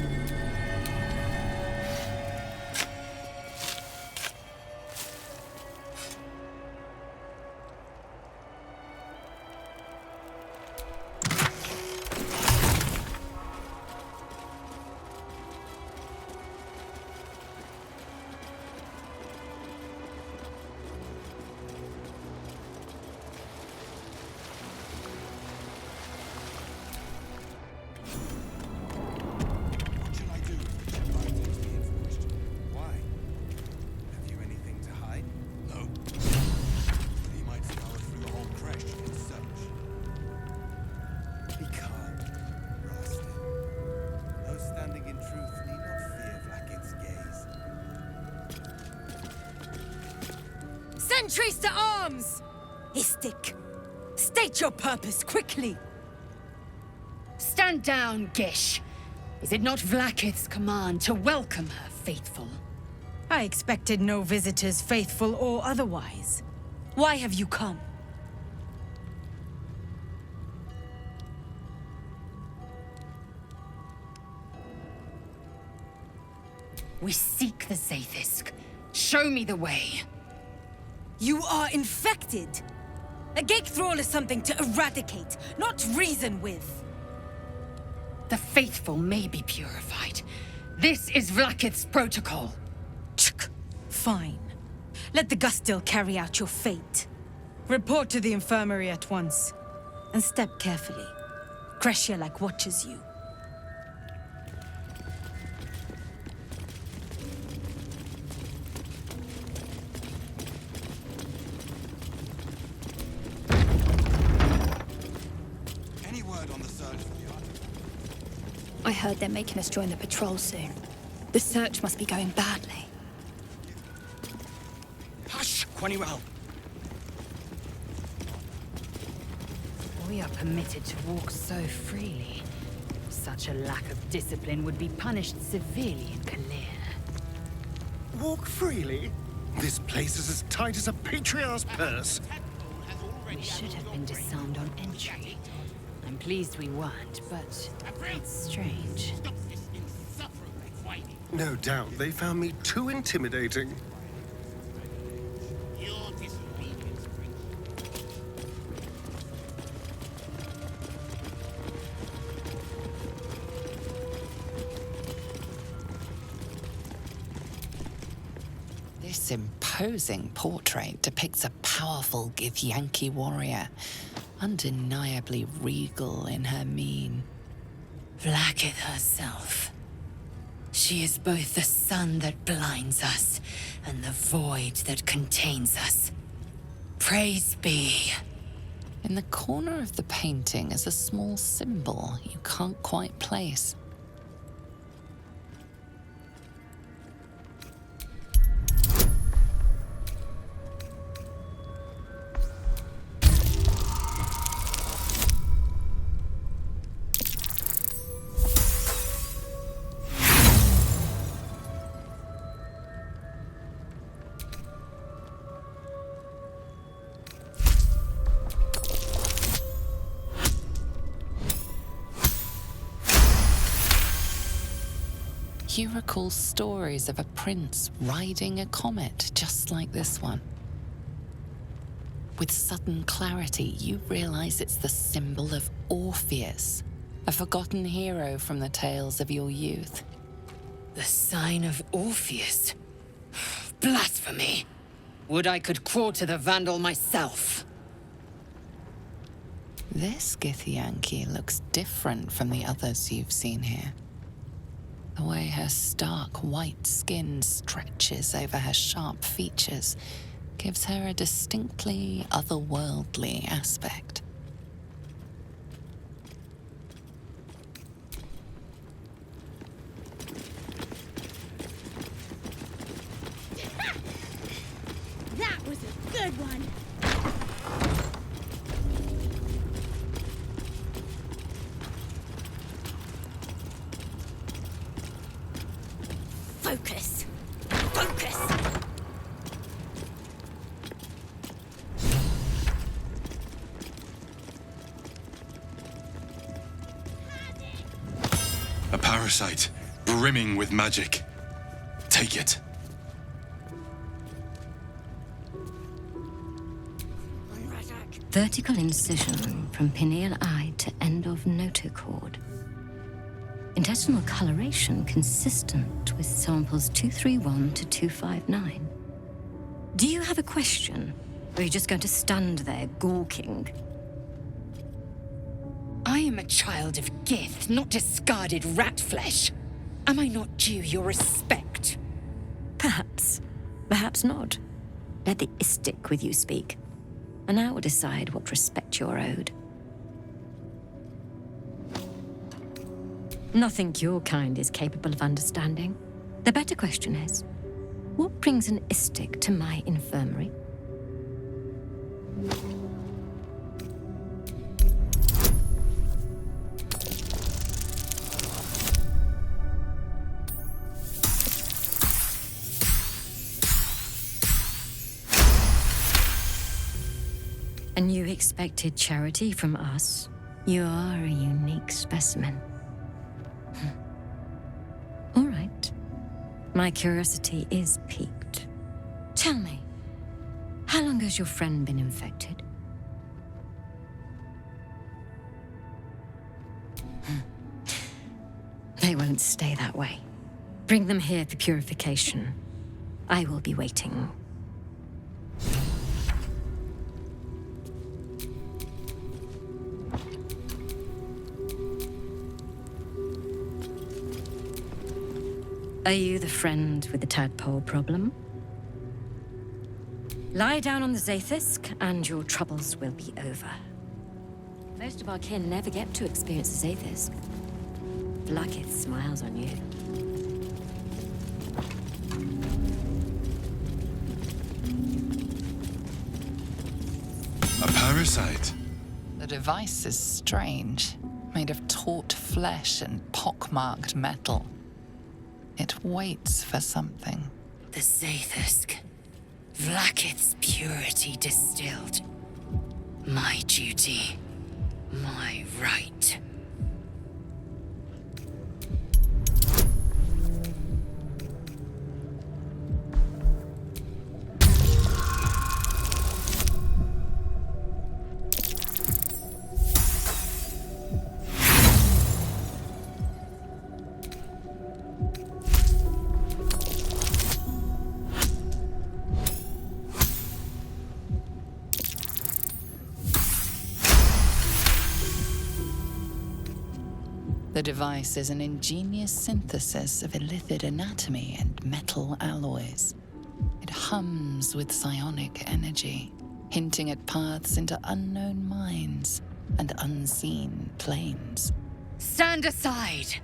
Sentries to arms! Istik, state your purpose quickly. Stand down, Gish. Is it not Vlaakith's command to welcome her faithful? I expected no visitors, faithful or otherwise. Why have you come? We seek the Zaithisk. Show me the way. You are infected. A Gake Thrall is something to eradicate, not reason with. The faithful may be purified. This is Vlaakith's protocol. Fine. Let the Gustil carry out your fate. Report to the infirmary at once. And step carefully. Kreshia watches you. I heard they're making us join the patrol soon. The search must be going badly. Hush, Quaniral! We are permitted to walk so freely. Such a lack of discipline would be punished severely in Kalir. Walk freely? This place is as tight as a patriarch's purse. We should have been disarmed on entry. I'm pleased we weren't, but it's strange. No doubt they found me too intimidating. This imposing portrait depicts a powerful Githyanki warrior, undeniably regal in her mien. Vlaakith herself. She is both the sun that blinds us and the void that contains us. Praise be. In the corner of the painting is a small symbol you can't quite place. You recall stories of a prince riding a comet just like this one. With sudden clarity, you realize it's the symbol of Orpheus, a forgotten hero from the tales of your youth. The sign of Orpheus? Blasphemy! Would I could quarter the Vandal myself. This Githyanki looks different from the others you've seen here. The way her stark white skin stretches over her sharp features gives her a distinctly otherworldly aspect. That was a good one. Focus. Focus. A parasite, brimming with magic. Take it. Vertical incision from pineal eye to end of notochord. Intestinal coloration consistent with samples 231 to 259. Do you have a question? Or are you just going to stand there gawking? I am a child of Gith, not discarded rat flesh. Am I not due your respect? Perhaps. Perhaps not. Let the Istik with you speak, and I will decide what respect you're owed. Nothing your kind is capable of understanding. The better question is, what brings an Istik to my infirmary? And you expected charity from us? You are a unique specimen. All right. My curiosity is piqued. Tell me, how long has your friend been infected? They won't stay that way. Bring them here for purification. I will be waiting. Are you the friend with the tadpole problem? Lie down on the Zaithisk, and your troubles will be over. Most of our kin never get to experience the Zaithisk. Blackith smiles on you. A parasite? The device is strange, made of taut flesh and pockmarked metal. It waits for something. The Zaithisk. Vlaakith's purity distilled. My duty. My right. The device is an ingenious synthesis of illithid anatomy and metal alloys. It hums with psionic energy, hinting at paths into unknown minds and unseen planes. Stand aside!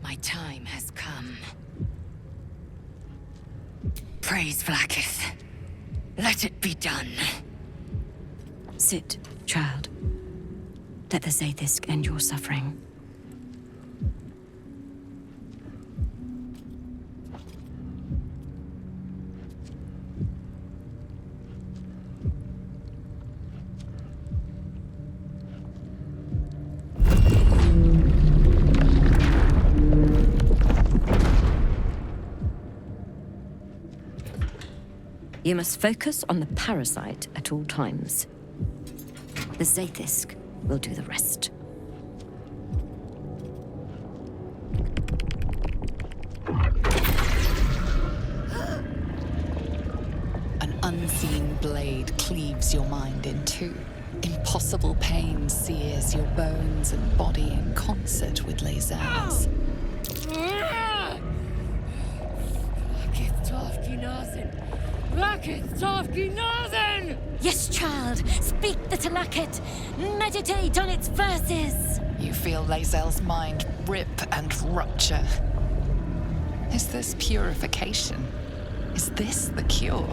My time has come. Praise Vlaakith. Let it be done. Sit, child. Let the Zaithisk end your suffering. You must focus on the parasite at all times. The Zaithisk will do the rest. An unseen blade cleaves your mind in two, impossible pain sears your bones and body in concert with Lae'zel's. Yes, child. Speak the Talakit. Meditate on its verses. You feel Lae'zel's mind rip and rupture. Is this purification? Is this the cure?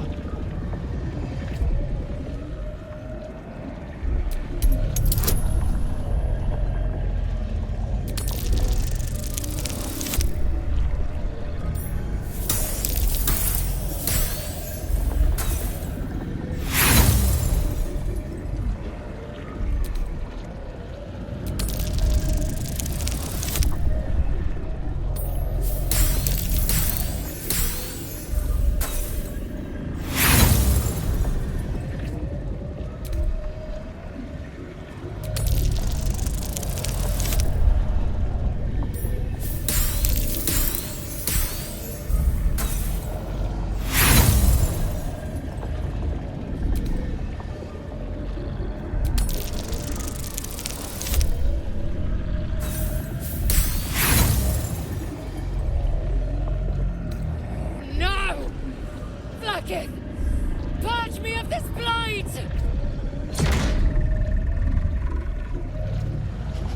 Purge me of this blight!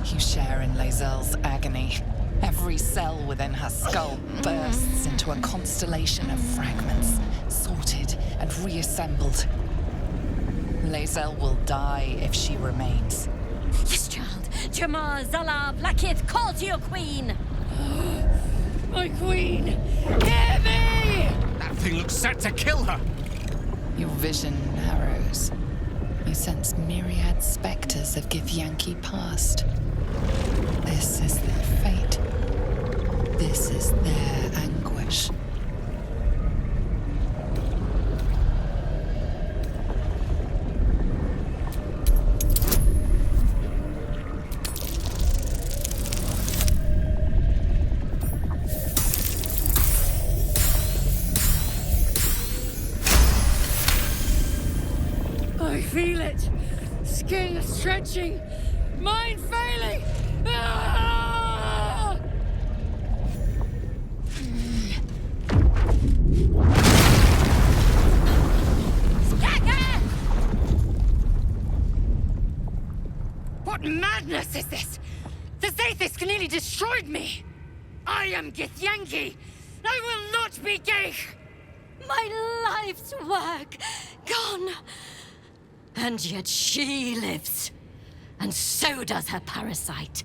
You share in Lae'zel's agony. Every cell within her skull bursts into a constellation of fragments, sorted and reassembled. Lae'zel will die if she remains. Yes, child. Jamar, Zala, Blackith, call to your queen! My queen! Hear me! That thing looks set to kill her! Your vision narrows. You sense myriad specters of Githyanki past. This is their fate. This is their anguish. I feel it. Skin stretching. Mind failing. Ah! What madness is this? The Zaithisk nearly destroyed me. I am Githyanki. I will not be gay. My life's work gone. And yet she lives. And so does her parasite.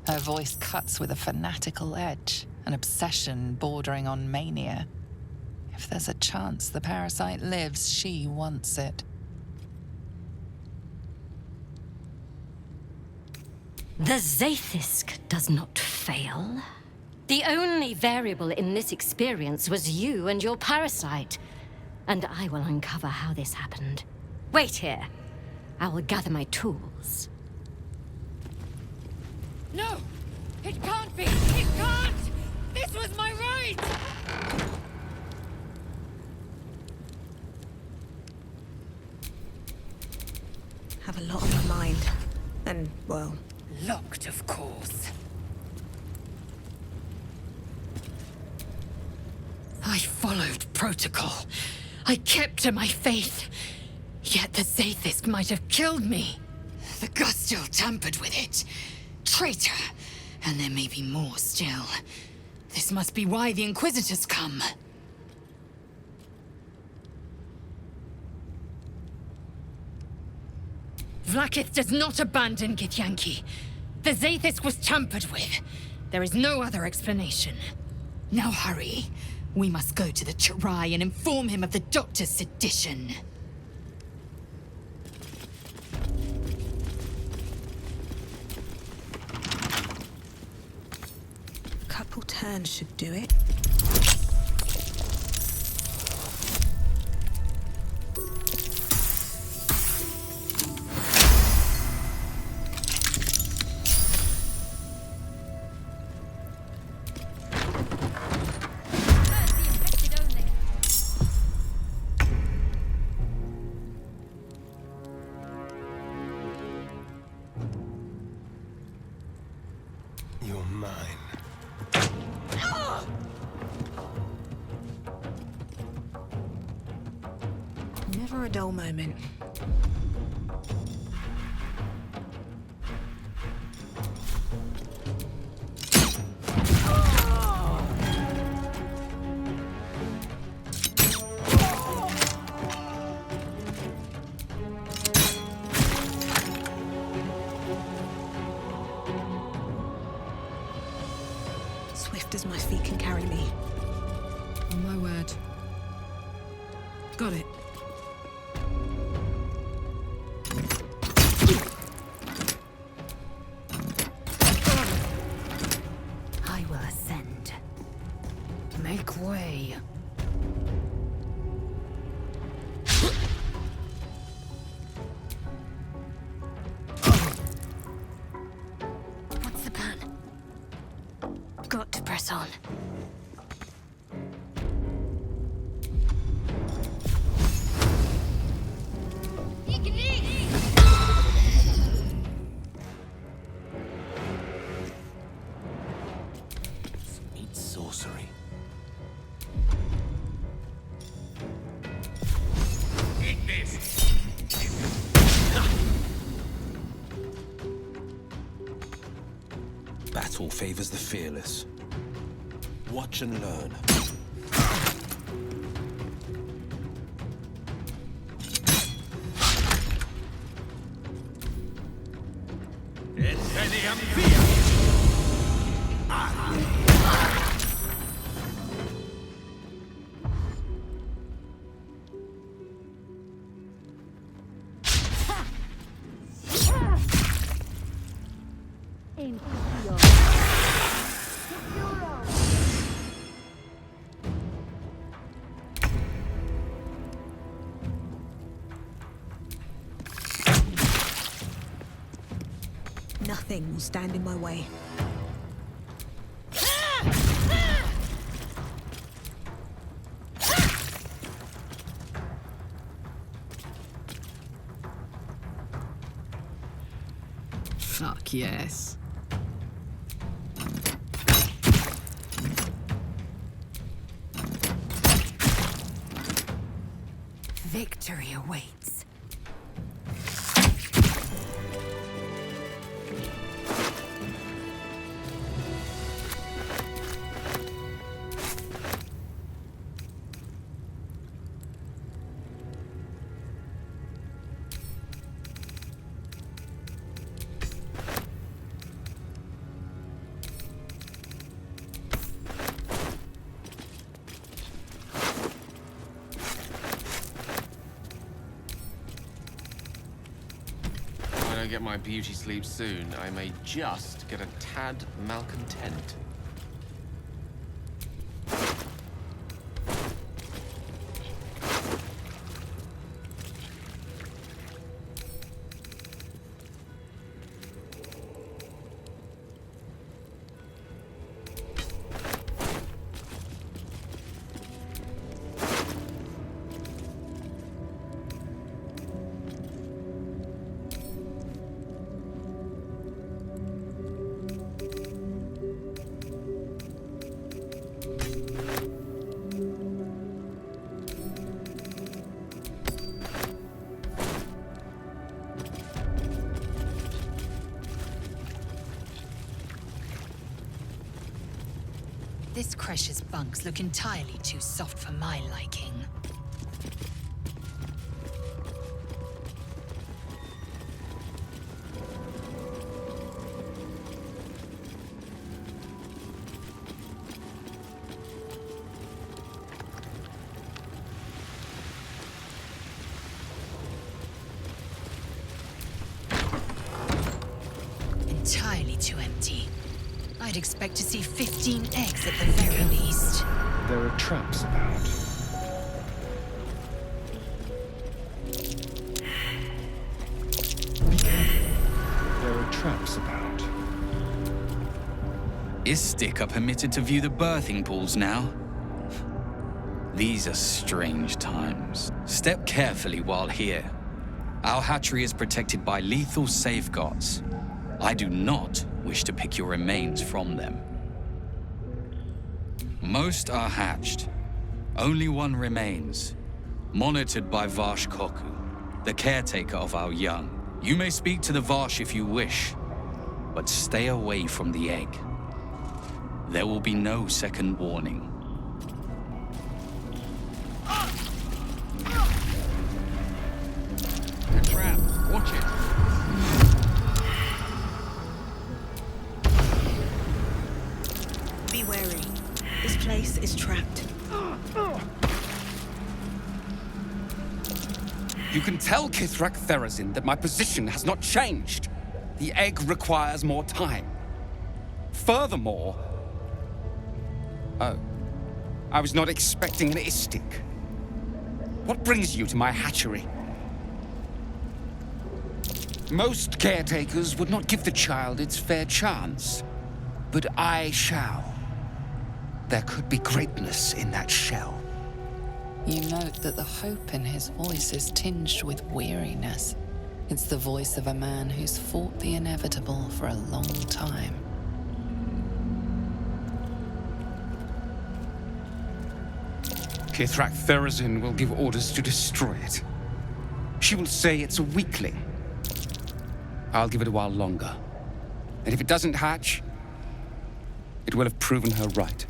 Her voice cuts with a fanatical edge, an obsession bordering on mania. If there's a chance the parasite lives, she wants it. The Zaithisk does not fail. The only variable in this experience was you and your parasite. And I will uncover how this happened. Wait here. I will gather my tools. No! It can't be! It can't! This was my right! Have a lot on my mind. And, well... Locked, of course. I followed protocol. I kept to my faith. Yet the Zaithisk might have killed me. The Gustil tampered with it. Traitor. And there may be more still. This must be why the Inquisitors come. Vlaakith does not abandon Githyanki. The Zaithisk was tampered with. There is no other explanation. Now hurry. We must go to the Chirai and inform him of the Doctor's sedition. Couple turns should do it. Never a dull moment. Swift as my feet can carry me. On my word. Got it. I will ascend. Make way. What's the plan? Got to press on. Sweet sorcery. Eat this! Battle favors the fearless. Watch and learn. Nothing will stand in my way. Fuck yes. Victory awaits. If I don't get my beauty sleep soon, I may just get a tad malcontent. This Cresh's bunks look entirely too soft for my liking. Entirely too empty. I'd expect to see 15 eggs at the very least. There are traps about. There are traps about. Is Sticker permitted to view the birthing pools now? These are strange times. Step carefully while here. Our hatchery is protected by lethal safeguards. I do not wish to pick your remains from them. Most are hatched. Only one remains. Monitored by Varsh Koku, the caretaker of our young. You may speak to the Varsh if you wish, but stay away from the egg. There will be no second warning. The trap. Watch it. Be wary. This place is trapped. You can tell Kithrak Therazin that my position has not changed. The egg requires more time. Furthermore... Oh. I was not expecting an istik. What brings you to my hatchery? Most caretakers would not give the child its fair chance. But I shall. There could be greatness in that shell. You note that the hope in his voice is tinged with weariness. It's the voice of a man who's fought the inevitable for a long time. Kithrak Therazin will give orders to destroy it. She will say it's a weakling. I'll give it a while longer. And if it doesn't hatch, it will have proven her right.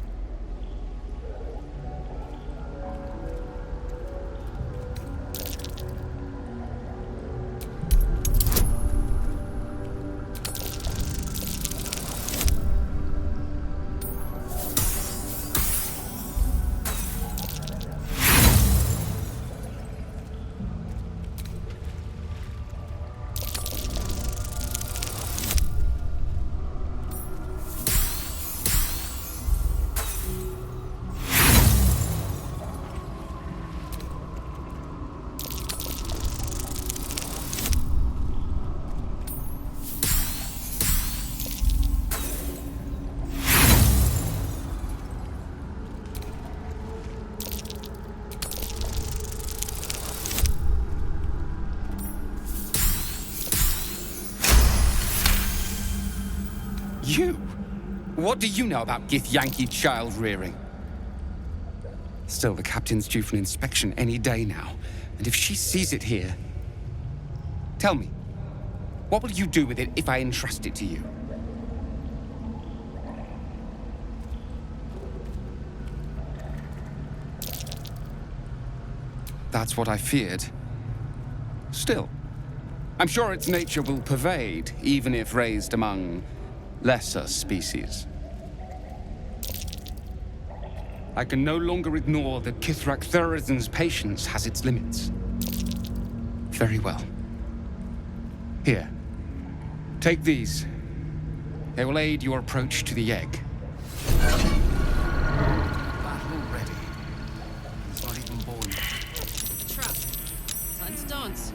You? What do you know about Githyanki child rearing? Still, the captain's due for an inspection any day now. And if she sees it here... Tell me, what will you do with it if I entrust it to you? That's what I feared. Still, I'm sure its nature will pervade, even if raised among lesser species. I can no longer ignore that Kithrak Therazin's patience has its limits. Very well. Here. Take these. They will aid your approach to the egg. Battle ready. It's not even born yet. Trap. Time to dance.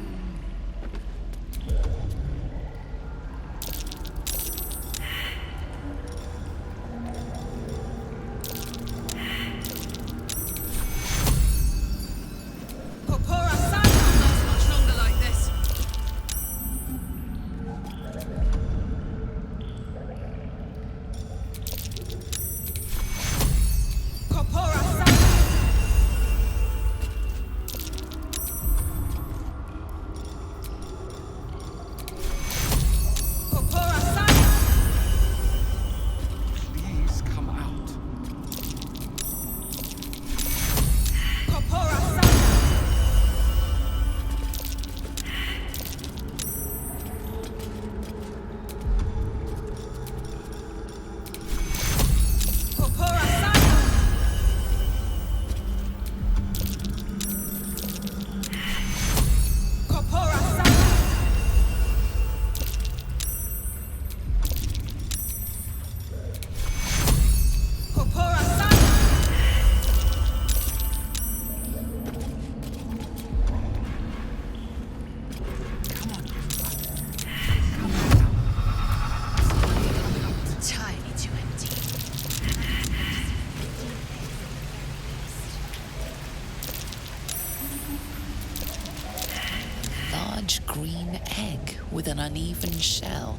Green egg with an uneven shell.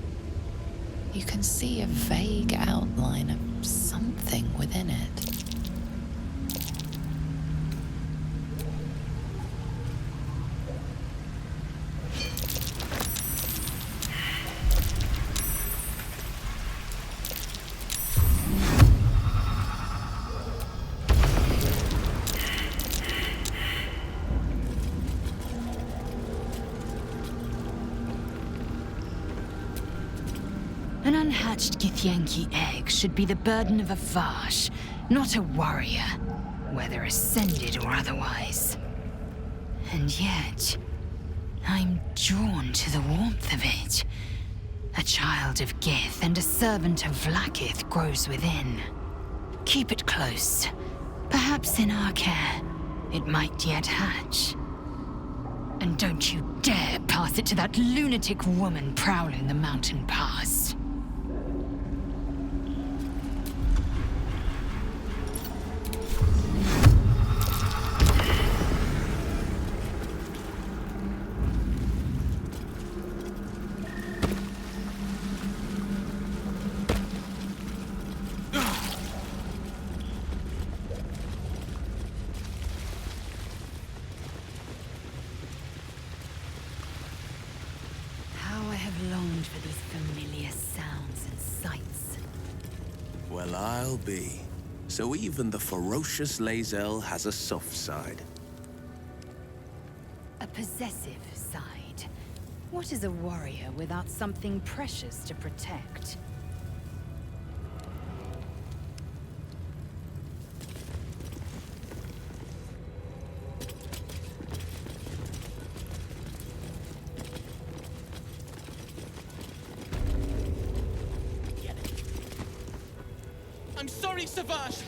You can see a vague outline of something within it. An unhatched Githyanki egg should be the burden of a Vash, not a warrior, whether ascended or otherwise. And yet, I'm drawn to the warmth of it. A child of Gith and a servant of Vlaakith grows within. Keep it close. Perhaps in our care, it might yet hatch. And don't you dare pass it to that lunatic woman prowling the mountain pass. Well, I'll be. So even the ferocious Lae'zel has a soft side. A possessive side. What is a warrior without something precious to protect? I'm sorry, Savage!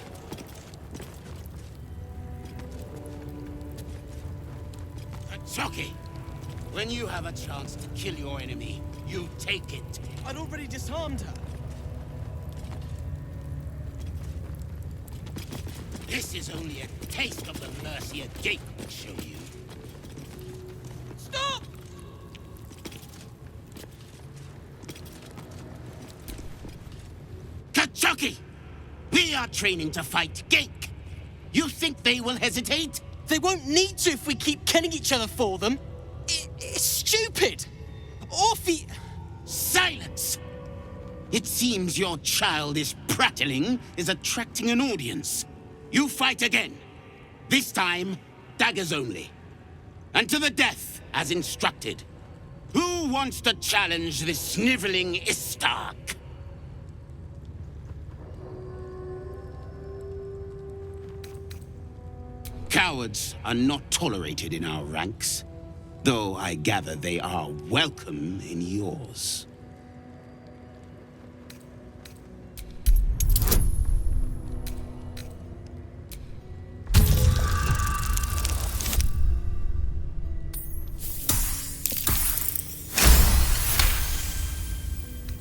Chucky! When you have a chance to kill your enemy, you take it. I'd already disarmed her. This is only a taste of the mercy a gate will show you. Stop! Chucky! We are training to fight Gake. You think they will hesitate? They won't need to if we keep killing each other for them. It's stupid! Orphe... Silence! It seems your childish prattling is attracting an audience. You fight again. This time, daggers only. And to the death, as instructed. Who wants to challenge this sniveling Istark? Cowards are not tolerated in our ranks, though I gather they are welcome in yours.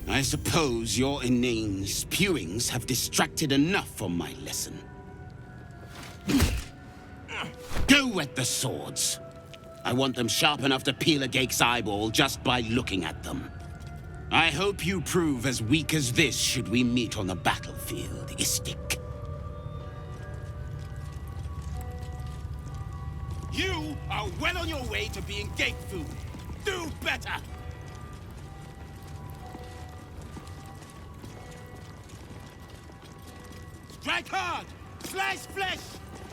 I suppose your inane spewings have distracted enough from my lesson. Go wet the swords. I want them sharp enough to peel a Gake's eyeball just by looking at them. I hope you prove as weak as this should we meet on the battlefield, Istik. You are well on your way to being Gake food. Do better! Strike hard! Slice flesh!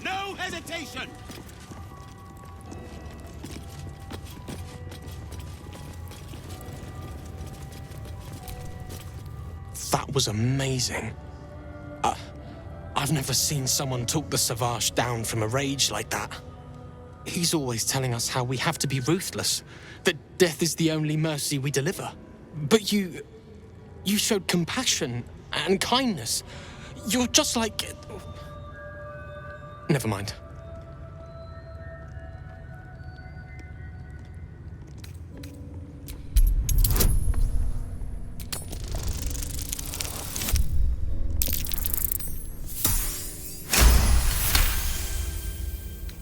No hesitation! That was amazing. I've never seen someone talk the Savage down from a rage like that. He's always telling us how we have to be ruthless, that death is the only mercy we deliver. But you showed compassion and kindness. You're just like... Never mind.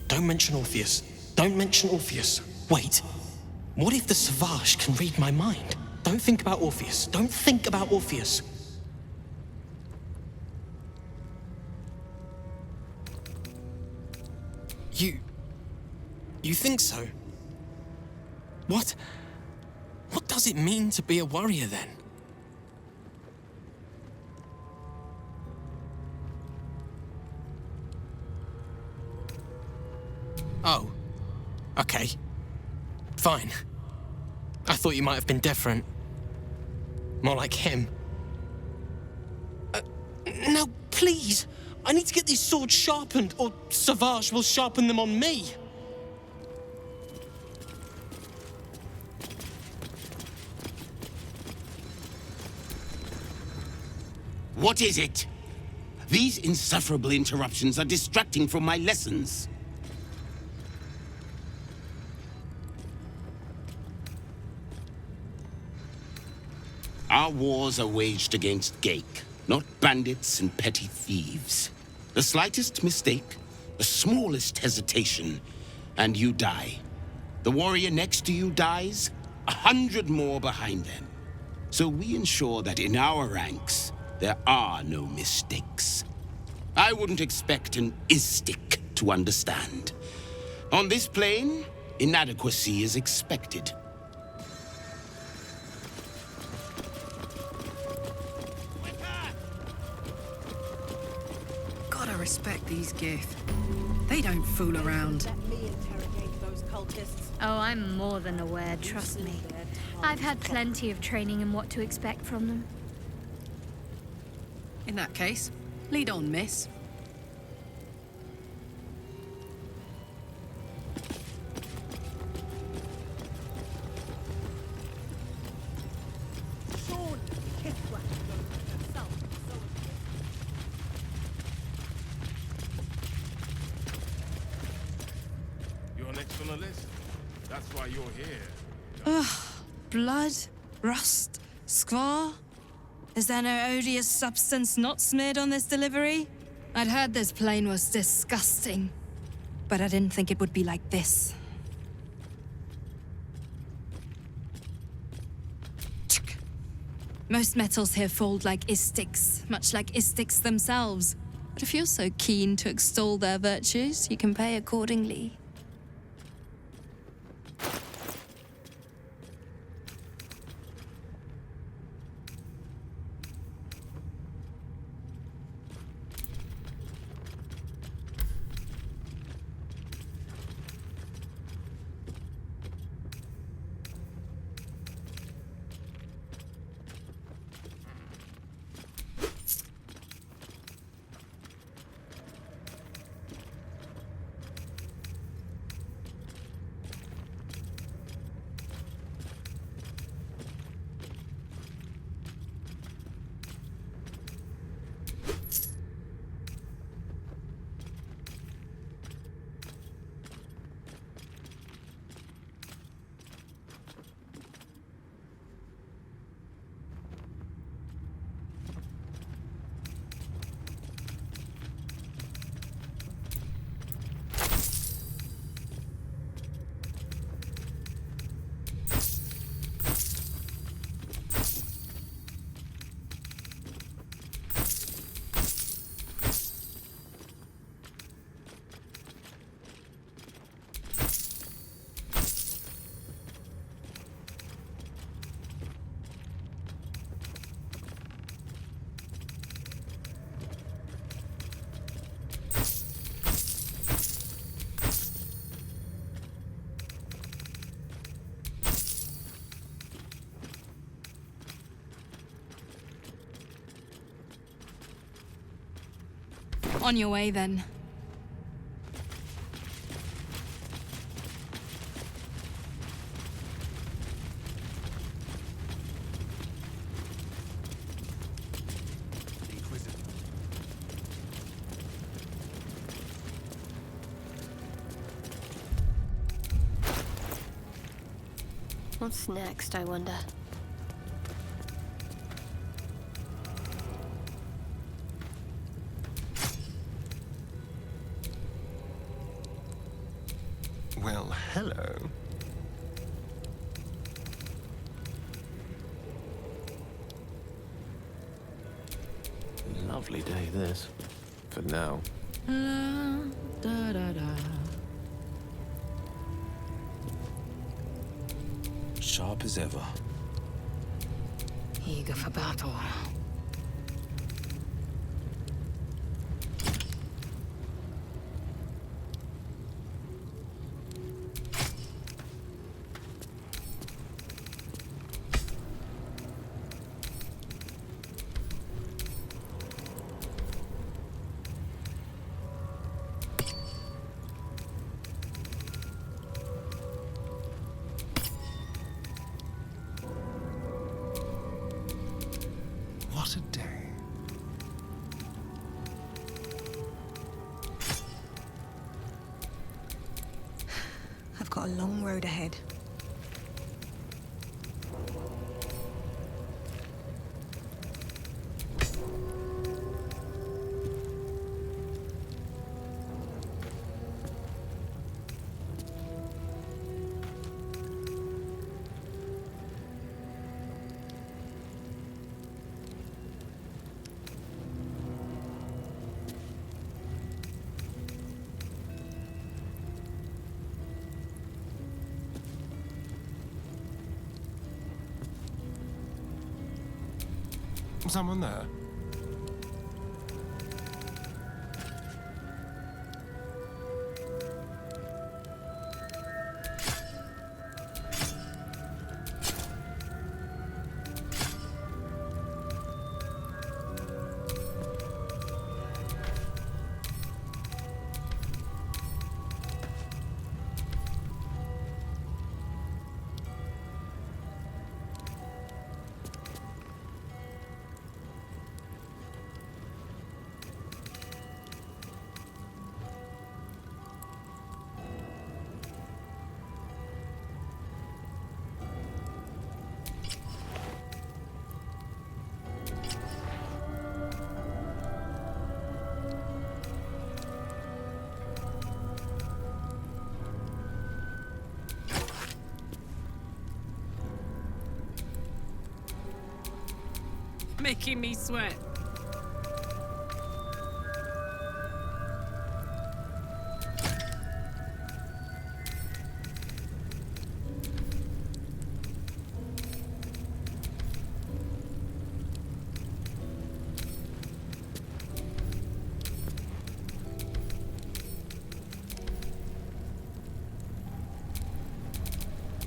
Don't mention Orpheus. Don't mention Orpheus. Wait. What if the Savage can read my mind? Don't think about Orpheus. Don't think about Orpheus. You think so? What does it mean to be a warrior then? Oh. Okay. Fine. I thought you might have been different. More like him. Now, please, I need to get these swords sharpened, or Savage will sharpen them on me. What is it? These insufferable interruptions are distracting from my lessons. Our wars are waged against Geik, not bandits and petty thieves. The slightest mistake, the smallest hesitation, and you die. The warrior next to you dies, 100 more behind them. So we ensure that in our ranks, there are no mistakes. I wouldn't expect an Istik to understand. On this plane, inadequacy is expected. Gotta respect these Gith. They don't fool around. Oh, I'm more than aware, trust me. I've had plenty of training in what to expect from them. In that case, lead on, miss. You're next on the list. That's why you're here. Ugh. Blood? Rust? Squar? Is there no odious substance not smeared on this delivery? I'd heard this plane was disgusting, but I didn't think it would be like this. Most metals here fold like Istiks, much like Istiks themselves. But if you're so keen to extol their virtues, you can pay accordingly. On your way, then. What's next, I wonder? Well, hello. Lovely day, this. For now. Da, da, da. Sharp as ever. Eager for battle. long road ahead. Someone there? Making me sweat.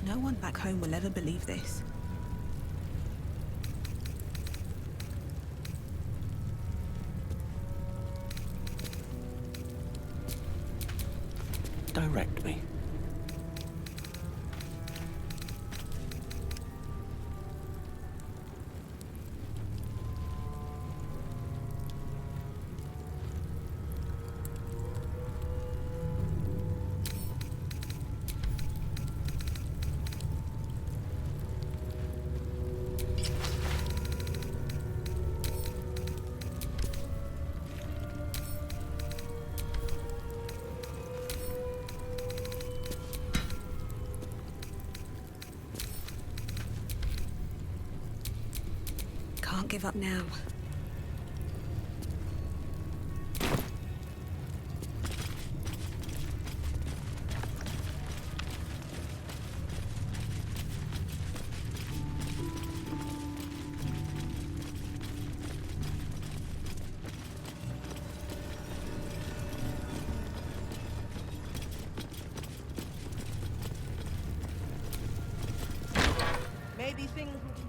No one back home will ever believe this. Direct me. Can't give up now. Maybe things will be...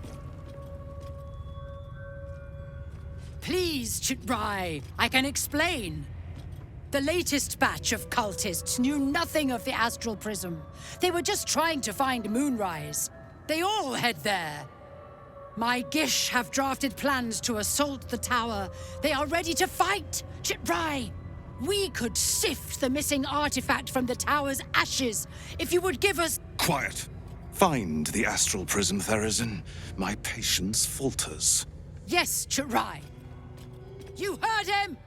Please, Chitrai, I can explain. The latest batch of cultists knew nothing of the astral prism. They were just trying to find Moonrise. They all head there. My Gish have drafted plans to assault the tower. They are ready to fight, Chitrai. We could sift the missing artifact from the tower's ashes if you would give us... Quiet. Find the astral prism, Therazin. My patience falters. Yes, Chitrai. You heard him!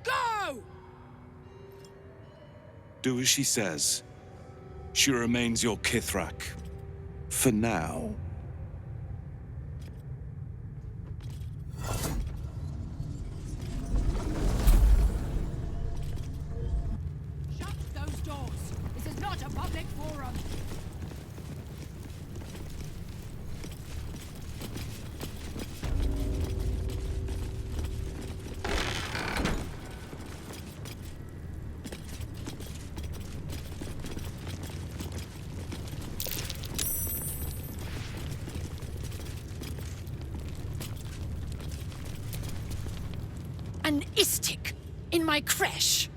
Go! Do as she says. She remains your Kithrak. For now. Shut those doors. This is not a public forum. An Istik in my creche.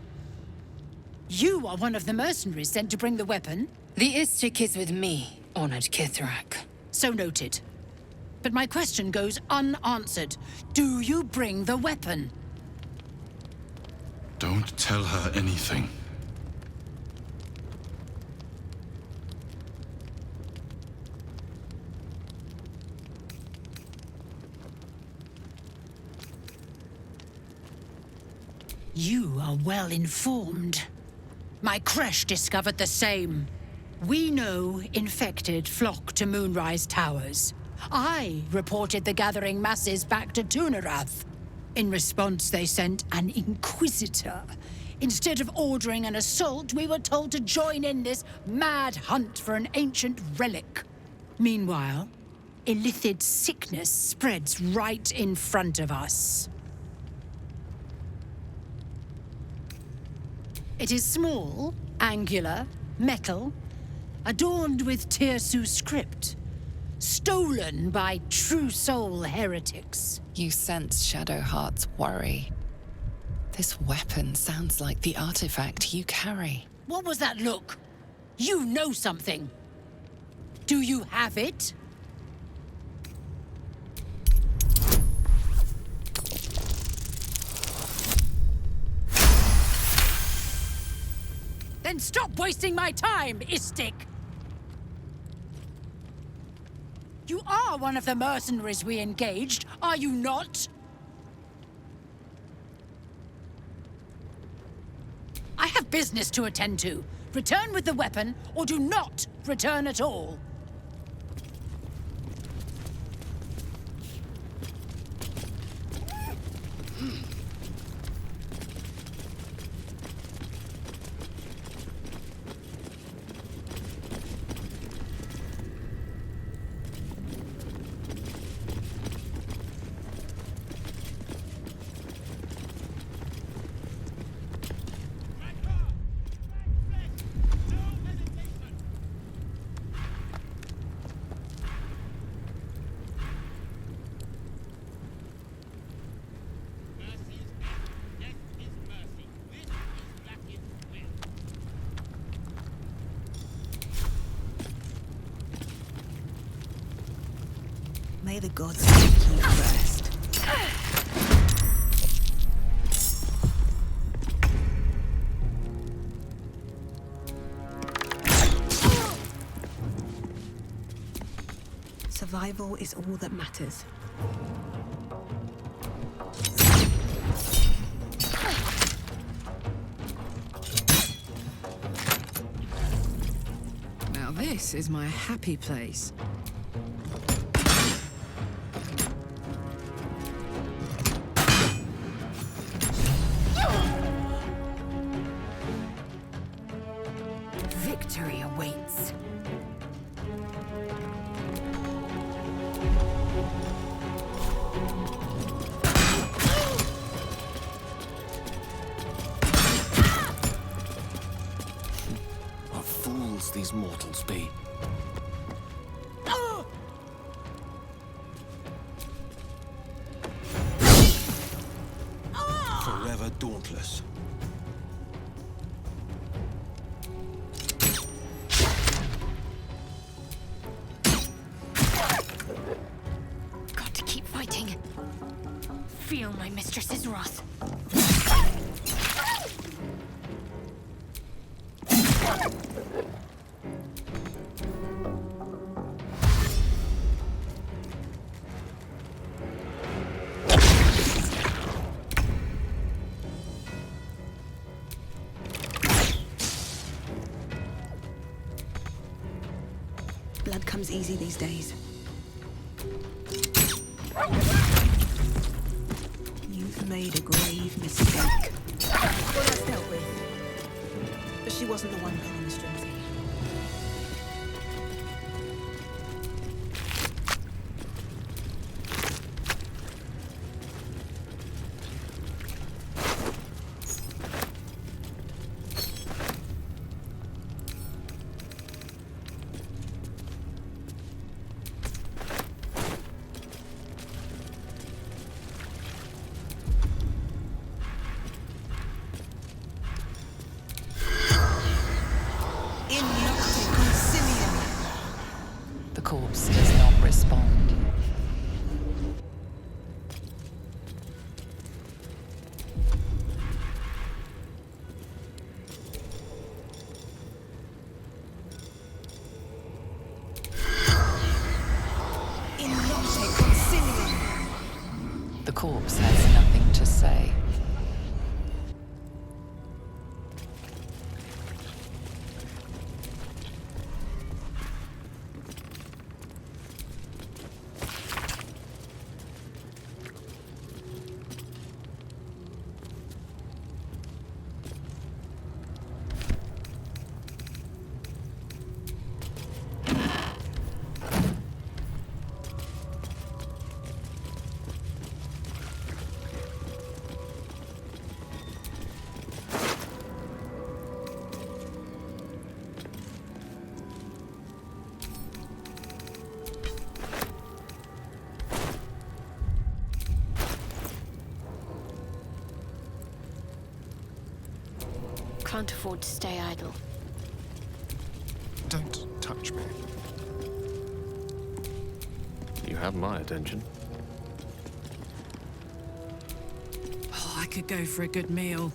You are one of the mercenaries sent to bring the weapon. The Istik is with me, honored Kithrak. So noted. But my question goes unanswered. Do you bring the weapon? Don't tell her anything. You are well informed. My creche discovered the same. We know infected flock to Moonrise Towers. I reported the gathering masses back to Tunarath. In response, they sent an Inquisitor. Instead of ordering an assault, we were told to join in this mad hunt for an ancient relic. Meanwhile, Illithid sickness spreads right in front of us. It is small, angular, metal, adorned with Tirsu script, stolen by true soul heretics. You sense Shadowheart's worry. This weapon sounds like the artifact you carry. What was that look? You know something. Do you have it? Then stop wasting my time, Istik! You are one of the mercenaries we engaged, are you not? I have business to attend to. Return with the weapon, or do not return at all. May the gods take you first. Survival is all that matters. Now this is my happy place. Victory awaits. What fools these mortals be. Forever dauntless. Got to keep fighting. Feel my mistress's wrath. Blood comes easy these days. You've made a grave mistake. Well, that's dealt with. But she wasn't the one pulling the strings here. The corpse does not respond. The corpse has nothing to say. can't afford to stay idle. Don't touch me. You have my attention. Oh, I could go for a good meal.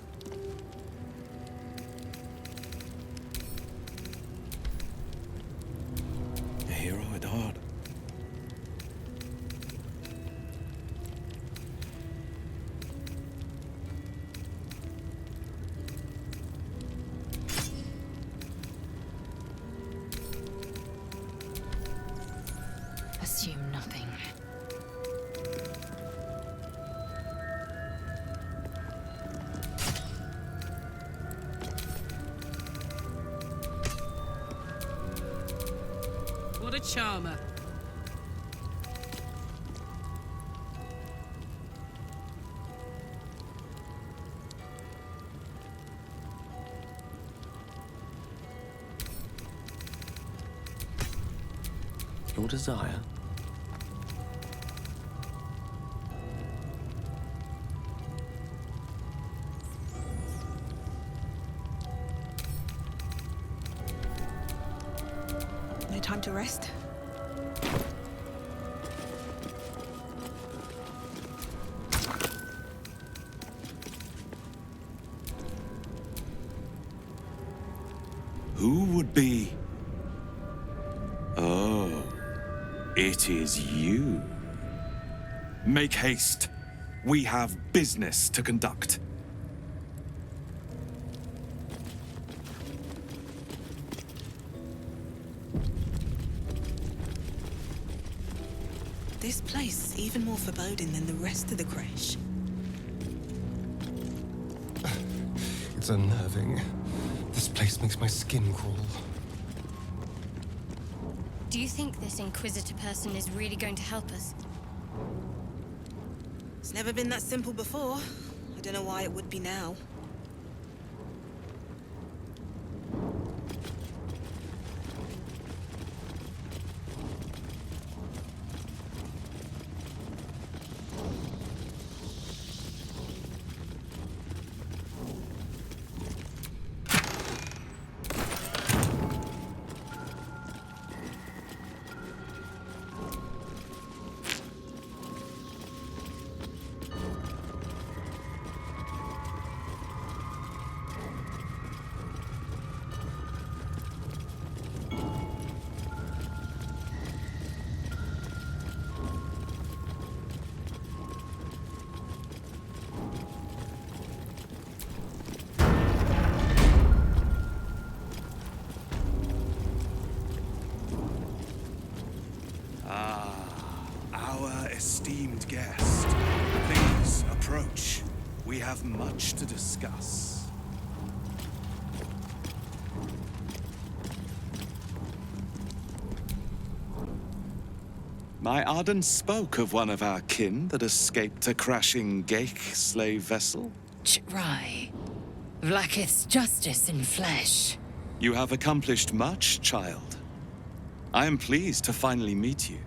A hero at heart. Assume nothing. What a charmer. Your desire? No time to rest. Who would be? Oh, it is you. Make haste. We have business to conduct. This place is even more foreboding than the rest of the creche. It's unnerving. This place makes my skin crawl. Do you think this Inquisitor person is really going to help us? It's never been that simple before. I don't know why it would be now. Esteemed guest, please approach. We have much to discuss. My Arden spoke of one of our kin that escaped a crashing Geik slave vessel. Ch'rai. Vlaakith's justice in flesh. You have accomplished much, child. I am pleased to finally meet you.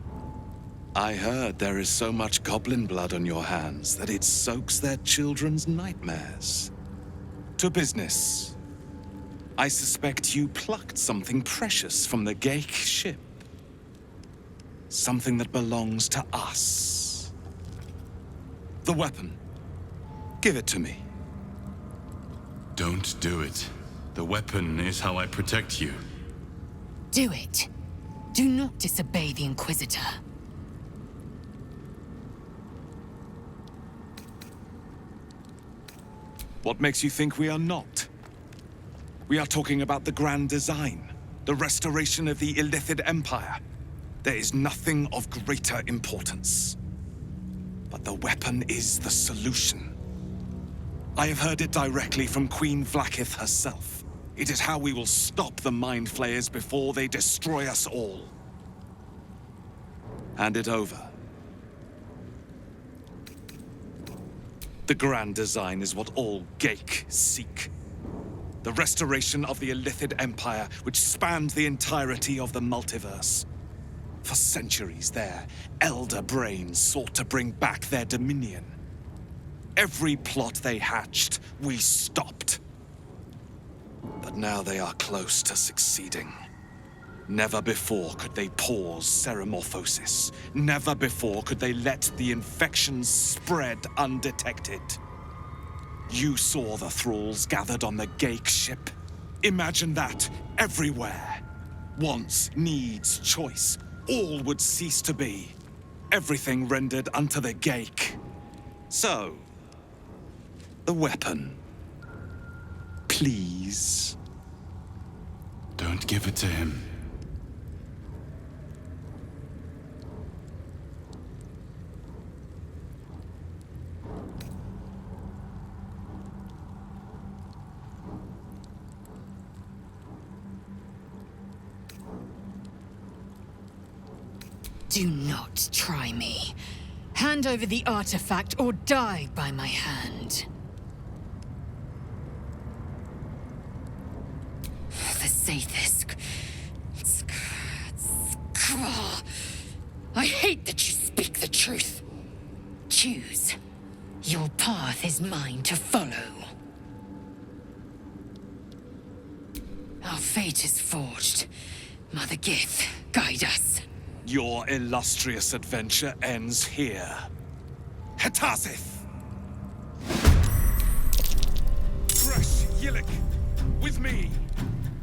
I heard there is so much goblin blood on your hands that it soaks their children's nightmares. To business. I suspect you plucked something precious from the Geik ship. Something that belongs to us. The weapon. Give it to me. Don't do it. The weapon is how I protect you. Do it. Do not disobey the Inquisitor. What makes you think we are not? We are talking about the grand design, the restoration of the Illithid Empire. There is nothing of greater importance. But the weapon is the solution. I have heard it directly from Queen Vlaakith herself. It is how we will stop the Mind Flayers before they destroy us all. Hand it over. The grand design is what all Geik seek. The restoration of the Illithid Empire, which spanned the entirety of the multiverse. For centuries, their elder brains sought to bring back their dominion. Every plot they hatched, we stopped. But now they are close to succeeding. Never before could they pause ceremorphosis. Never before could they let the infections spread undetected. You saw the thralls gathered on the Gake ship. Imagine that everywhere. Wants, needs, choice, all would cease to be. Everything rendered unto the Gake. So, the weapon. Please. Don't give it to him. Do not try me. Hand over the artifact or die by my hand. The Zaithisk. I hate that you speak the truth. Choose. Your path is mine to follow. Our fate is forged. Mother Gith, guide us. Your illustrious adventure ends here. Hetazith! Fresh Yillik, with me,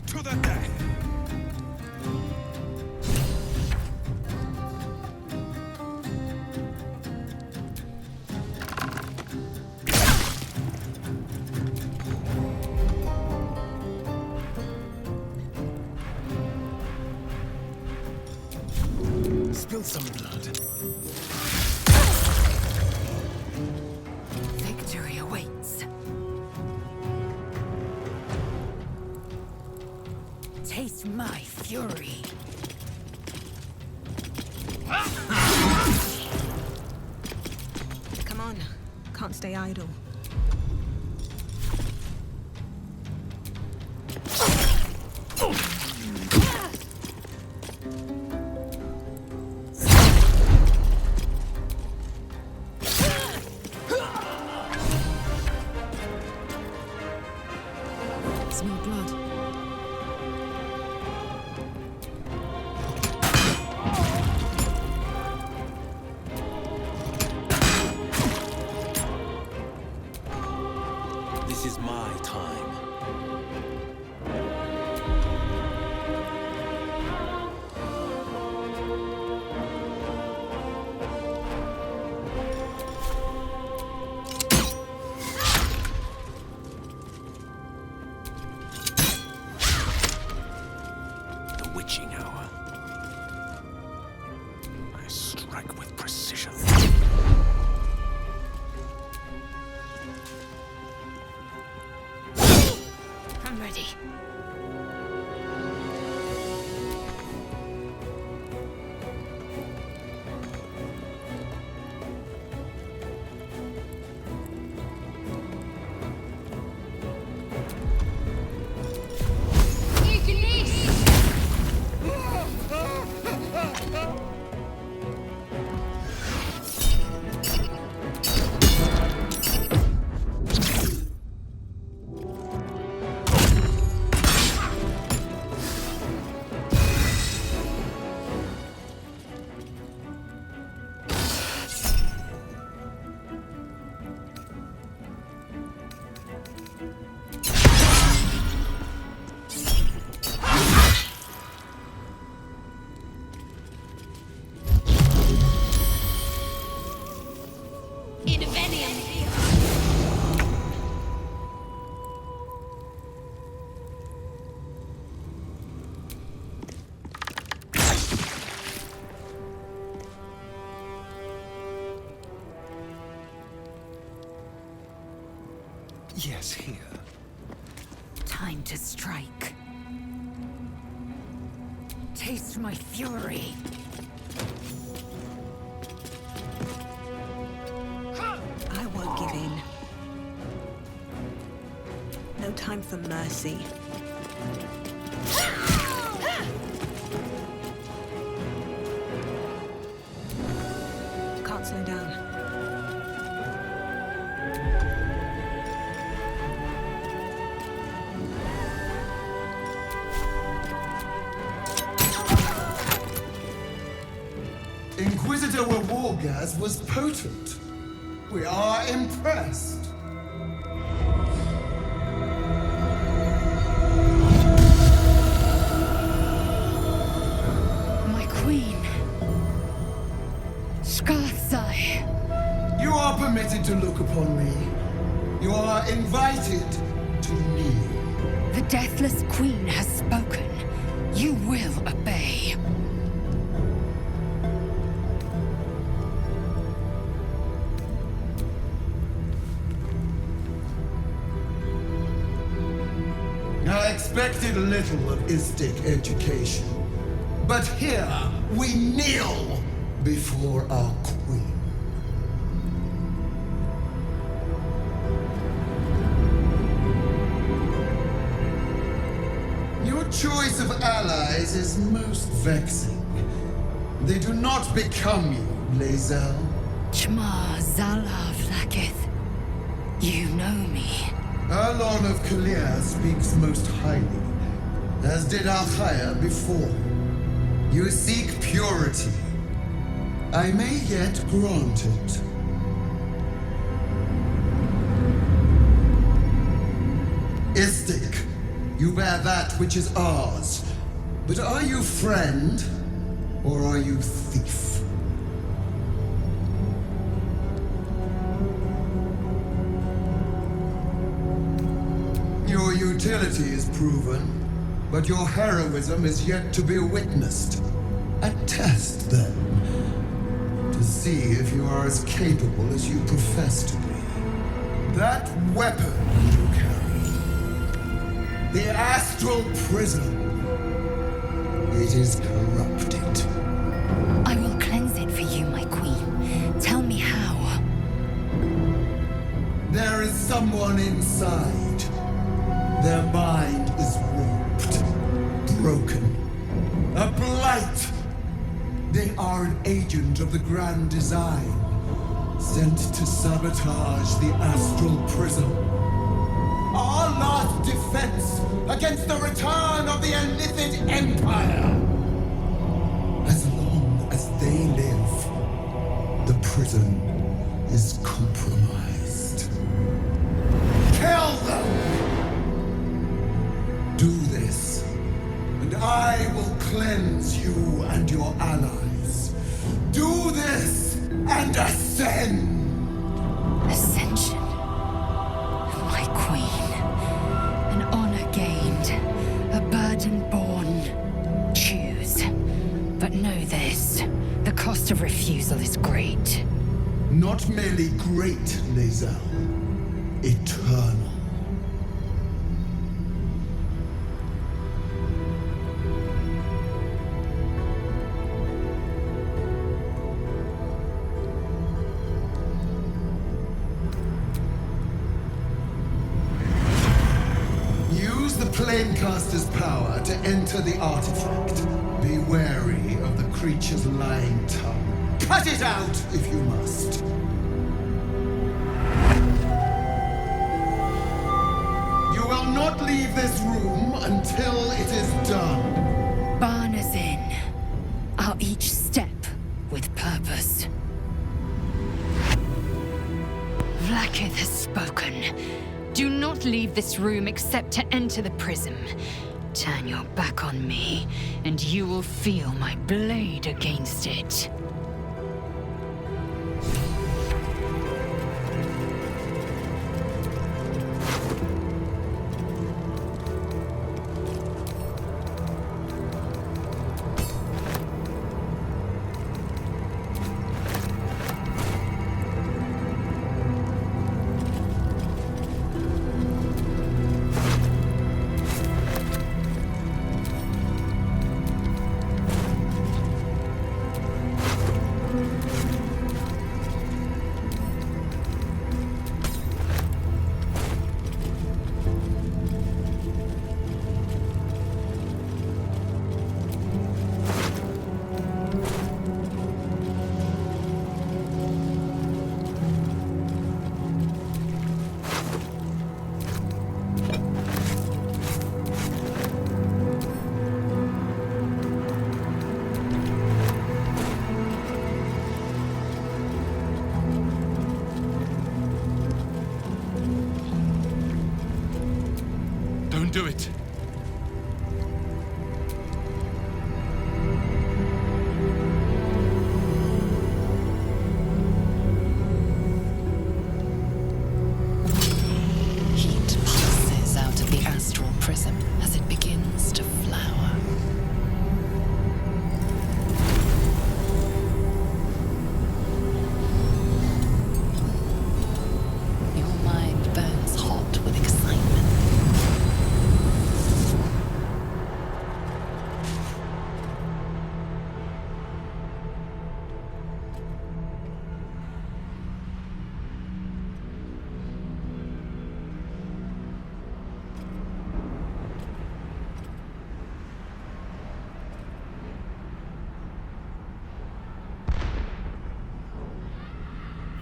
to the death! Spill some blood. Victory awaits. Taste my fury. Come on. Can't stay idle. Smell blood. This is my time. The witching hour. I strike with precision. I'm ready. Yes, here. Time to strike. Taste my fury. I won't give in. No time for mercy. Can't slow down. Inquisitor Wargas was potent. We are impressed. My queen. Skarsai. You are permitted to look upon me. You are invited to kneel. The Deathless Queen has spoken. You will obey. I expected a little of Istic education. But here, we kneel before our queen. Your choice of allies is most vexing. They do not become you, Lae'zel. Chma Zala Vlaakith. You know me. Arlon of Kalir speaks most highly, as did Alchaya before. You seek purity. I may yet grant it. Istic, you bear that which is ours. But are you friend, or are you thief? Your utility is proven, but your heroism is yet to be witnessed. A test, then, to see if you are as capable as you profess to be. That weapon you carry, the astral prism, it is corrupted. I will cleanse it for you, my queen. Tell me how. There is someone inside. Their mind is warped, broken, a blight. They are an agent of the Grand Design, sent to sabotage the Astral Prism. Our last defense against the return of the Illithid Empire. As long as they live, the prison is compromised. Kill them! Do this, and I will cleanse you and your allies. Do this, and ascend! Ascension. My queen. An honor gained. A burden borne. Choose. But know this. The cost of refusal is great. Not merely great, Lae'zel. Eternal. Flamecaster's power to enter the artifact. Be wary of the creature's lying tongue. Cut it out if you must. You will not leave this room until it is done. Barna's in. Our each step with purpose. Vlaakith has spoken. Do not leave this room except to enter the prism. Turn your back on me, and you will feel my blade against it. do it. Heat pulses out of the astral prism as it begins to flower. Your mind burns hot with excitement.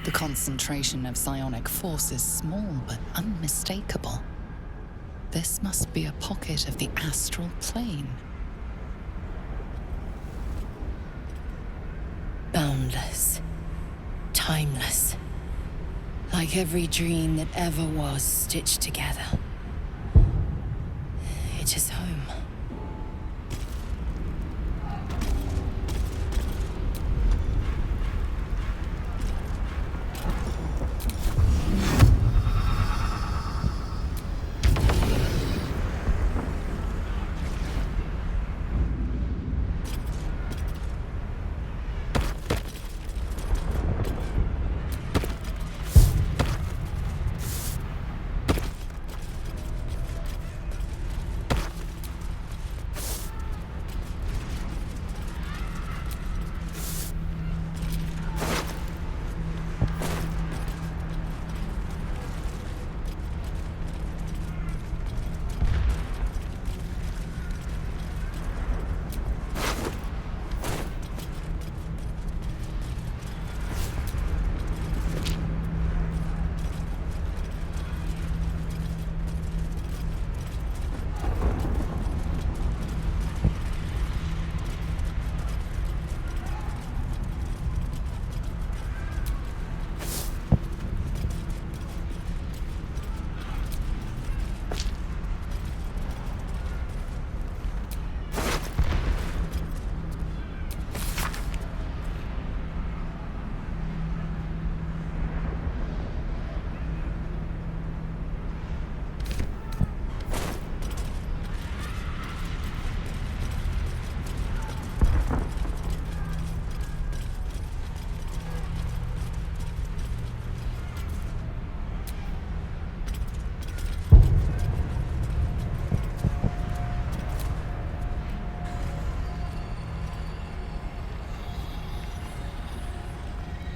The concentration of psionic force is small but unmistakable. This must be a pocket of the astral plane. Boundless. Timeless. Like every dream that ever was stitched together. It is home.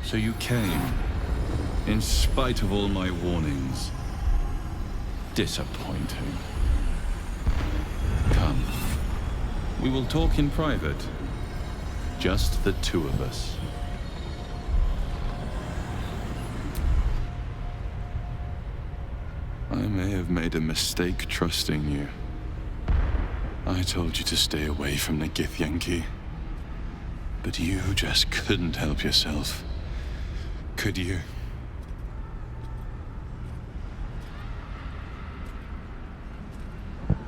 So you came, in spite of all my warnings. Disappointing. Come. We will talk in private. Just the two of us. I may have made a mistake trusting you. I told you to stay away from the Githyanki. But you just couldn't help yourself. Could you?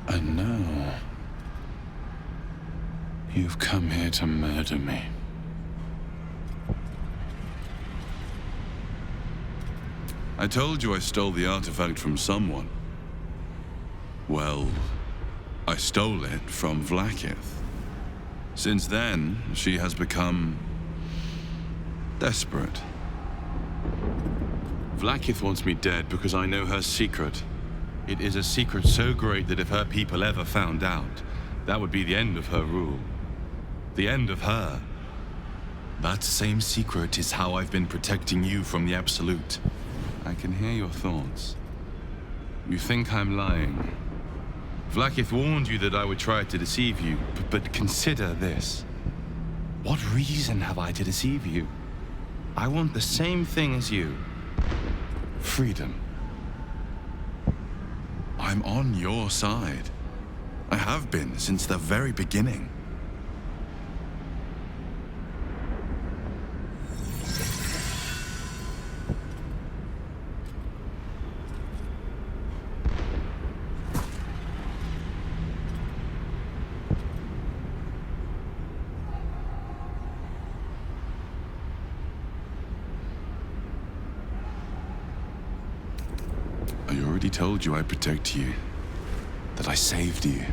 And now, you've come here to murder me. I told you I stole the artifact from someone. Well, I stole it from Vlaakith. Since then, she has become desperate. Vlaakith wants me dead because I know her secret. It is a secret so great that if her people ever found out, that would be the end of her rule. The end of her. That same secret is how I've been protecting you from the Absolute. I can hear your thoughts. You think I'm lying. Vlaakith warned you that I would try to deceive you, but consider this. What reason have I to deceive you? I want the same thing as you. Freedom. I'm on your side. I have been since the very beginning. already told you I protect you, that I saved you.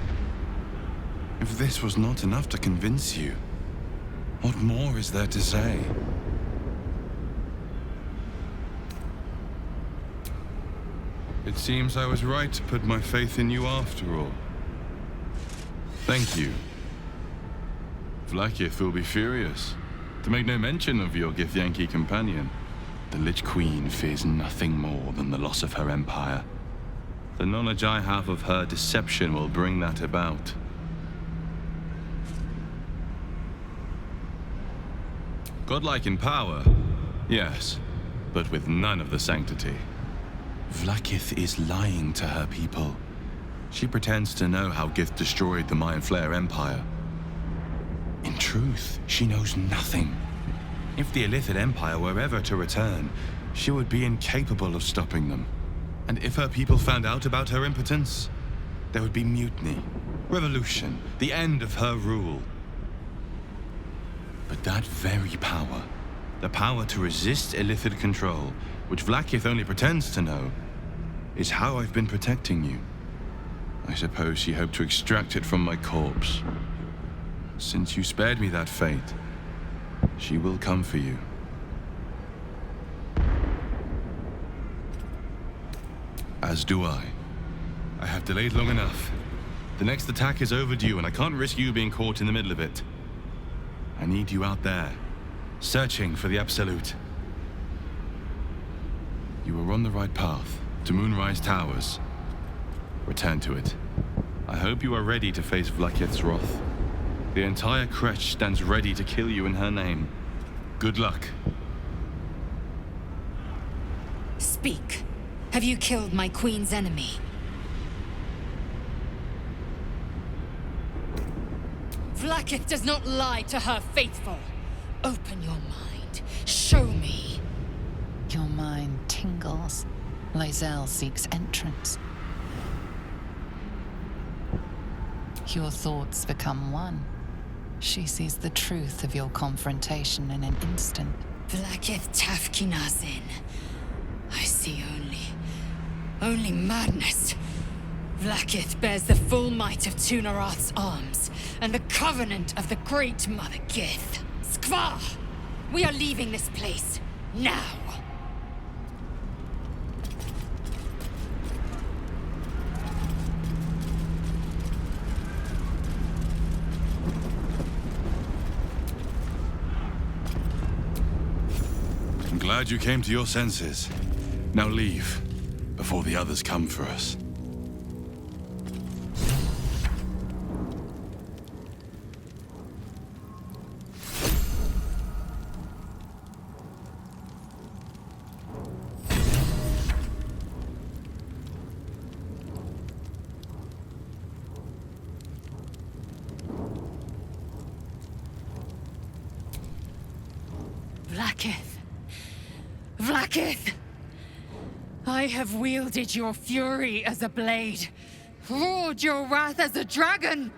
If this was not enough to convince you, what more is there to say? It seems I was right to put my faith in you after all. Thank you. Vlakith will be furious, to make no mention of your Githyanki companion. The Lich Queen fears nothing more than the loss of her empire. The knowledge I have of her deception will bring that about. Godlike in power, yes, but with none of the sanctity. Vlakith is lying to her people. She pretends to know how Gith destroyed the Mayan Flare Empire. In truth, she knows nothing. If the Illithid Empire were ever to return, she would be incapable of stopping them. And if her people found out about her impotence, there would be mutiny, revolution, the end of her rule. But that very power, the power to resist Illithid control, which Vlakith only pretends to know, is how I've been protecting you. I suppose she hoped to extract it from my corpse. Since you spared me that fate, she will come for you. As do I. I have delayed long enough. The next attack is overdue, and I can't risk you being caught in the middle of it. I need you out there, searching for the Absolute. You were on the right path, to Moonrise Towers. Return to it. I hope you are ready to face Vlakith's wrath. The entire Kresh stands ready to kill you in her name. Good luck. Speak. Have you killed my queen's enemy? Vlakith does not lie to her faithful. Open your mind. Show me. Your mind tingles. Lae'zel seeks entrance. Your thoughts become one. She sees the truth of your confrontation in an instant. Vlakith Tafkinazin. I see only madness. Vlakith bears the full might of Tunarath's arms, and the covenant of the Great Mother Gith. Skvar! We are leaving this place, now! I'm glad you came to your senses. Now leave, before the others come for us. Vlakith! I have wielded your fury as a blade, roared your wrath as a dragon.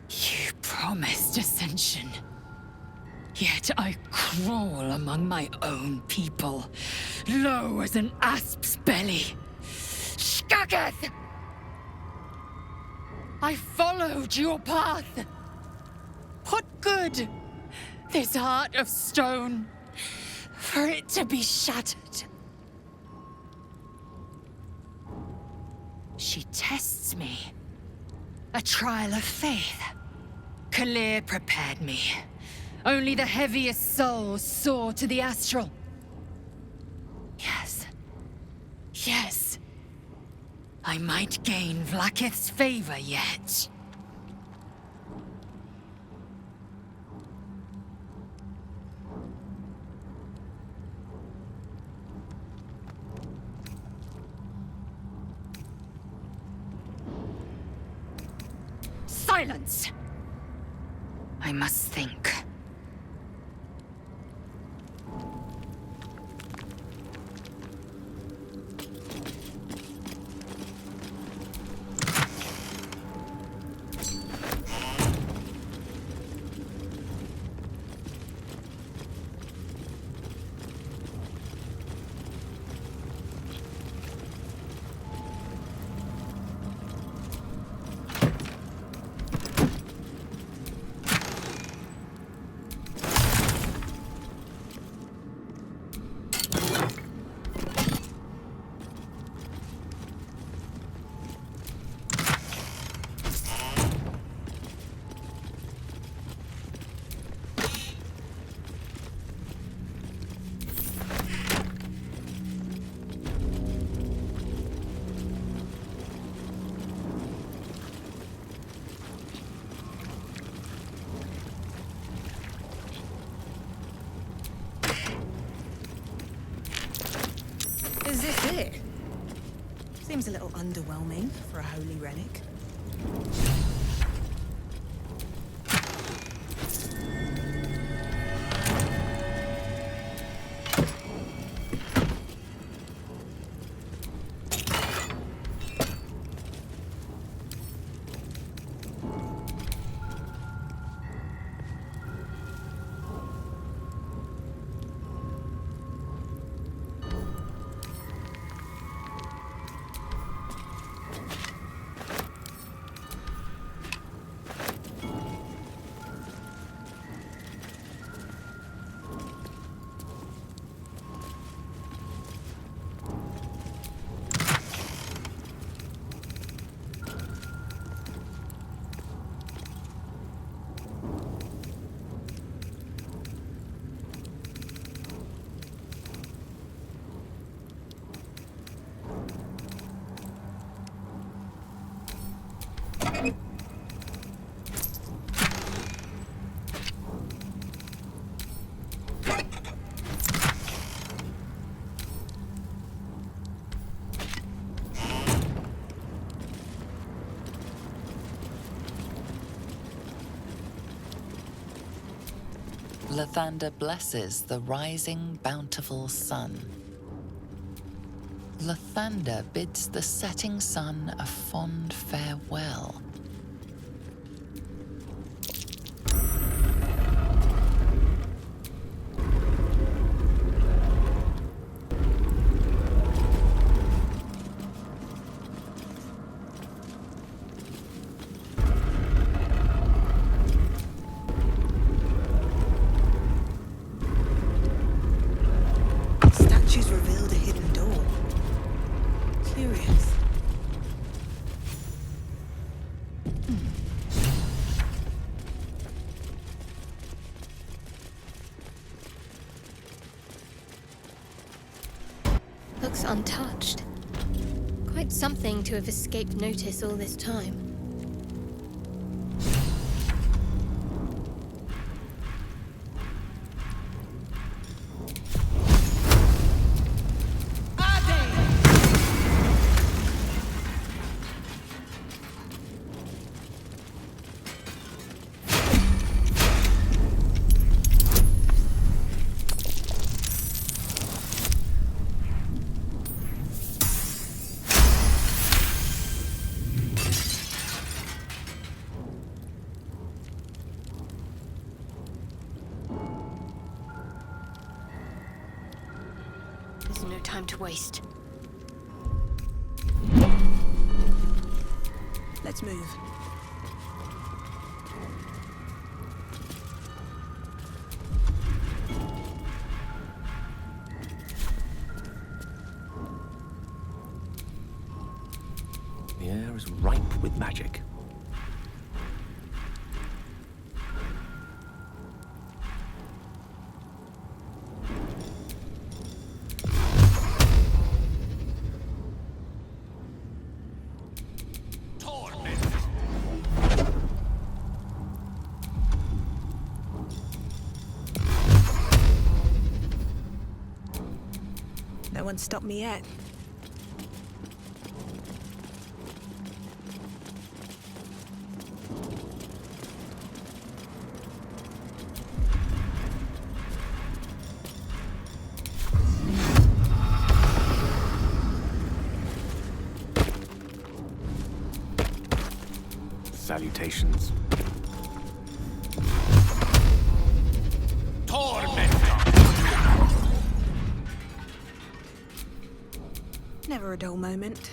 You promised ascension. Yet I crawl among my own people, low as an asp's belly. Skaketh! I followed your path. What good? This heart of stone, for it to be shattered. She tests me. A trial of faith. Kalir prepared me. Only the heaviest souls soar to the astral. Yes. Yes. I might gain Vlakith's favor yet. Silence! I must think. Seems a little underwhelming for a holy relic. Lathander blesses the rising, bountiful sun. Lathander bids the setting sun a fond farewell. Statues revealed a hidden door. Curious. Looks untouched. Quite something to have escaped notice all this time. There's no time to waste. Let's move. The air is ripe with magic. No one stopped me yet. Salutations. Never a dull moment.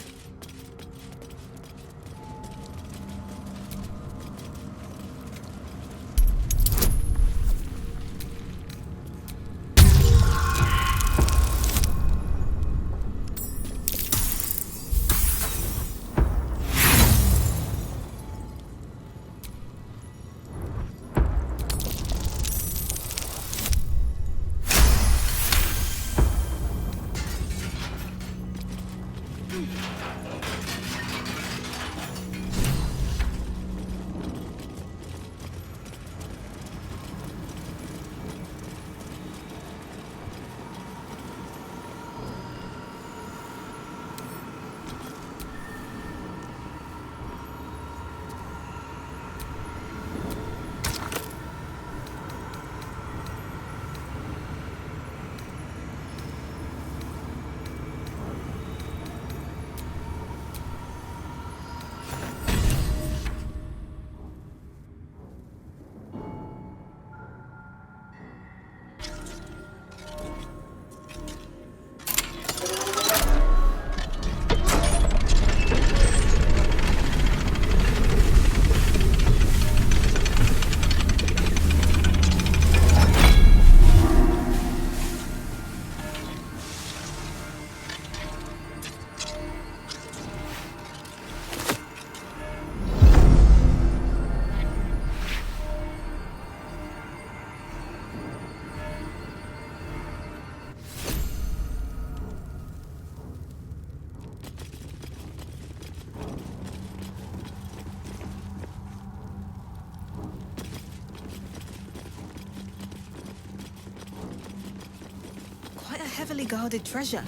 heavily guarded treasure.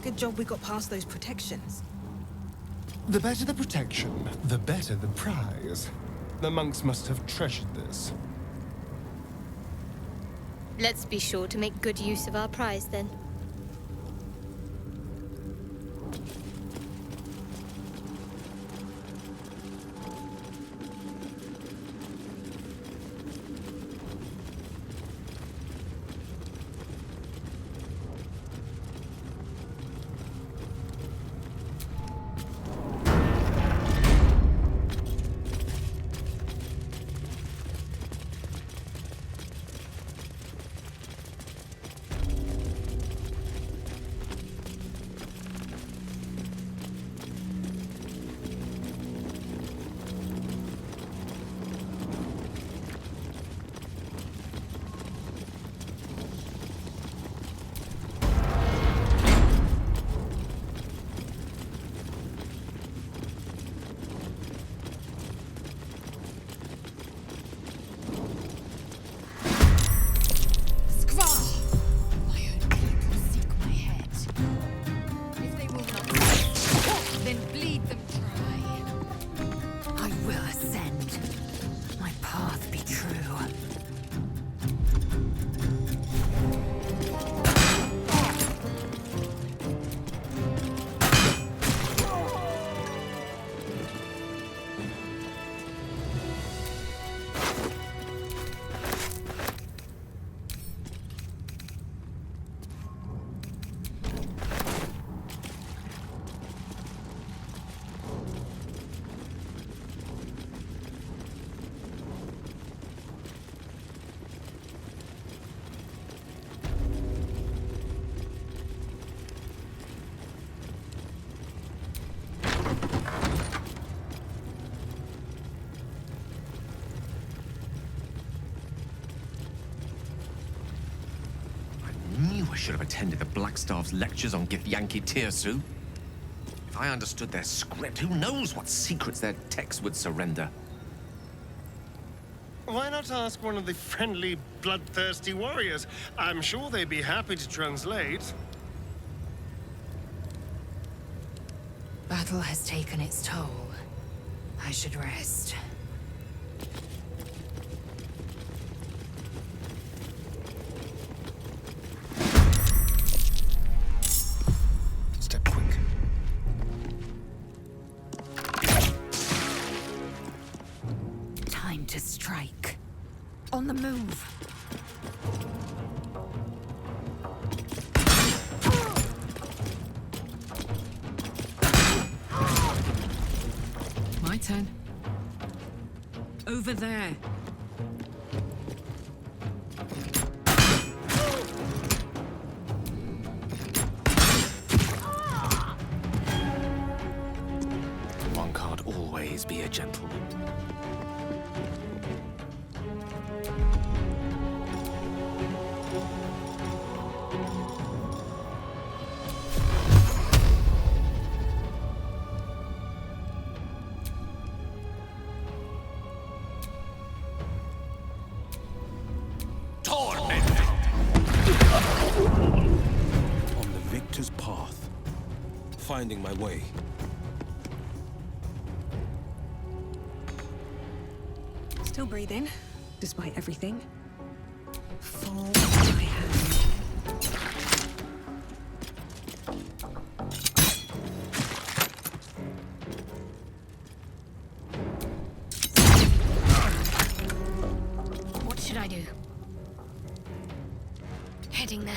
Good job we got past those protections. The better the protection, the better the prize. The monks must have treasured this. Let's be sure to make good use of our prize then. I should have attended the Blackstaff's lectures on Githyanki Tirsu. If I understood their script, who knows what secrets their texts would surrender. Why not ask one of the friendly, bloodthirsty warriors? I'm sure they'd be happy to translate. Battle has taken its toll. I should rest. Step quick. Time to strike. On the move. My turn. Over there. One can't always be a gentleman. On the victor's path, finding my way. Still breathing, despite everything. Fall into my hand. What should I do? Heading there.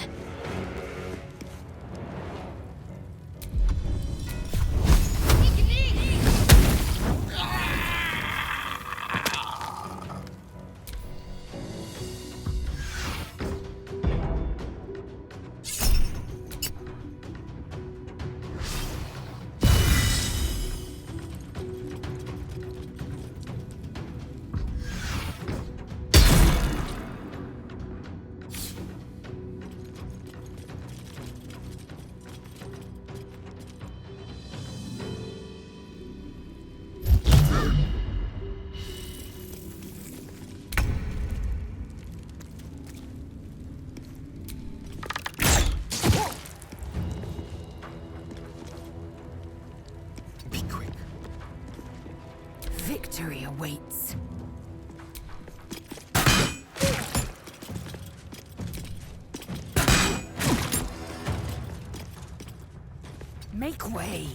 Make way.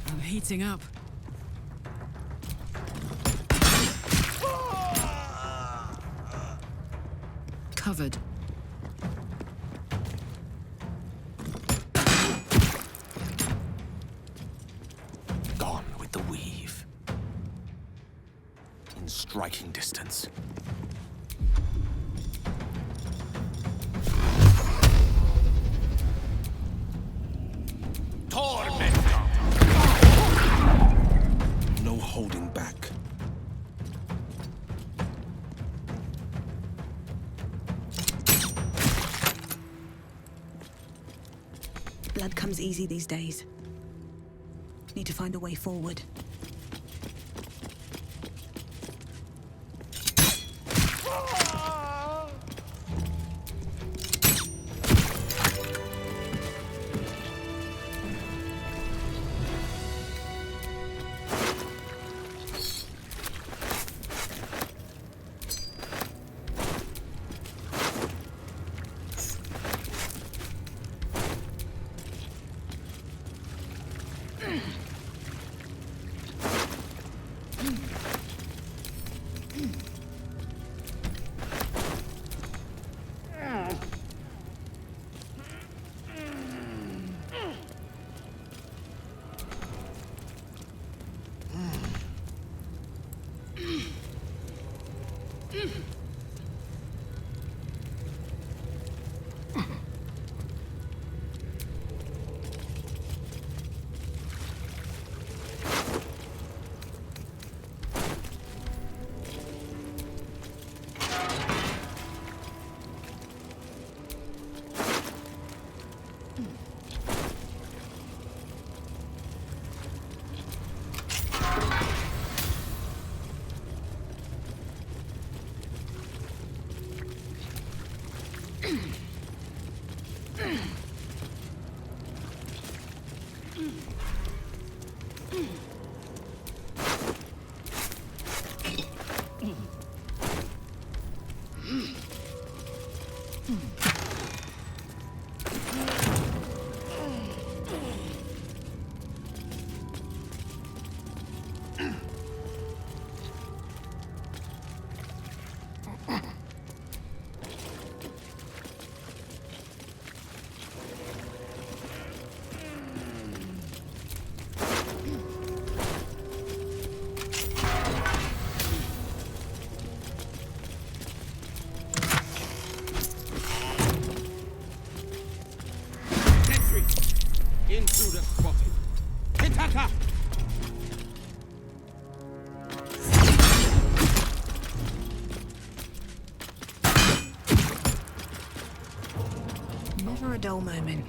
I'm heating up. Covered. Gone with the weave. In striking distance. No holding back. Blood comes easy these days. Need to find a way forward. Intruder spotted. Hitaka! Never a dull moment.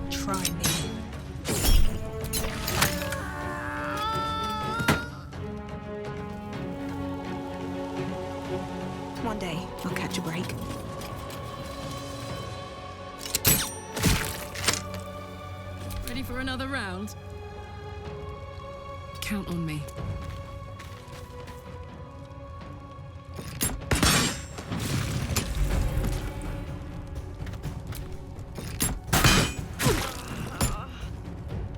Try me. One day, I'll catch a break. Ready for another round? Count on me.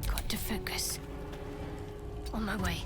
Got to focus. On my way.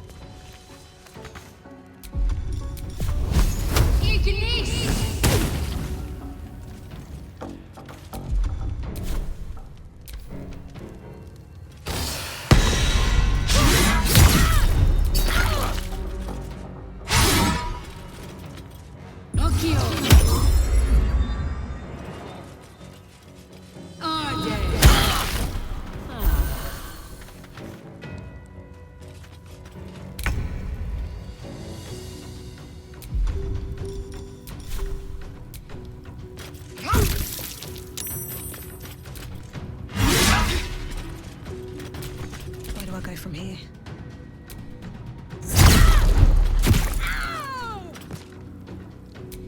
Where do I go from here?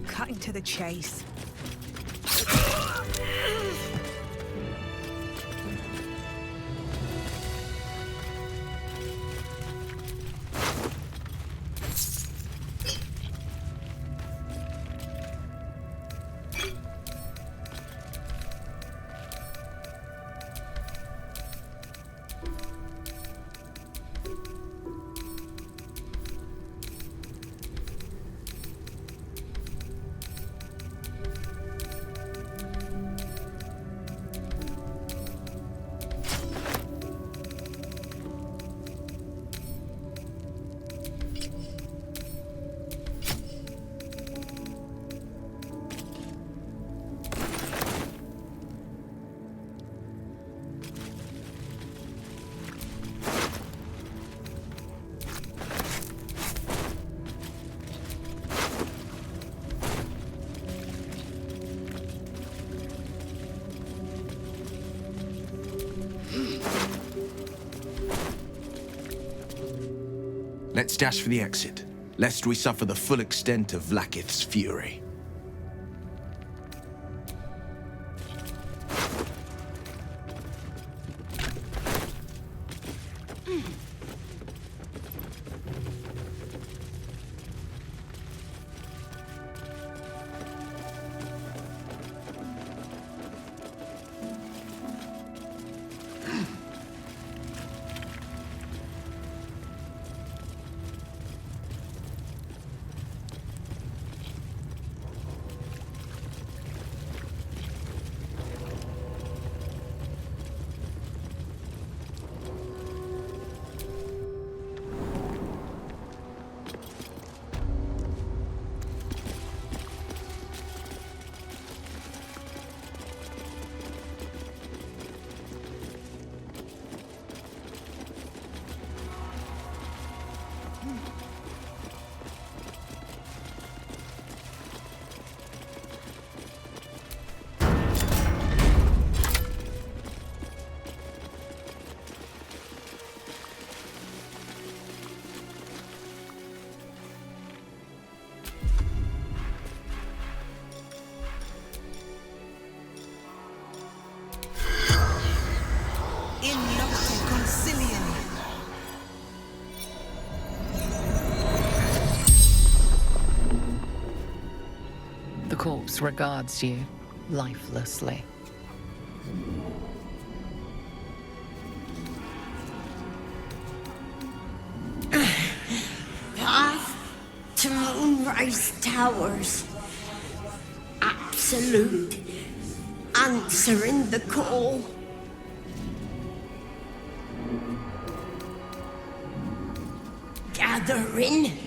Cutting to the chase. Let's dash for the exit, lest we suffer the full extent of Vlaakith's fury. The corpse regards you lifelessly. Path to Moonrise Towers. Absolute. Answering the call. Gathering.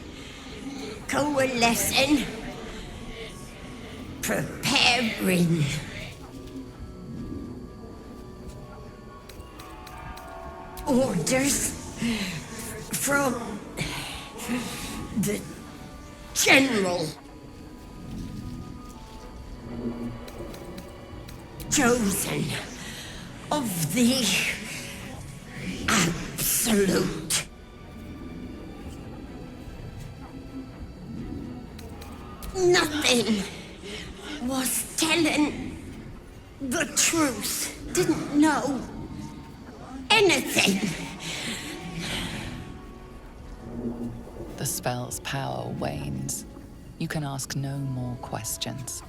Coalescing. Preparing. Orders from the General. Chosen of the Absolute. Nothing was telling the truth. Didn't know anything. The spell's power wanes. You can ask no more questions.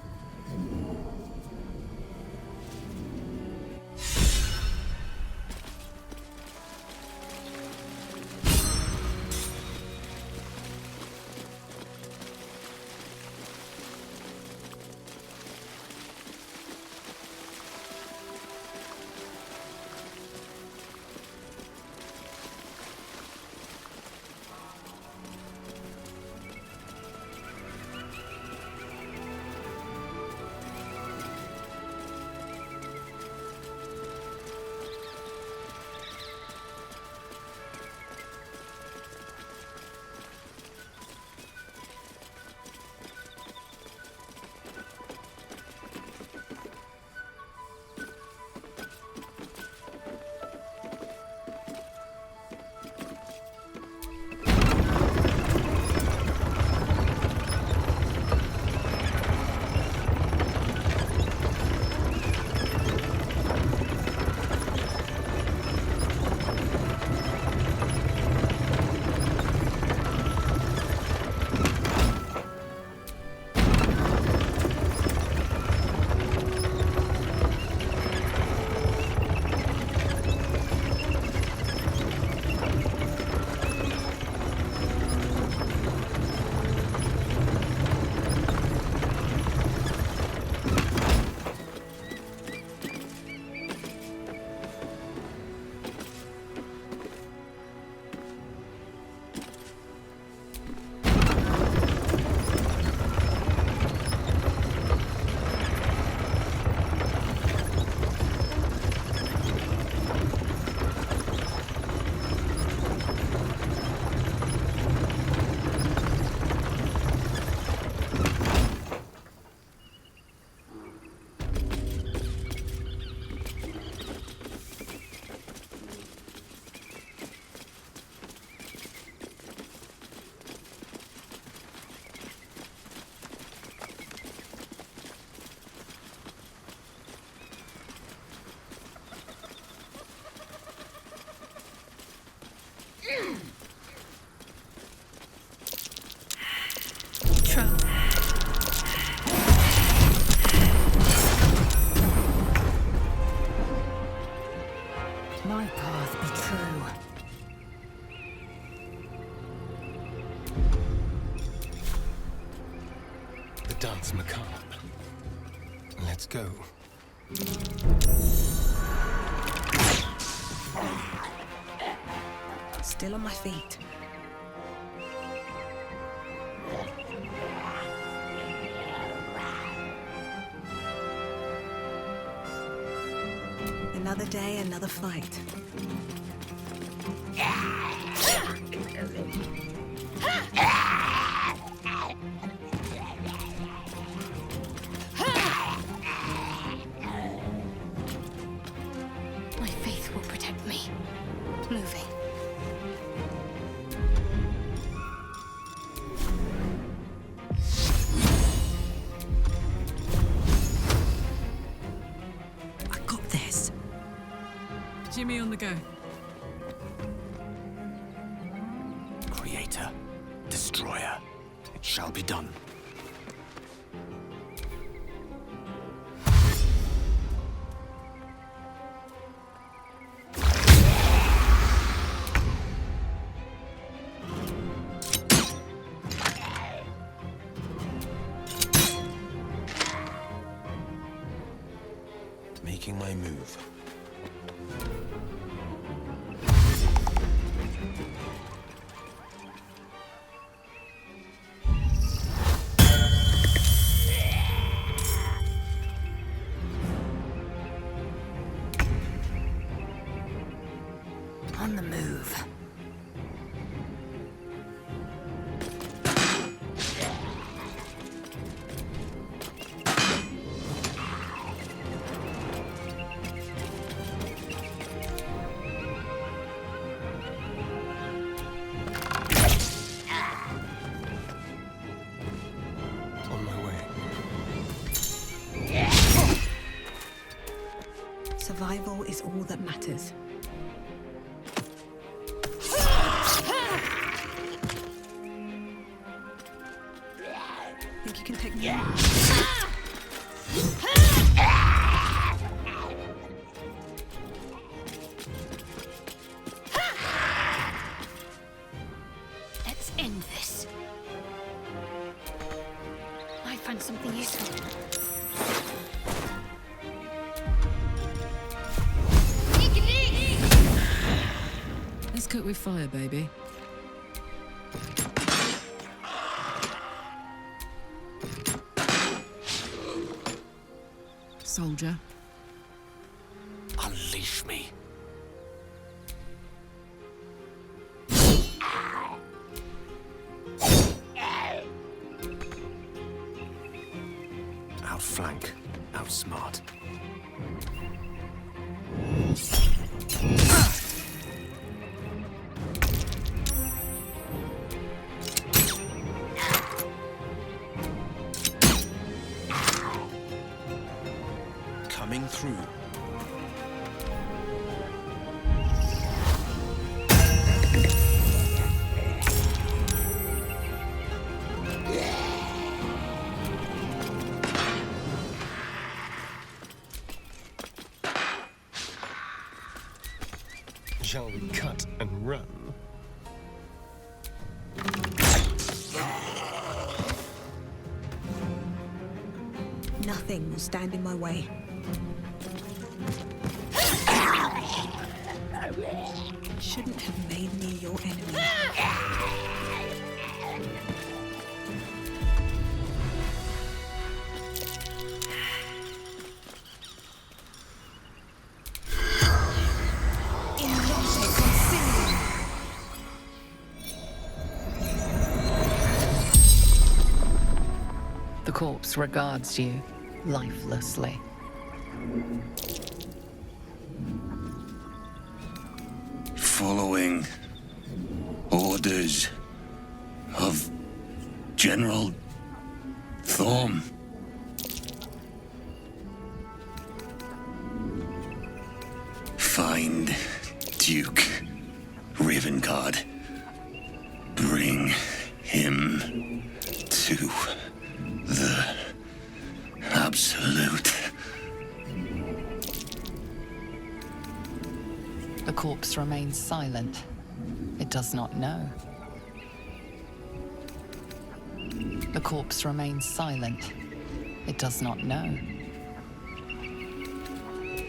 dance macabre. Let's go. Still on my feet. Another day, another fight. My faith will protect me. Moving. I got this. Jimmy on the go. Creator, destroyer, it shall be done. Making my move. On the move. On my way. Survival is all that matters. Think you can take me out? Let's end this. I found something useful. Let's cook with fire, baby. Soldier. Unleash me. Outflank, outsmart. Coming through. Shall we cut and run? Nothing will stand in my way. Shouldn't have made me your enemy. The corpse regards you lifelessly. Following orders of General Thorm. Find Duke Ravenguard. Bring him to the Absolute. The corpse remains silent. It does not know. The corpse remains silent. It does not know.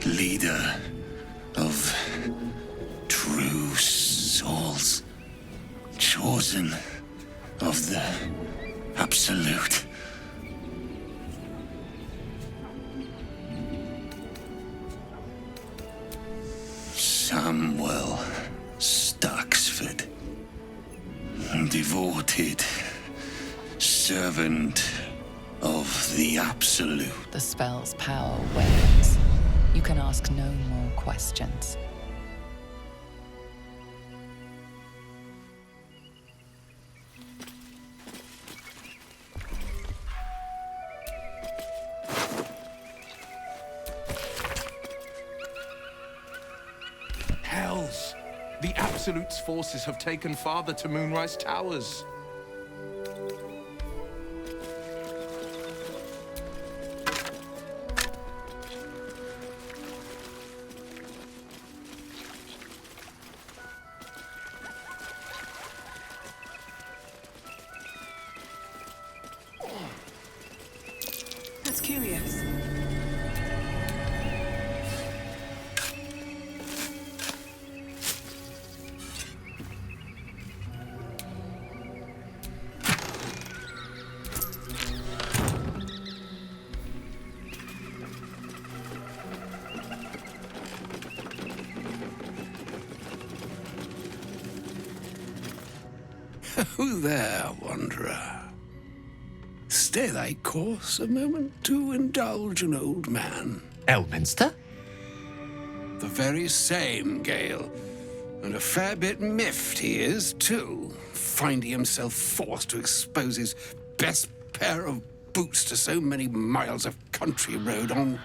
Leader of true souls, chosen of the Absolute. Samuel Starksford, devoted servant of the Absolute. The spell's power wanes. You can ask no more questions. Hells! The Absolute's forces have taken Father to Moonrise Towers. That's curious. Who there, wanderer? Stay thy course a moment to indulge an old man. Elminster? The very same, Gale. And a fair bit miffed he is, too, finding himself forced to expose his best pair of boots to so many miles of country road on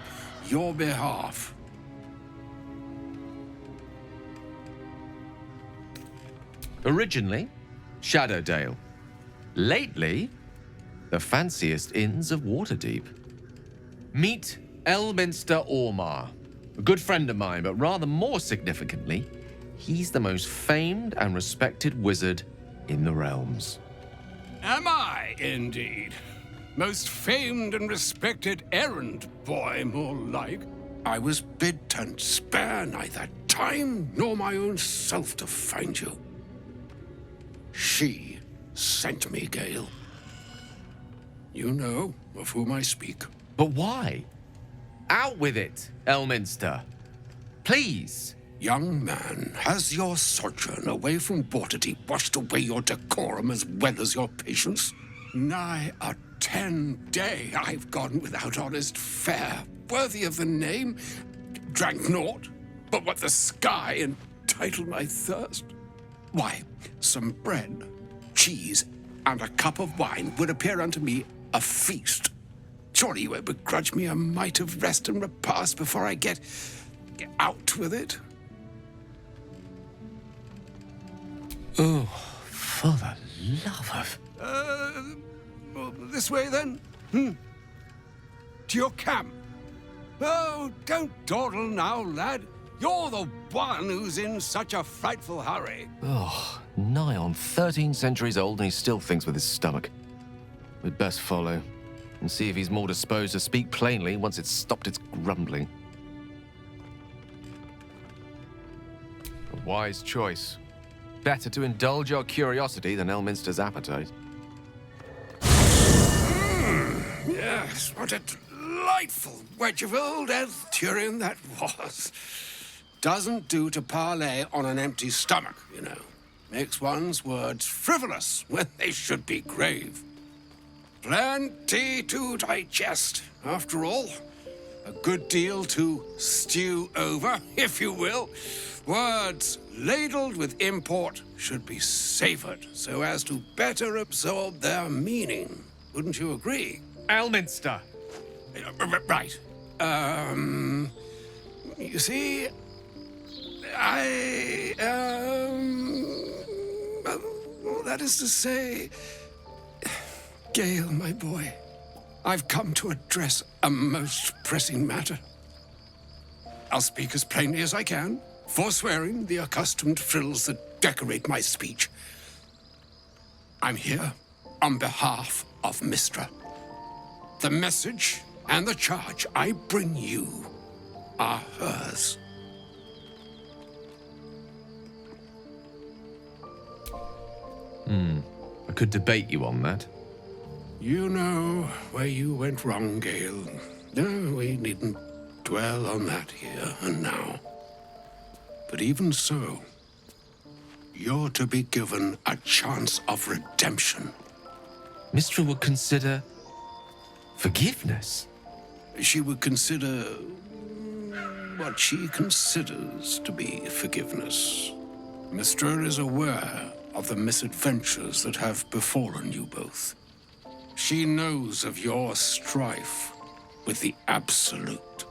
your behalf. Originally, Shadowdale. Lately, the fanciest inns of Waterdeep. Meet Elminster Ormar, a good friend of mine, but rather more significantly, he's the most famed and respected wizard in the realms. Am I, indeed? Most famed and respected errand boy, more like. I was bid to spare neither time nor my own self to find you. She sent me, Gale. You know of whom I speak. But why? Out with it, Elminster. Please. Young man, has your sojourn away from Waterdeep washed away your decorum as well as your patience? Nigh a 10-day I've gone without honest fare, worthy of the name. Drank naught, but what the sky entitled my thirst. Why, some bread, cheese, and a cup of wine would appear unto me a feast. Surely you won't begrudge me a mite of rest and repast before I get out with it? Oh, for the love of... Well, this way then? To your camp. Oh, don't dawdle now, lad. You're the one who's in such a frightful hurry. Oh, nigh on 13 centuries old and he still thinks with his stomach. We'd best follow and see if he's more disposed to speak plainly once it's stopped its grumbling. A wise choice. Better to indulge your curiosity than Elminster's appetite. Yes, what a delightful wedge of old Arthurian that was. Doesn't do to parley on an empty stomach, you know. Makes one's words frivolous when they should be grave. Plenty to digest, after all. A good deal to stew over, if you will. Words ladled with import should be savored so as to better absorb their meaning. Wouldn't you agree? Elminster! Right. You see, well, that is to say, Gale, my boy, I've come to address a most pressing matter. I'll speak as plainly as I can, forswearing the accustomed frills that decorate my speech. I'm here on behalf of Mystra. The message and the charge I bring you are hers. I could debate you on that. You know where you went wrong, Gale. No, we needn't dwell on that here and now. But even so, you're to be given a chance of redemption. Mystra would consider forgiveness. She would consider what she considers to be forgiveness. Mystra is aware of the misadventures that have befallen you both. She knows of your strife with the Absolute,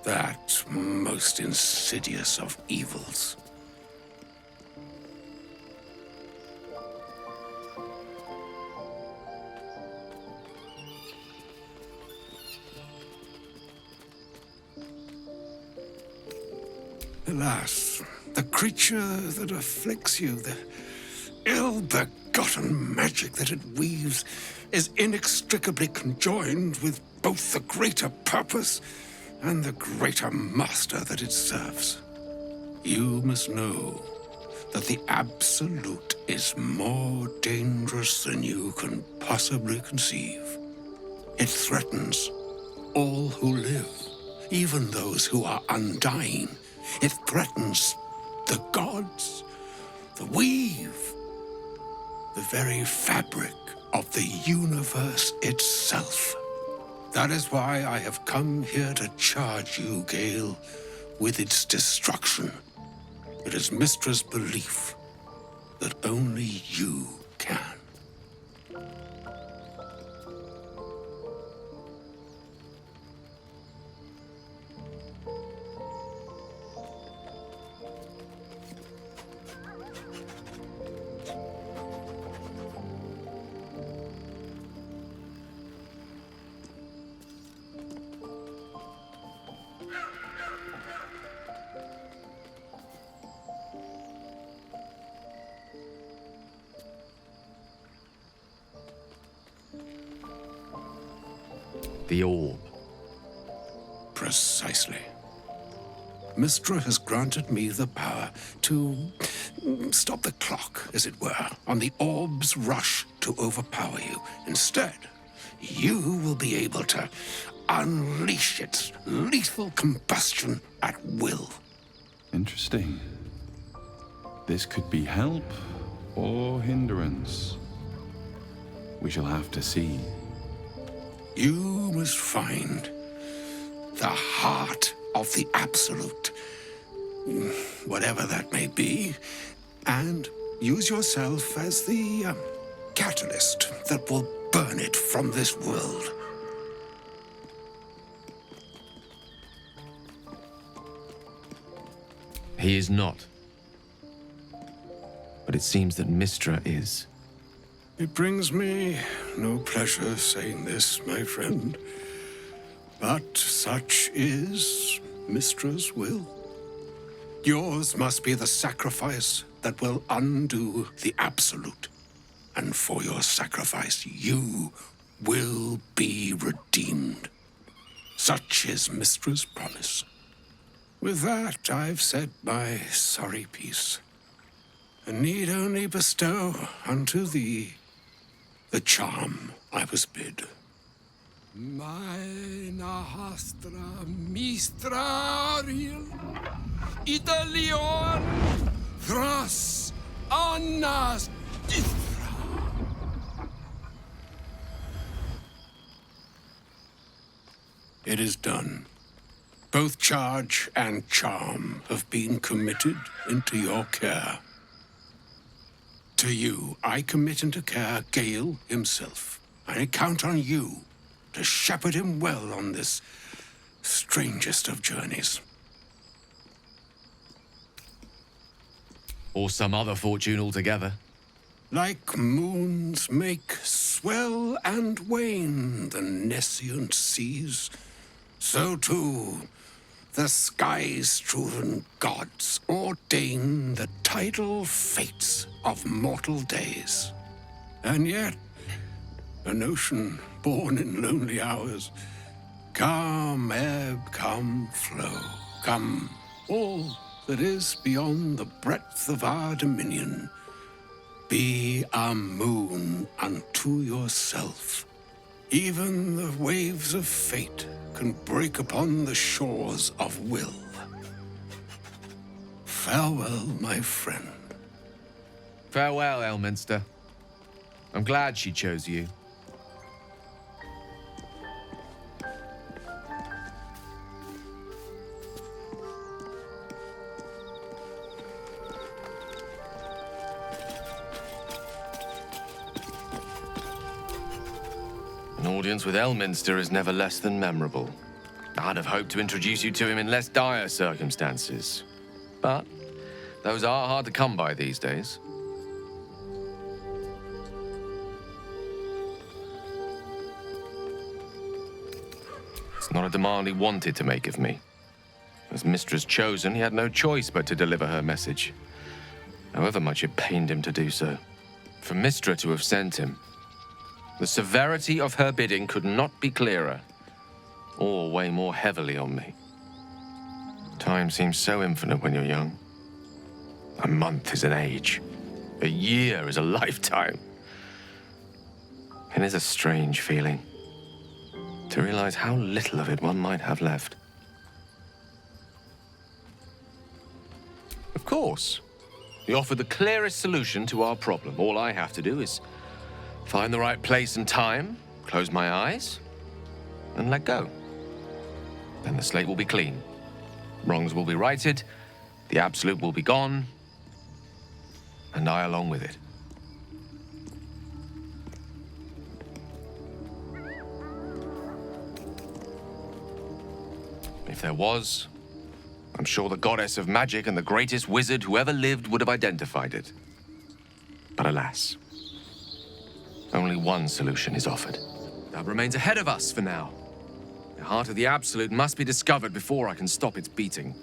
that most insidious of evils. Alas, the creature that afflicts you, the ill-begotten magic that it weaves, is inextricably conjoined with both the greater purpose and the greater master that it serves. You must know that the Absolute is more dangerous than you can possibly conceive. It threatens all who live, even those who are undying. It threatens the gods, the weave, the very fabric of the universe itself. That is why I have come here to charge you, Gale, with its destruction. It is Mystra's belief that only you can. The orb. Precisely. Mystra has granted me the power to stop the clock, as it were, on the orb's rush to overpower you. Instead, you will be able to unleash its lethal combustion at will. Interesting. This could be help or hindrance. We shall have to see. You must find the heart of the Absolute, whatever that may be, and use yourself as the catalyst that will burn it from this world. He is not. But it seems that Mystra is. It brings me no pleasure saying this, my friend, but such is Mystra's will. Yours must be the sacrifice that will undo the Absolute, and for your sacrifice you will be redeemed. Such is Mystra's promise. With that, I've said my sorry piece, and need only bestow unto thee the charm I was bid. Meine hastra mistraril Italion thras annas dithra. It is done. Both charge and charm have been committed into your care. To you, I commit into care Gale himself. I count on you to shepherd him well on this strangest of journeys. Or some other fortune altogether. Like moons make swell and wane the nescient seas, so too the sky-strewn gods ordain the tidal fates of mortal days. And yet, A notion born in lonely hours. Come, ebb, come, flow. Come, all that is beyond the breadth of our dominion. Be a moon unto yourself. Even the waves of fate can break upon the shores of will. Farewell, my friend. Farewell, Elminster. I'm glad she chose you. An audience with Elminster is never less than memorable. I'd have hoped to introduce you to him in less dire circumstances. But those are hard to come by these days. It's not a demand he wanted to make of me. As Mistress chosen, he had no choice but to deliver her message, however much it pained him to do so. For Mistra to have sent him, the severity of her bidding could not be clearer, or weigh more heavily on me. Time seems so infinite when you're young. A month is an age. A year is a lifetime. It is a strange feeling to realize how little of it one might have left. Of course, you offer the clearest solution to our problem. All I have to do is find the right place and time, close my eyes, and let go. Then the slate will be clean. Wrongs will be righted, the absolute will be gone, and I along with it. If there was, I'm sure the goddess of magic and the greatest wizard who ever lived would have identified it. But alas, only one solution is offered. That remains ahead of us for now. The heart of the Absolute must be discovered before I can stop its beating.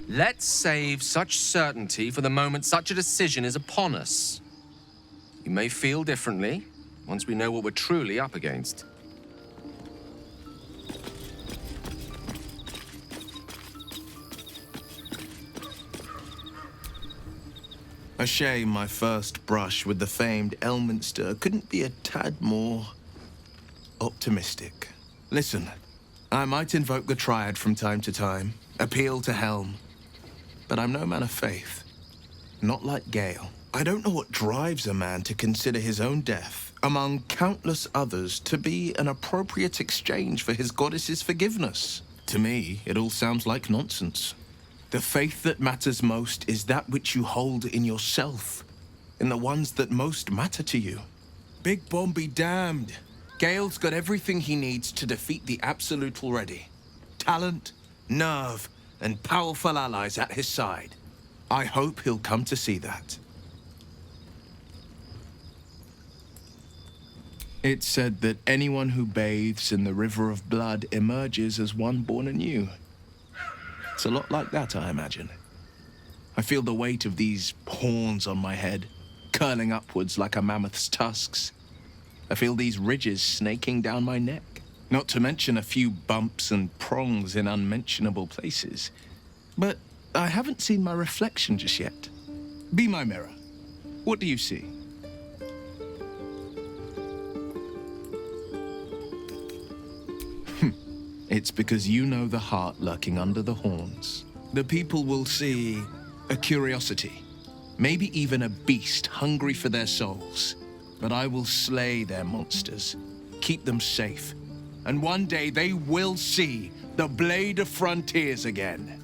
Let's save such certainty for the moment such a decision is upon us. You may feel differently once we know what we're truly up against. A shame my first brush with the famed Elminster couldn't be a tad more optimistic. Listen, I might invoke the Triad from time to time, appeal to Helm, but I'm no man of faith. Not like Gale. I don't know what drives a man to consider his own death, among countless others, to be an appropriate exchange for his goddess's forgiveness. To me, it all sounds like nonsense. The faith that matters most is that which you hold in yourself, in the ones that most matter to you. Big Bomb be damned. Gale's got everything he needs to defeat the Absolute already. Talent, nerve, and powerful allies at his side. I hope he'll come to see that. It's said that anyone who bathes in the river of blood emerges as one born anew. It's a lot like that, I imagine. I feel the weight of these horns on my head, curling upwards like a mammoth's tusks. I feel these ridges snaking down my neck, not to mention a few bumps and prongs in unmentionable places. But I haven't seen my reflection just yet. Be my mirror. What do you see? It's because you know the heart lurking under the horns. The people will see a curiosity, maybe even a beast hungry for their souls. But I will slay their monsters, keep them safe, and one day they will see the Blade of Frontiers again.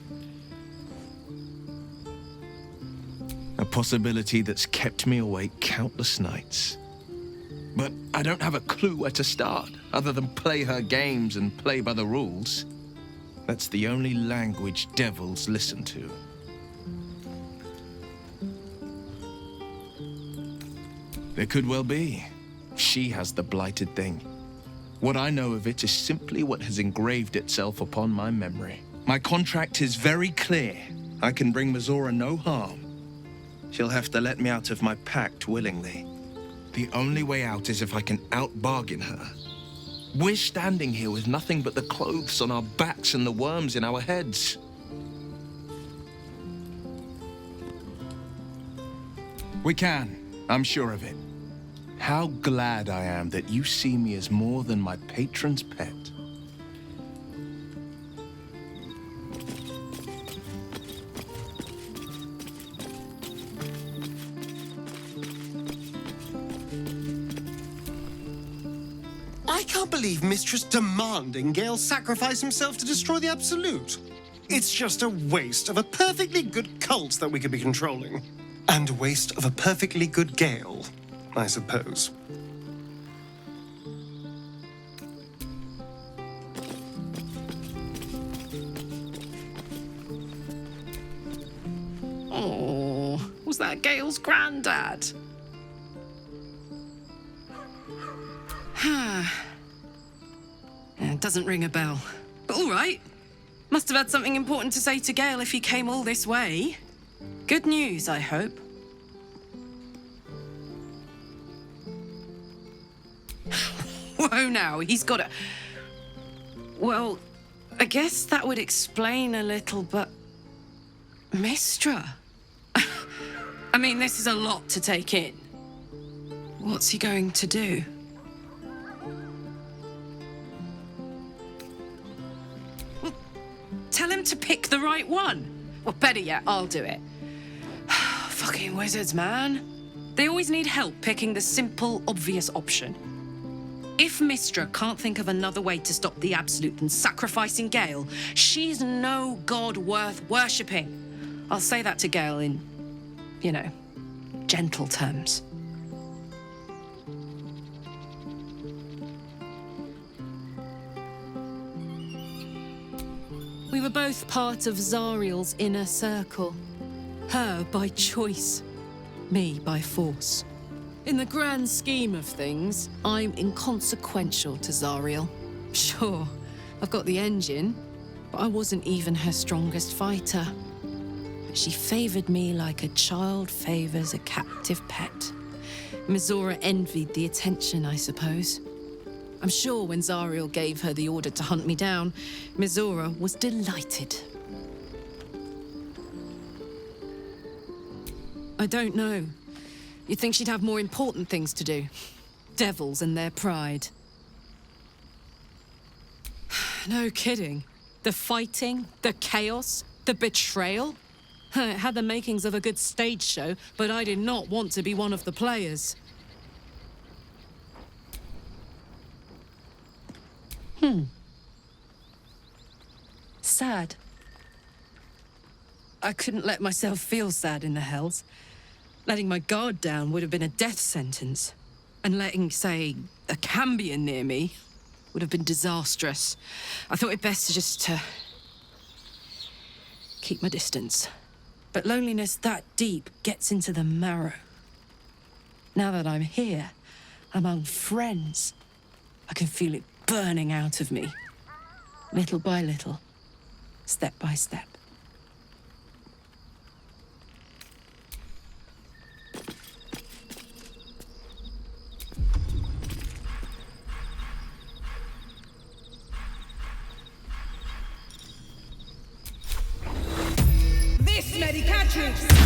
A possibility that's kept me awake countless nights. But I don't have a clue where to start, other than play her games and play by the rules. That's the only language devils listen to. There could well be. She has the blighted thing. What I know of it is simply what has engraved itself upon my memory. My contract is very clear. I can bring Mazora no harm. She'll have to let me out of my pact willingly. The only way out is if I can out-bargain her. We're standing here with nothing but the clothes on our backs and the worms in our heads. We can. I'm sure of it. How glad I am that you see me as more than my patron's pet. I can't believe Mistress demanding Gale sacrifice himself to destroy the Absolute. It's just a waste of a perfectly good cult that we could be controlling. And a waste of a perfectly good Gale, I suppose. Oh, was that Gale's granddad? It doesn't ring a bell. But all right. Must have had something important to say to Gale if he came all this way. Good news, I hope. Whoa now, he's got a... Well, I guess that would explain a little, but... Mistra? I mean, this is a lot to take in. What's he going to do? Well, tell him to pick the right one. Well, better yet, I'll do it. Fucking wizards, man. They always need help picking the simple, obvious option. If Mistra can't think of another way to stop the Absolute than sacrificing Gale, she's no god worth worshipping. I'll say that to Gale in, you know, gentle terms. We were both part of Zariel's inner circle. Her by choice, me by force. In the grand scheme of things, I'm inconsequential to Zariel. Sure, I've got the engine, but I wasn't even her strongest fighter. But she favored me like a child favors a captive pet. Mizora envied the attention, I suppose. I'm sure when Zariel gave her the order to hunt me down, Mizora was delighted. I don't know. You'd think she'd have more important things to do. Devils and their pride. No kidding. The fighting, the chaos, the betrayal. It had the makings of a good stage show, but I did not want to be one of the players. Sad. I couldn't let myself feel sad in the Hells. Letting my guard down would have been a death sentence. And letting, say, a Cambion near me would have been disastrous. I thought it best to keep my distance. But loneliness that deep gets into the marrow. Now that I'm here, among friends, I can feel it burning out of me. Little by little, step by step. This medicatrix!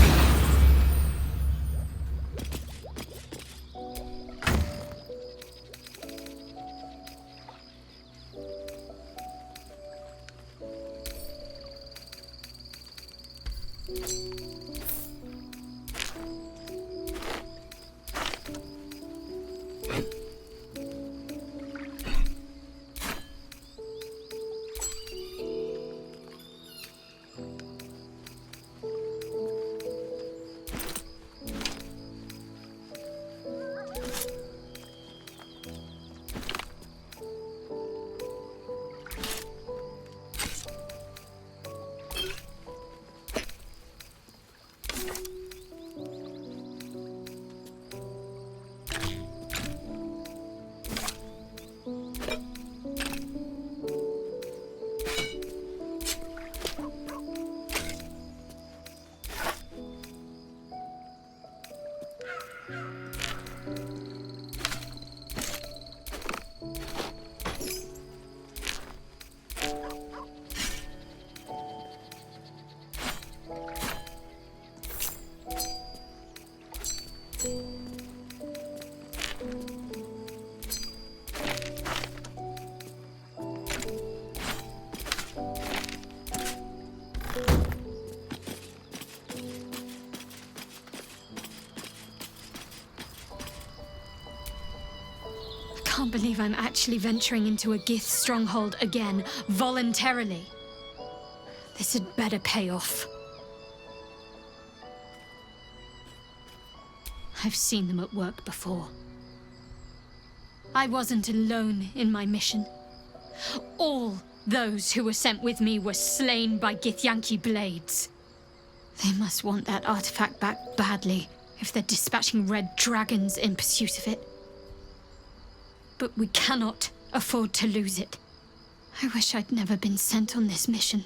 can't believe I'm actually venturing into a Gith stronghold again, voluntarily. This had better pay off. I've seen them at work before. I wasn't alone in my mission. All those who were sent with me were slain by Githyanki blades. They must want that artifact back badly if they're dispatching red dragons in pursuit of it. But we cannot afford to lose it. I wish I'd never been sent on this mission.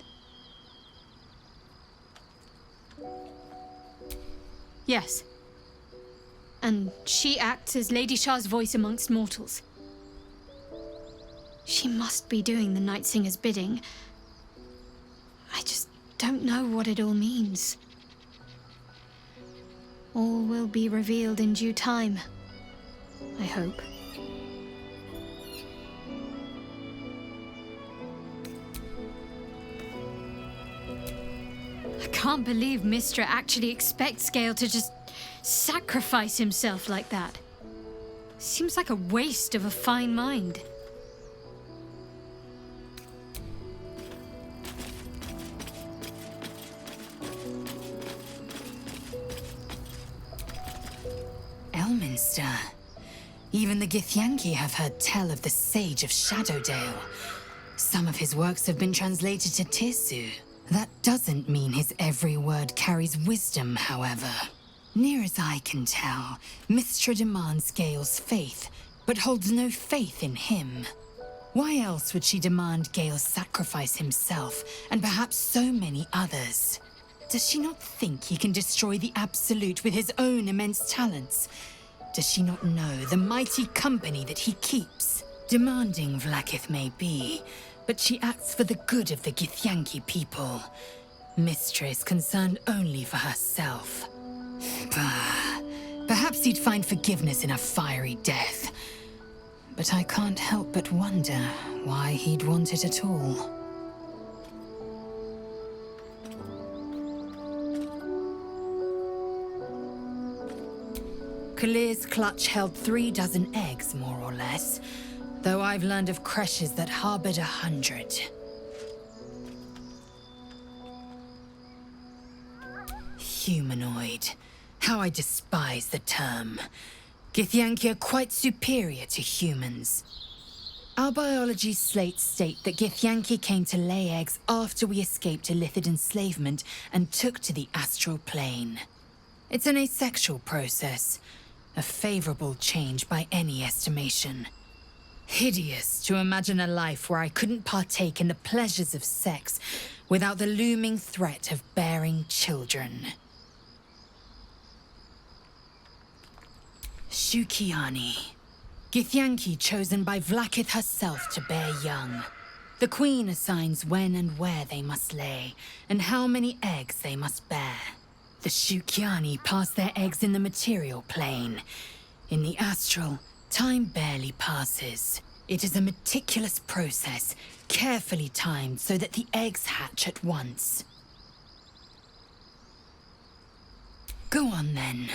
Yes. And she acts as Lady Shah's voice amongst mortals. She must be doing the Night Singer's bidding. I just don't know what it all means. All will be revealed in due time, I hope. I can't believe Mistra actually expects Gale to just sacrifice himself like that. Seems like a waste of a fine mind. Elminster. Even the Githyanki have heard tell of the Sage of Shadowdale. Some of his works have been translated to Tirsu. That doesn't mean his every word carries wisdom, however. Near as I can tell, Mistra demands Gale's faith, but holds no faith in him. Why else would she demand Gale sacrifice himself, and perhaps so many others? Does she not think he can destroy the Absolute with his own immense talents? Does she not know the mighty company that he keeps? Demanding Vlaakith may be, but she acts for the good of the Githyanki people. Mistra is concerned only for herself. Perhaps he'd find forgiveness in a fiery death. But I can't help but wonder why he'd want it at all. Kalir's clutch held 36 eggs, more or less, though I've learned of creches that harbored 100. Humanoid. How I despise the term. Githyanki are quite superior to humans. Our biology slates state that Githyanki came to lay eggs after we escaped Illithid enslavement and took to the astral plane. It's an asexual process, a favorable change by any estimation. Hideous to imagine a life where I couldn't partake in the pleasures of sex without the looming threat of bearing children. Shukiani. Githyanki chosen by Vlaakith herself to bear young. The Queen assigns when and where they must lay, and how many eggs they must bear. The Shukiani pass their eggs in the material plane. In the astral, time barely passes. It is a meticulous process, carefully timed so that the eggs hatch at once. Go on then.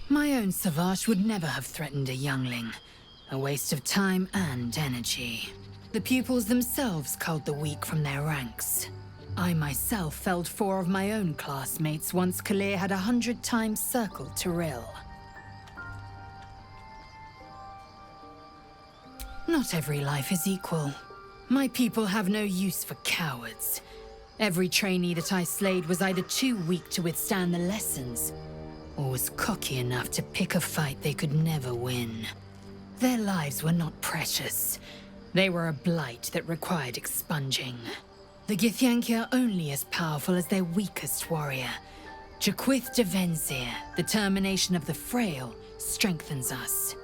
My own Savage would never have threatened a youngling. A waste of time and energy. The pupils themselves culled the weak from their ranks. I myself felled 4 of my own classmates once Kalir had 100 times circled Tyrell. Not every life is equal. My people have no use for cowards. Every trainee that I slayed was either too weak to withstand the lessons, or was cocky enough to pick a fight they could never win. Their lives were not precious. They were a blight that required expunging. The Githyanki are only as powerful as their weakest warrior. Jaquith de Venzir, the termination of the frail, strengthens us.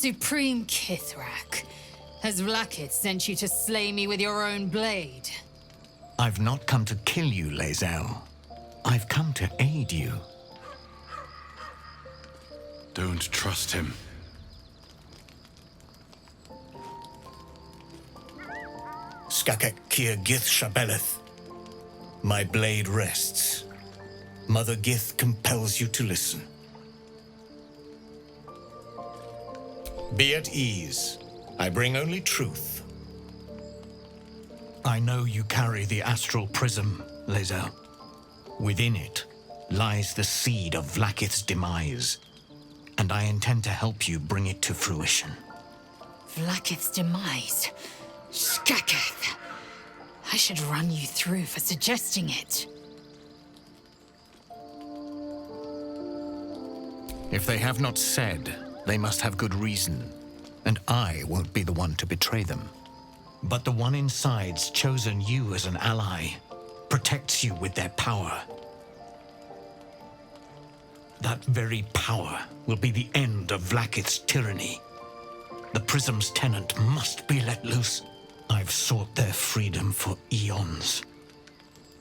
Supreme Kithrak, has Vlaakith sent you to slay me with your own blade? I've not come to kill you, Lae'zel. I've come to aid you. Don't trust him. Skakek Kier Gith Shabeleth. My blade rests. Mother Gith compels you to listen. Be at ease. I bring only truth. I know you carry the astral prism, Lae'zel. Within it lies the seed of Vlaakith's demise, and I intend to help you bring it to fruition. Vlaakith's demise? Skaketh! I should run you through for suggesting it. If they have not said, they must have good reason, and I won't be the one to betray them. But the one inside's chosen you as an ally, protects you with their power. That very power will be the end of Vlaakith's tyranny. The Prism's tenant must be let loose. I've sought their freedom for eons.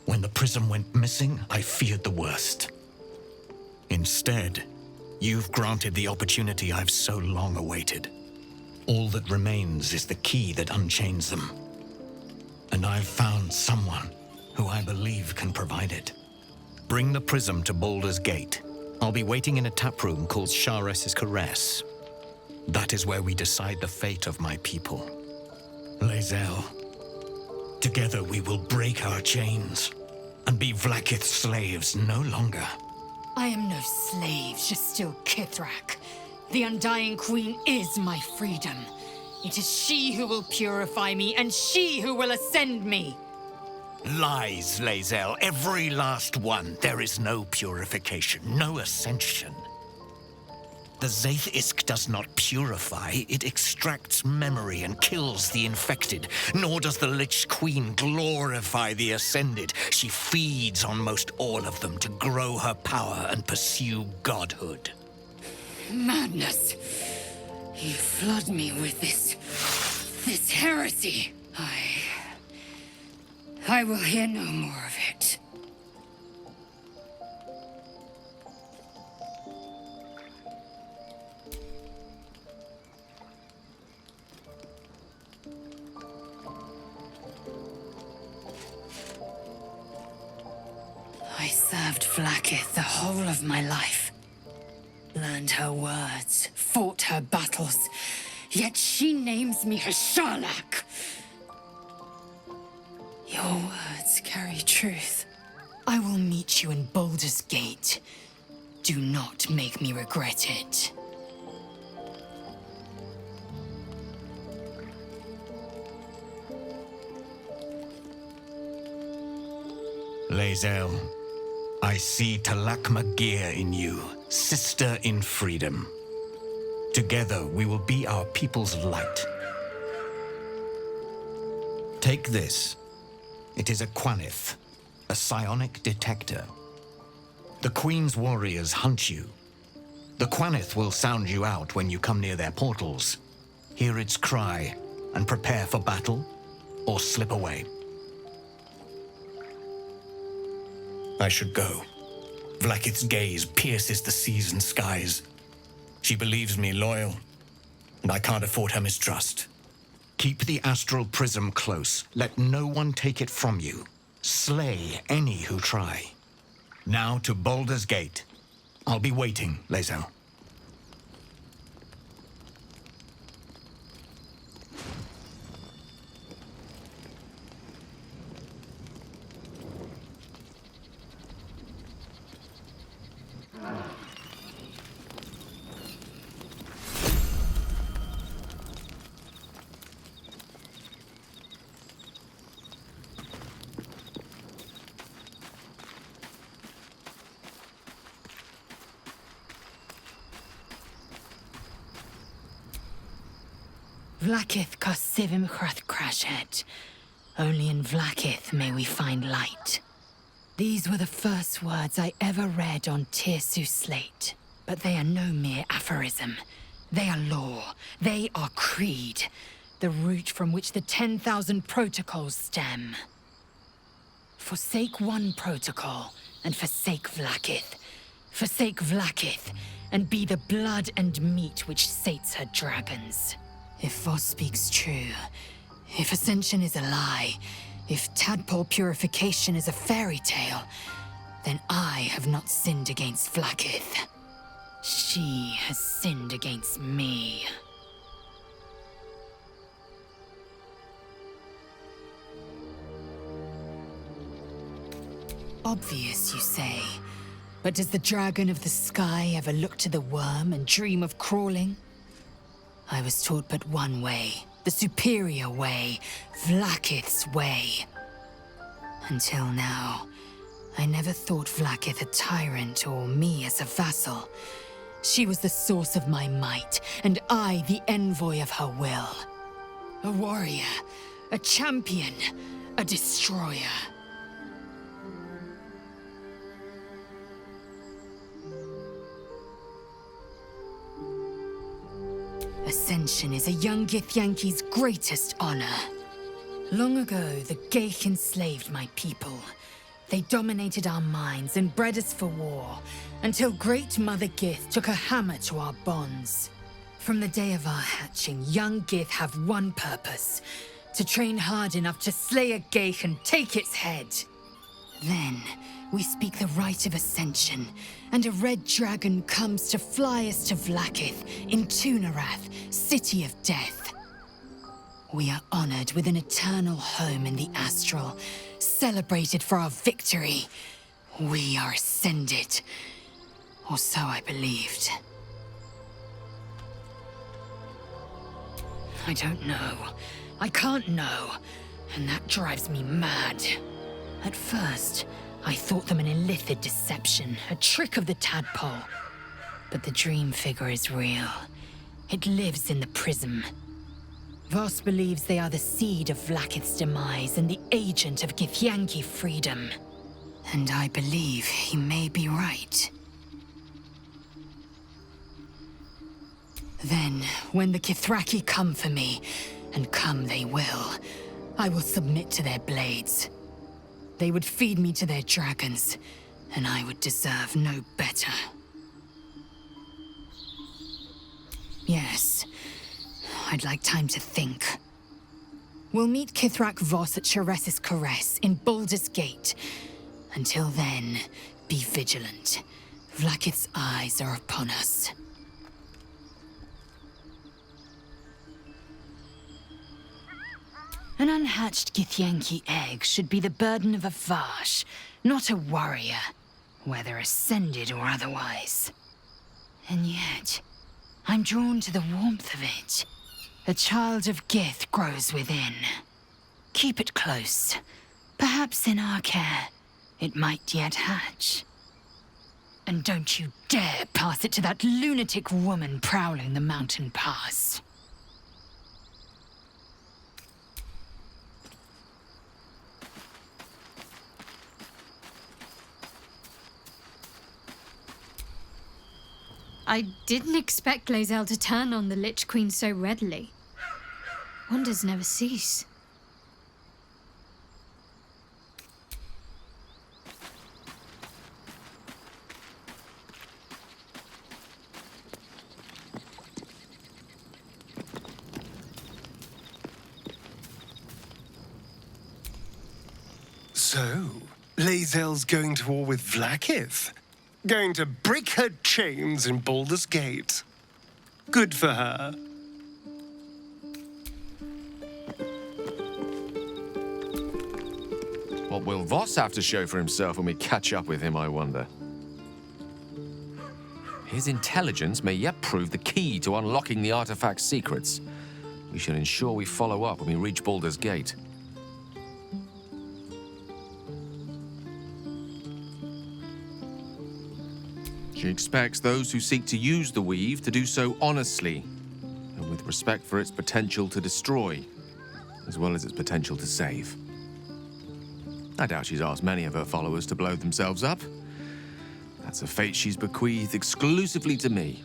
When the Prism went missing, I feared the worst. Instead, you've granted the opportunity I've so long awaited. All that remains is the key that unchains them. And I've found someone who I believe can provide it. Bring the Prism to Baldur's Gate. I'll be waiting in a taproom called Shares's Caress. That is where we decide the fate of my people. Lae'zel, together we will break our chains and be Vlaakith's slaves no longer. I am no slave, just still Kithrak. The Undying Queen is my freedom. It is she who will purify me, and she who will ascend me. Lies, Lae'zel, every last one. There is no purification, no ascension. The Zaithisk does not purify, it extracts memory and kills the infected. Nor does the Lich Queen glorify the ascended. She feeds on most all of them to grow her power and pursue godhood. Madness! You flood me with this heresy. I will hear no more of it. I served Vlaakith the whole of my life. Learned her words, fought her battles, yet she names me her Karlach. Your words carry truth. I will meet you in Baldur's Gate. Do not make me regret it. Lae'zel, I see Talak Magir in you, sister in freedom. Together we will be our people's light. Take this. It is a Quanith, a psionic detector. The Queen's warriors hunt you. The Quanith will sound you out when you come near their portals. Hear its cry and prepare for battle, or slip away. I should go. Vlaakith's gaze pierces the seas and skies. She believes me loyal, and I can't afford her mistrust. Keep the astral prism close. Let no one take it from you. Slay any who try. Now to Baldur's Gate. I'll be waiting, Lae'zel. Vlaakith Kosivim Chrath Crashet. Only in Vlaakith may we find light. These were the first words I ever read on Tirsu's slate, but they are no mere aphorism. They are law. They are creed. The root from which the 10,000 protocols stem. Forsake one protocol, and forsake Vlaakith. Forsake Vlaakith, and be the blood and meat which sates her dragons. If Voss speaks true, if Ascension is a lie, if tadpole purification is a fairy tale, then I have not sinned against Vlaakith. She has sinned against me. Obvious, you say. But does the dragon of the sky ever look to the worm and dream of crawling? I was taught but one way, the superior way, Vlaakith's way. Until now, I never thought Vlaakith a tyrant or me as a vassal. She was the source of my might, and I the envoy of her will. A warrior, a champion, a destroyer. Ascension is a young Githyanki's greatest honor. Long ago, the Geich enslaved my people. They dominated our minds and bred us for war, until Great Mother Gith took a hammer to our bonds. From the day of our hatching, young Gith have one purpose: to train hard enough to slay a Geich and take its head. Then, we speak the rite of Ascension, and a red dragon comes to fly us to Vlaakith in Tunarath, City of Death. We are honored with an eternal home in the Astral, celebrated for our victory. We are ascended. Or so I believed. I don't know. I can't know. And that drives me mad. At first, I thought them an illithid deception, a trick of the tadpole. But the dream figure is real. It lives in the prism. Voss believes they are the seed of Vlaakith's demise and the agent of Githyanki freedom. And I believe he may be right. Then, when the Kithraki come for me, and come they will, I will submit to their blades. They would feed me to their dragons, and I would deserve no better. Yes, I'd like time to think. We'll meet Kithrak Voss at Sheres's Caress in Baldur's Gate. Until then, be vigilant. Vlaakith's eyes are upon us. An unhatched Githyanki egg should be the burden of a Vash, not a warrior, whether ascended or otherwise. And yet, I'm drawn to the warmth of it. A child of Gith grows within. Keep it close. Perhaps in our care, it might yet hatch. And don't you dare pass it to that lunatic woman prowling the mountain pass. I didn't expect Lae'zel to turn on the Lich Queen so readily. Wonders never cease. So, Lae'zel's going to war with Vlaakith? Going to break her chains in Baldur's Gate. Good for her. What will Voss have to show for himself when we catch up with him, I wonder? His intelligence may yet prove the key to unlocking the artifact's secrets. We should ensure we follow up when we reach Baldur's Gate. She expects those who seek to use the weave to do so honestly, and with respect for its potential to destroy, as well as its potential to save. I doubt she's asked many of her followers to blow themselves up. That's a fate she's bequeathed exclusively to me.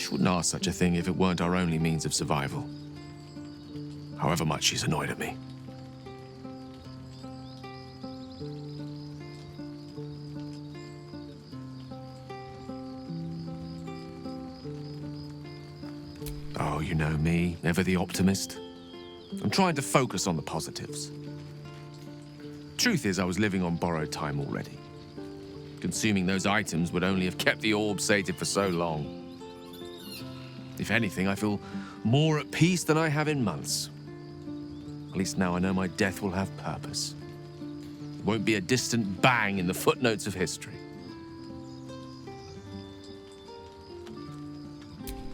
She wouldn't ask such a thing if it weren't our only means of survival. However much she's annoyed at me. Oh, you know me, ever the optimist. I'm trying to focus on the positives. Truth is, I was living on borrowed time already. Consuming those items would only have kept the orb sated for so long. If anything, I feel more at peace than I have in months. At least now I know my death will have purpose. It won't be a distant bang in the footnotes of history.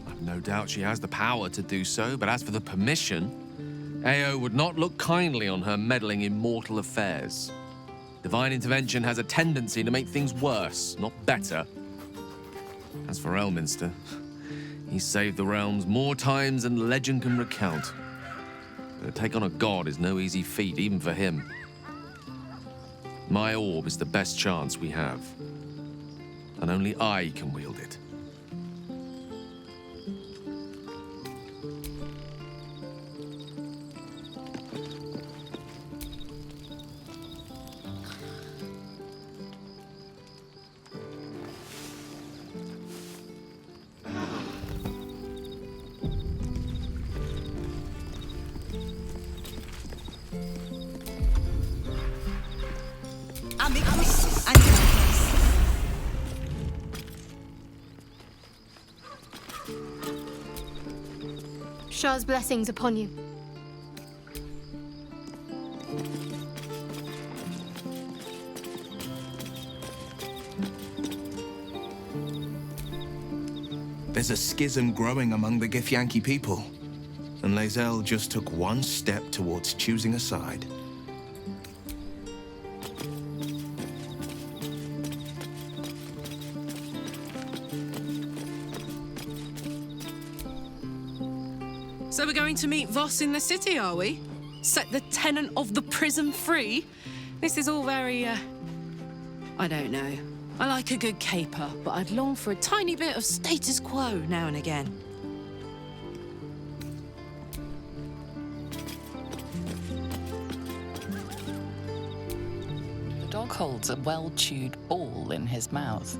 I've no doubt she has the power to do so, but as for the permission, Ao would not look kindly on her meddling in mortal affairs. Divine intervention has a tendency to make things worse, not better. As for Elminster, he's saved the realms more times than legend can recount. But to take on a god is no easy feat, even for him. My orb is the best chance we have, and only I can wield it. Shah's blessings upon you. There's a schism growing among the Githyanki people, and Lae'zel just took one step towards choosing a side. So we're going to meet Voss in the city, are we? Set the tenant of the prison free? This is all very, I don't know. I like a good caper, but I'd long for a tiny bit of status quo now and again. The dog holds a well-chewed ball in his mouth.